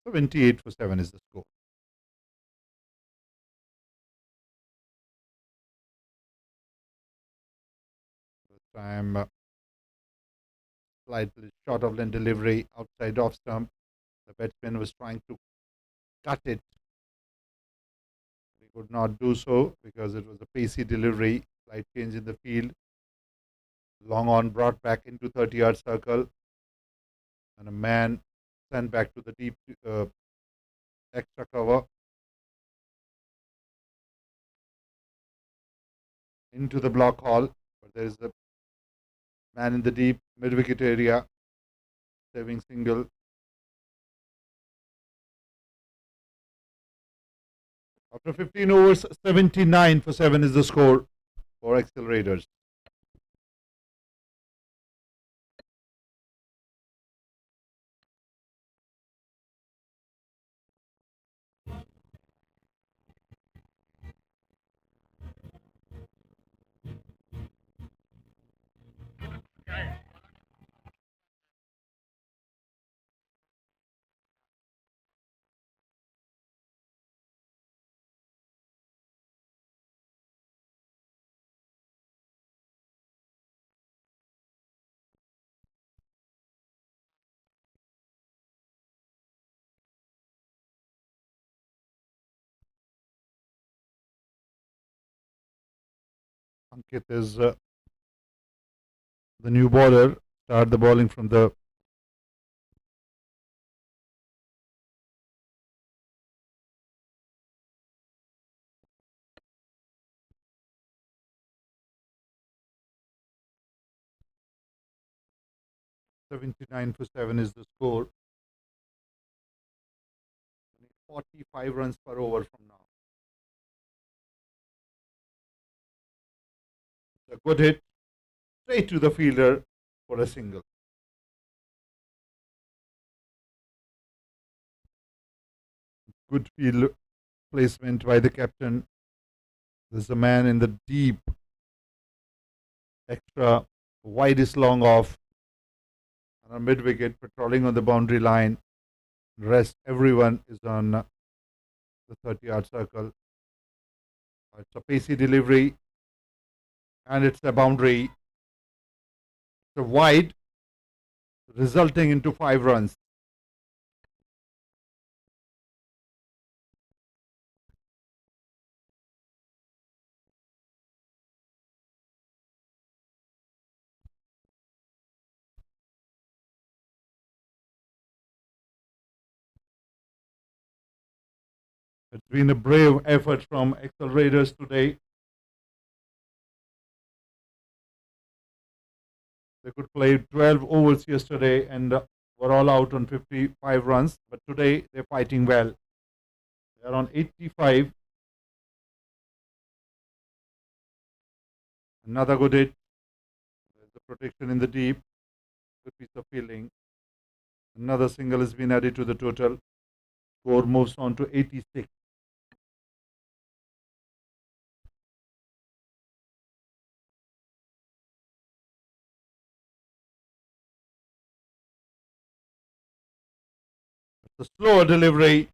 78 for 7 is the score. This time, slightly short of lane delivery outside off stump. The batsman was trying to cut it. He could not do so because it was a pacey delivery. Slight change in the field. Long on brought back into 30-yard circle. And a man sent back to the deep extra cover. Into the block hall. But there is a man in the deep mid-wicket area. Saving single. After 15 overs, 79 for 7 is the score for Xcel Raiders. Ankit is the new bowler. Start the bowling from the "79 for 7 is the score. 45 runs per over from now. A good hit straight to the fielder for a single. Good field placement by the captain. There's a man in the deep extra widest long off and a mid wicket patrolling on the boundary line. Rest everyone is on the 30-yard circle. It's a pacey delivery and it's a boundary. It's a wide, resulting into 5 runs. It's been a brave effort from Xcel Raiders today. They could play 12 overs yesterday and were all out on 55 runs. But today they're fighting well. They're on 85. Another good hit. There's the protection in the deep. Good piece of fielding. Another single has been added to the total. Score moves on to 86. The slower delivery,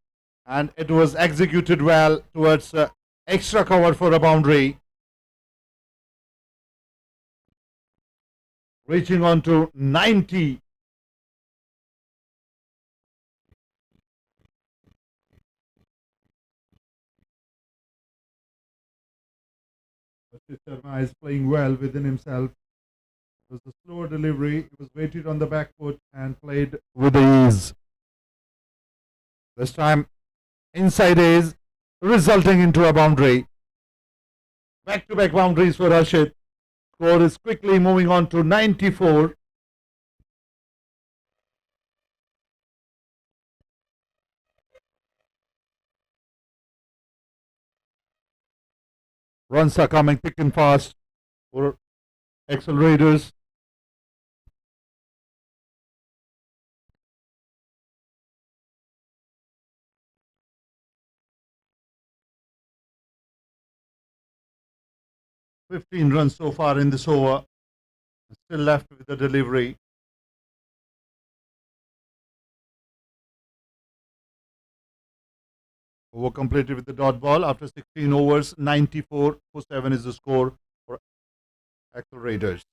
and it was executed well towards extra cover for a boundary. Reaching on to 90. Sharma is playing well within himself. It was a slower delivery. It was weighted on the back foot and played with ease. This time inside is resulting into a boundary. Back-to-back boundaries for Rashid. Score is quickly moving on to 94. Runs are coming thick and fast for Xcel Raiders. "15 runs so far in this over. Still left with the delivery. Over completed with the dot ball after 16 overs. 94 for 7 is the score for Xcel Raiders.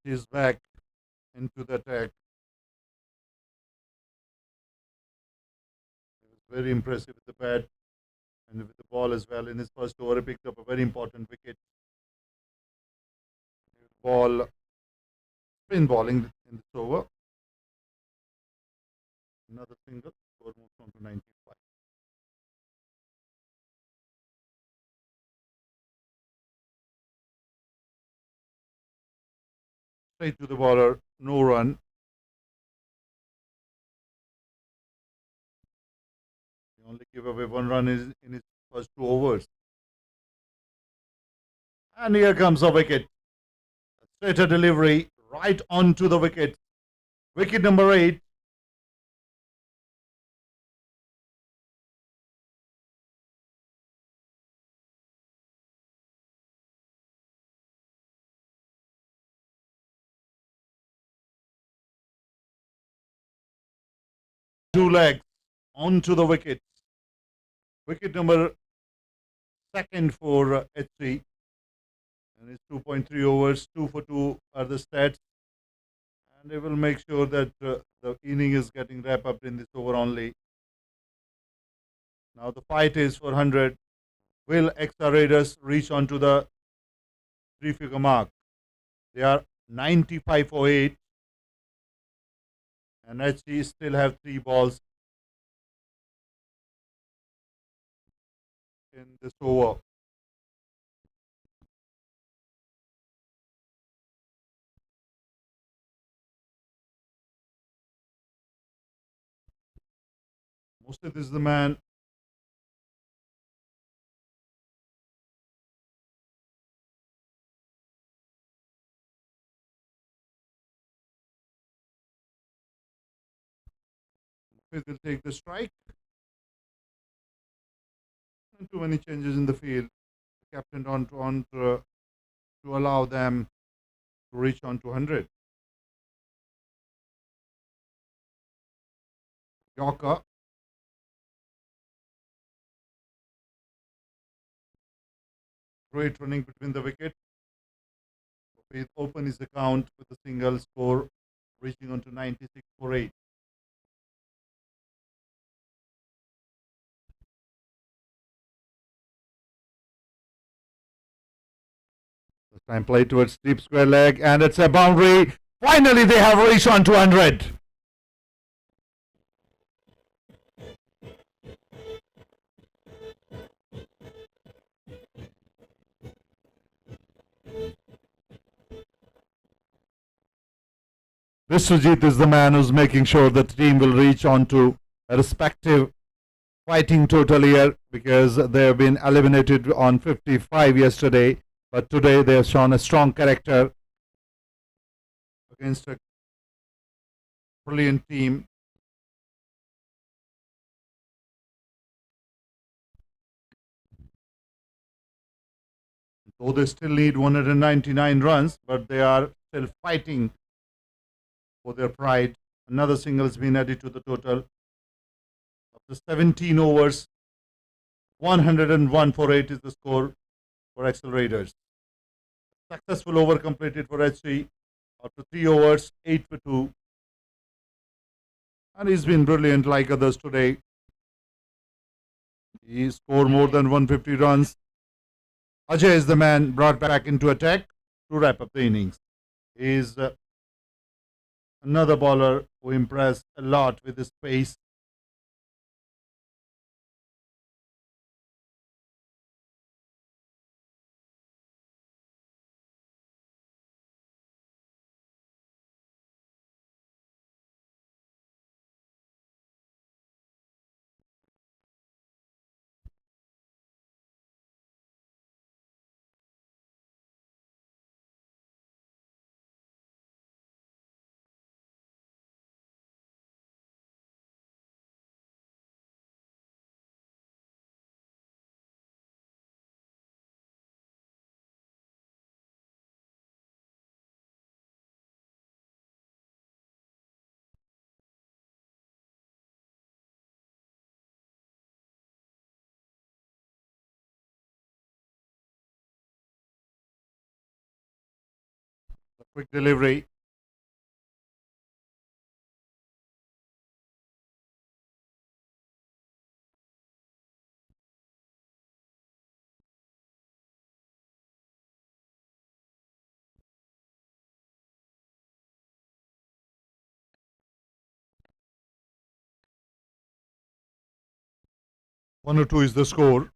He's back into the attack. He was very impressive with the bat and with the ball as well. In his first over, he picked up a very important wicket. Ball, spin bowling in this over. Another single. Score moves on to 95. Straight to the bowler, no run. He only gave away 1 run in his first 2 overs. And here comes a wicket. Straighter delivery right onto the wicket. Wicket number 8. Two legs onto the wicket. Wicket number 2nd for HC. And it's 2.3 overs, 2 for 2 are the stats. And they will make sure that the inning is getting wrapped up in this over only. Now the fight is for 100. Will Xcel Raiders reach onto the 3-figure mark? They are 95 for 8. And HC still have 3 balls in this over. Mostly this is the man. Smith will take the strike. And too many changes in the field. The captain to allow them to reach on to 100. Yorker. Great running between the wicket. Faith open his account with a single score reaching on to 96 for 8. This time play towards deep square leg, and it's a boundary. Finally, they have reached on to 100. Biswajit is the man who's making sure that the team will reach on to a respective fighting total here, because they have been eliminated on 55 yesterday, but today they have shown a strong character Against a brilliant team. Though they still need 199 runs, but they are still fighting for their pride. Another single has been added to the total. After 17 overs, 101 for 8 is the score for Xcel Raiders. Successful over completed for HC. After 3 overs, 8 for 2. And he's been brilliant like others today. He scored more than 150 runs. Ajay is the man brought back into attack to wrap up the innings. He is another bowler who impressed a lot with his pace. A quick delivery. One or two is the score.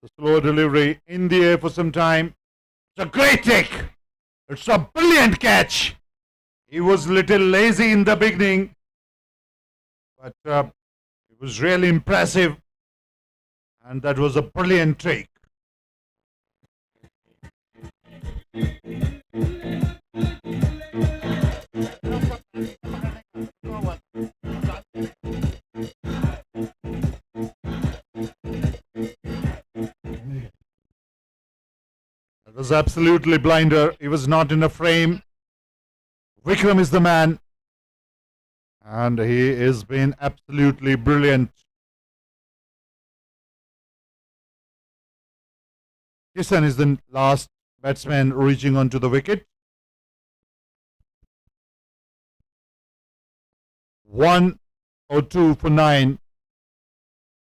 The slow delivery in the air for some time. It's a great take. It's a brilliant catch. He was a little lazy in the beginning, but it was really impressive. And that was a brilliant take. That was absolutely blinder. He was not in a frame. Vikram is the man. And he has been absolutely brilliant. Kishan is the last batsman reaching onto the wicket. 102 for 9.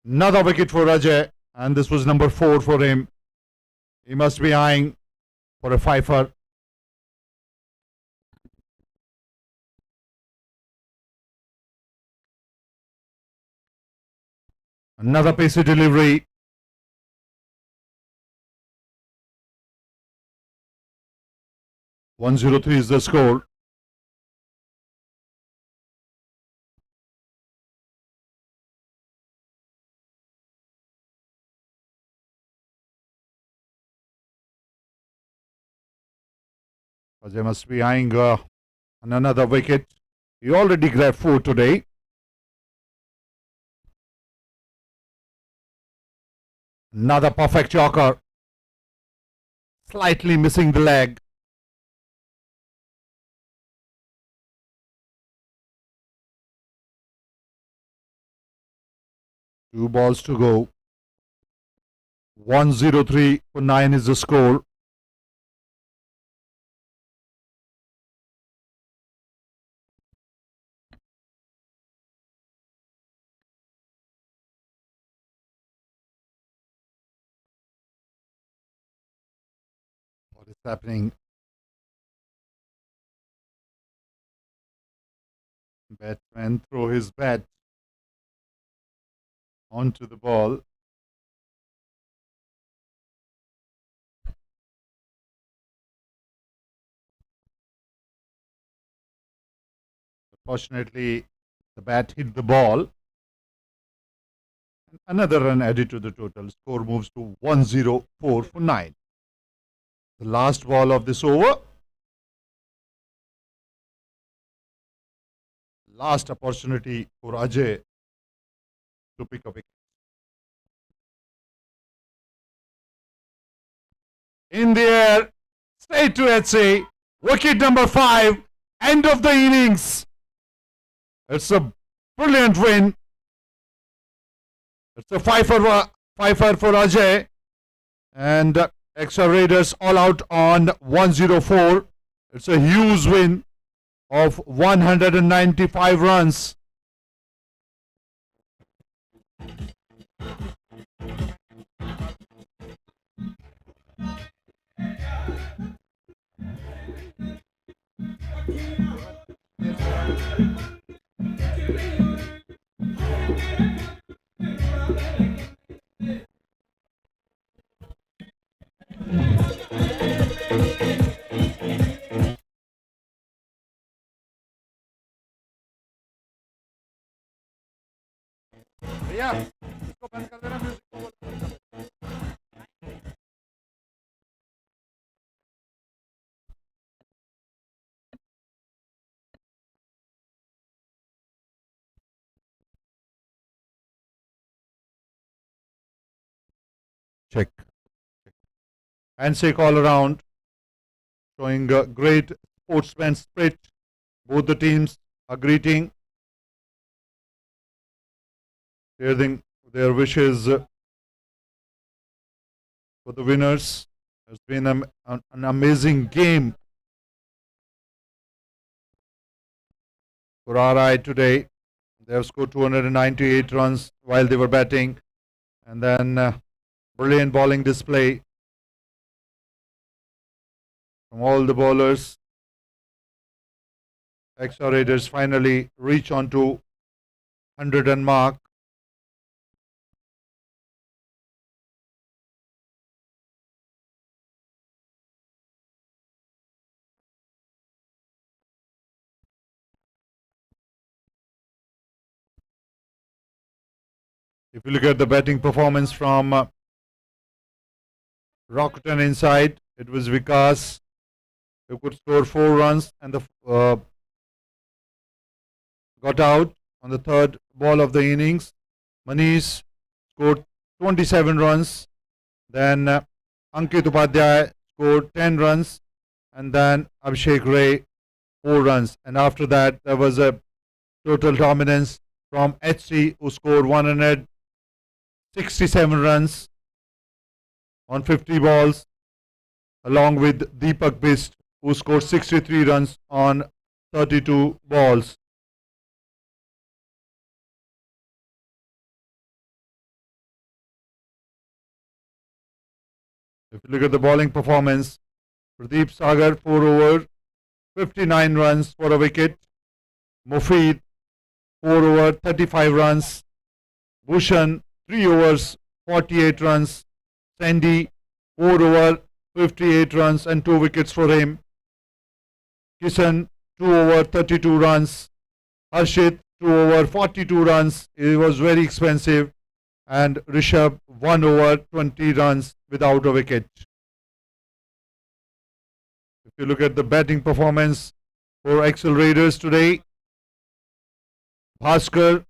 Another wicket for Ajay, and this was number 4 for him. He must be eyeing for a fifer. Another pacey delivery. 103 is the score. Ajay must be eyeing on another wicket. He already grabbed 4 today. Another perfect yorker. Slightly missing the leg. Two balls to go. 103 for 9 is the score. What is happening? Batsman throw his bat onto the ball. Fortunately, the bat hit the ball. Another run added to the total. Score moves to 104 for 9. The last ball of this over. Last opportunity for Ajay to pick a wicket. In the air, straight to HC. Wicket number 5. End of the innings. It's a brilliant win. It's a fifer for Ajay. And Xcel Raiders all out on 104. It's a huge win of 195 runs. Yeah. Check. Handshake all around, showing a great sportsman spirit. Both the teams are greeting, sharing their wishes for the winners. It's been an amazing game for RI today. They have scored 298 runs while they were batting, and then brilliant bowling display from all the bowlers. Xcel Raiders finally reach on to 100 run mark. If you look at the batting performance from Rockton inside, it was Vikas who could score 4 runs and got out on the third ball of the innings. Manish scored 27 runs. Then Ankit Upadhyay scored 10 runs. And then Abhishek Ray 4 runs. And after that, there was a total dominance from HC, who scored 167 runs on 50 balls, along with Deepak Bist, who scored 63 runs on 32 balls. If you look at the bowling performance, Pradeep Sagar 4 over, 59 runs for a wicket. Mufid 4 over, 35 runs. Bhushan 3 overs, 48 runs. Sandy 4 over, 58 runs and 2 wickets for him. Kishan 2 over, 32 runs. Harshit 2 over, 42 runs. It was very expensive. And Rishabh 1 over, 20 runs without a wicket. If If you look at the batting performance for Xcel Raiders today, Bhaskar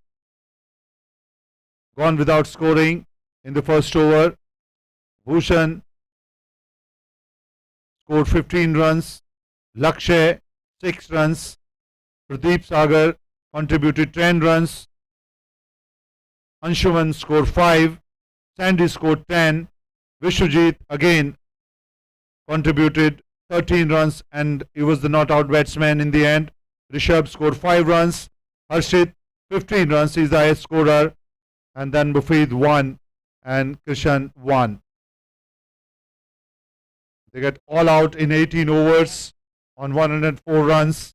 gone without scoring in the first over. Bhushan scored 15 runs. Lakshay 6 runs. Pradeep Sagar contributed 10 runs. Anshuman scored 5. Sandy scored 10. Vishwajit again contributed 13 runs and he was the not out batsman in the end. Rishabh scored 5 runs. Harshit 15 runs, he is the highest scorer. And then Mufid 1 and Krishan 1. They get all out in 18 overs on 104 runs.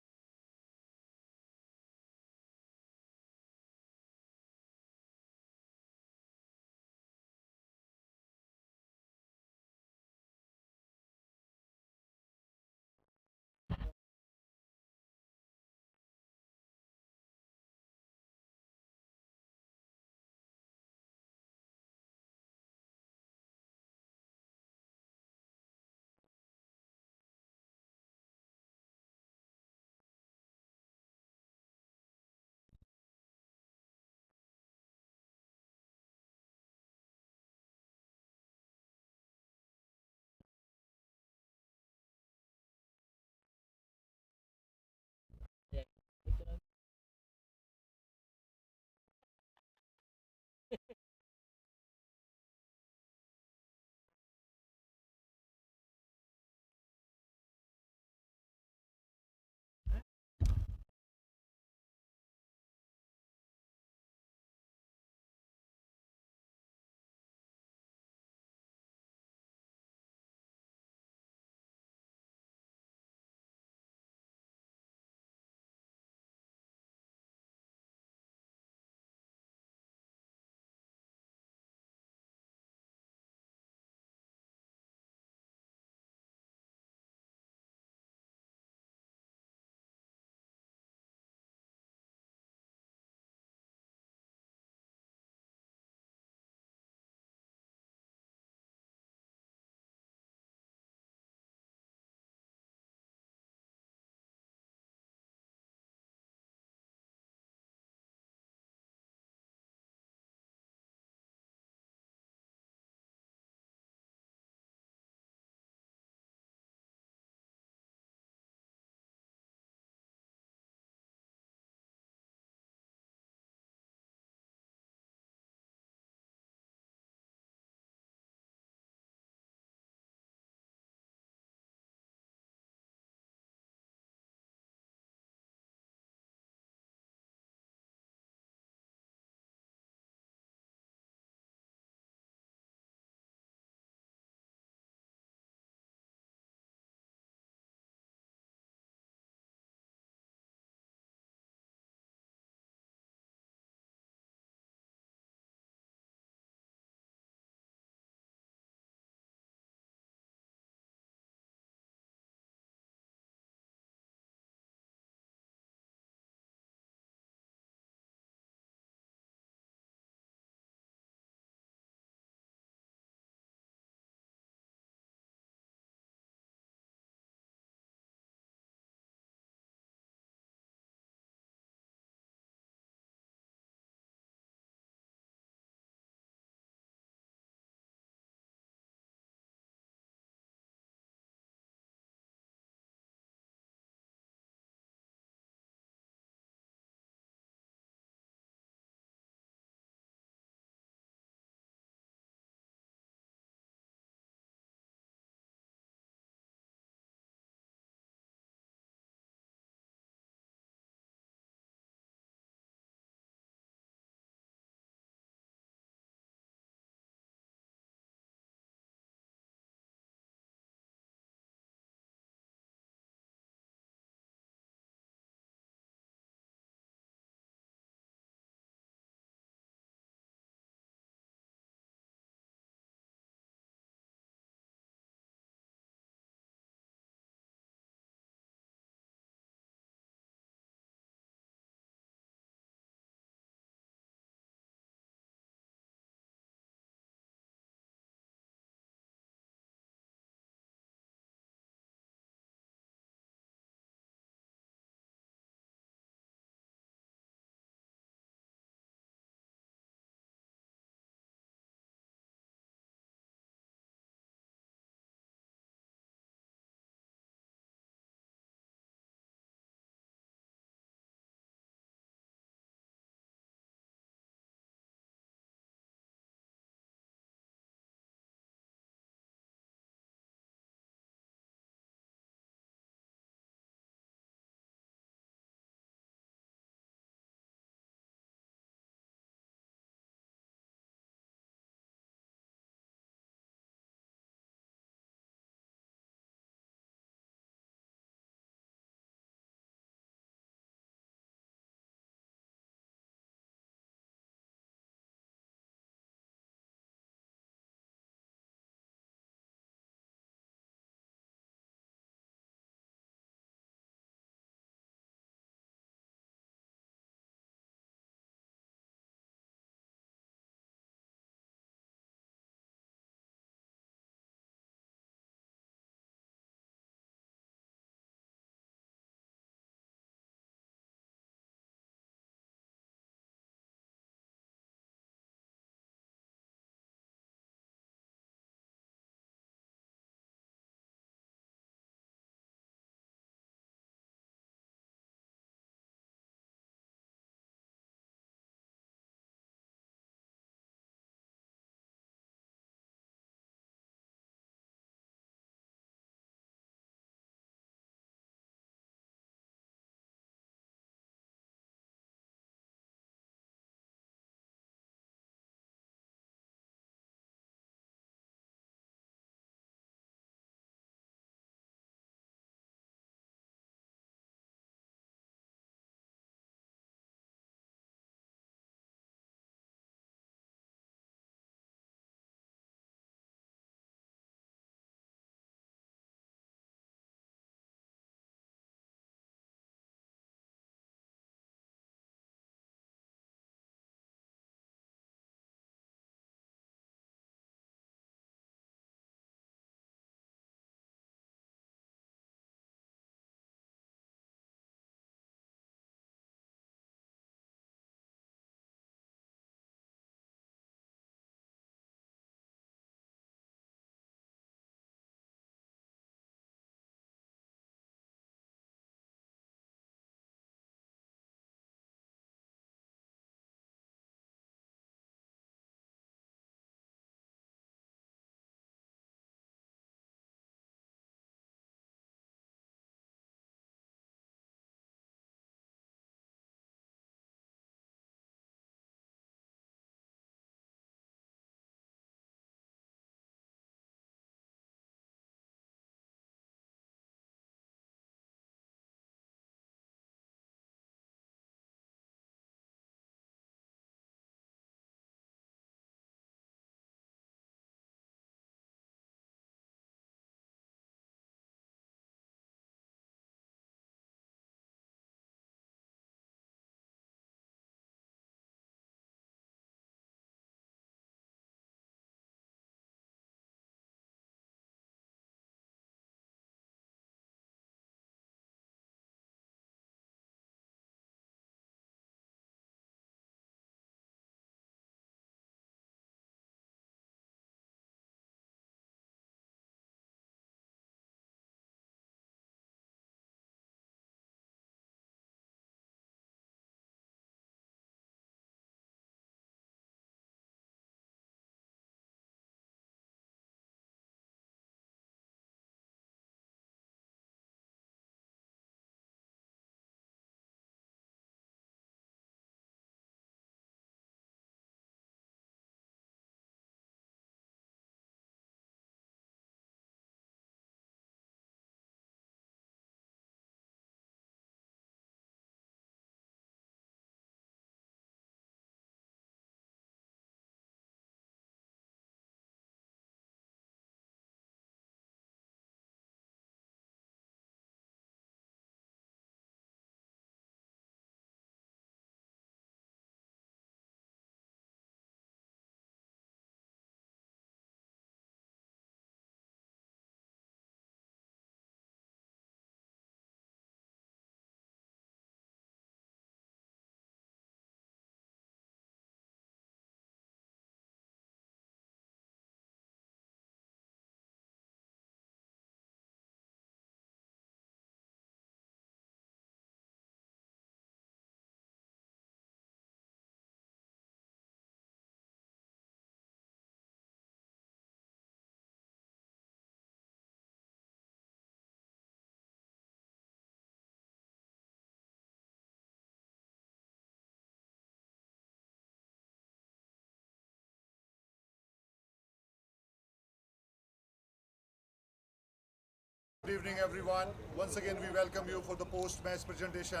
Good evening, everyone. Once again, we welcome you for the post-match presentation.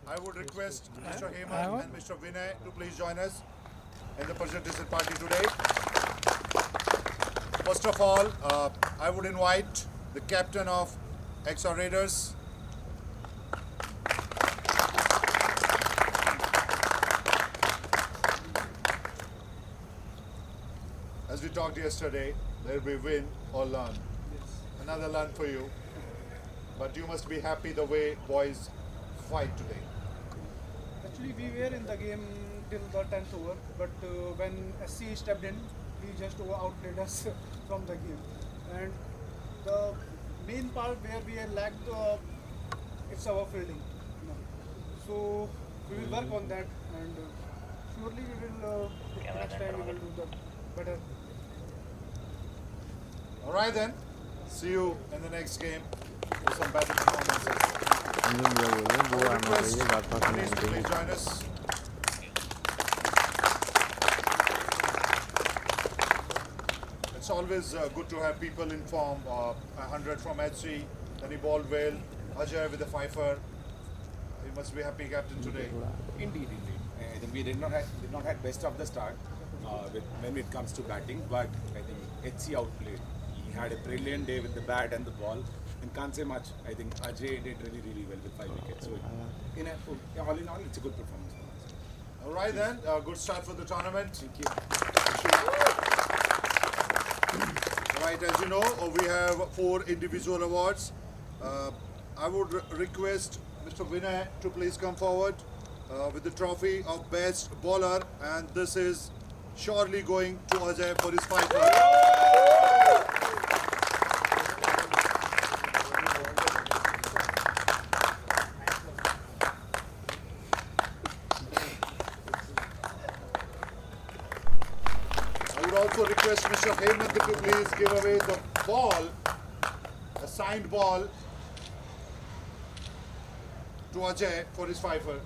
I would request Mr. Hemant and Mr. Vinay to please join us in the presentation party today. First of all, I would invite the captain of Xcel Raiders, as we talked yesterday, there will be win or learn. Another learn for you. But you must be happy the way boys fight today. Actually, we were in the game till the 10th over, but when SC stepped in, he just outplayed us from the game. And the main part where we lacked, it's our fielding. So we will work on that, and surely we will next time we will do the better. All right then. See you in the next game with some better performances. Please join us. It's always good to have people in form. 100 from HC, then he bowled well. Ajay with the fifer. You must be happy, captain, today. Indeed. I think we did not have best of the start when it comes to batting, but I think HC outplayed. He had a brilliant day with the bat and the ball, and can't say much. I think Ajay did really well with 5 wickets. So, all in all, it's a good performance for us. All right then, good start for the tournament. Thank you. All right, as you know, we have 4 individual awards. I would request Mr. Vinay to please come forward with the trophy of best bowler, and this is surely going to Ajay for his 5 runs. I would also request Mr. Hemant to please give away the ball, a signed ball, to Ajay for his fifer.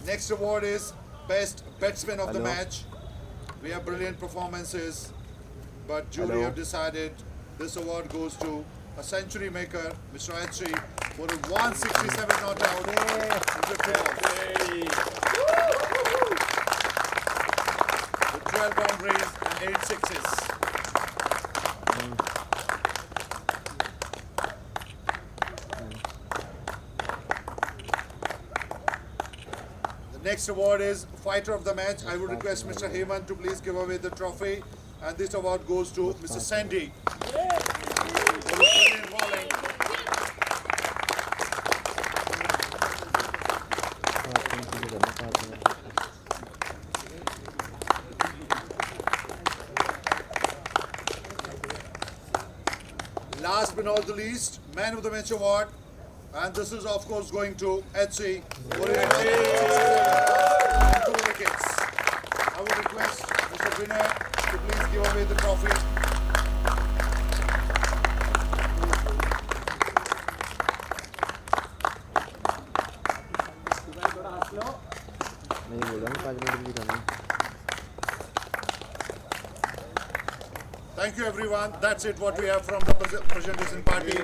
Next award is Best Batsman of the Match. We have brilliant performances, but jury have decided this award goes to a century maker, Mr. HC, for a 167 not out in 50 balls. With 12 boundaries and 8 sixes. The next award is Fighter of the Match. I would request Mr. Hemant to please give away the trophy, and this award goes to Mr. Sandy. Brilliant bowling. Last but not the least, Man of the Match award, and this is of course going to HC for his 2 wickets. I would request Mr. Vinay to please give away the trophy. Thank you everyone. That's it what we have from the presentation party.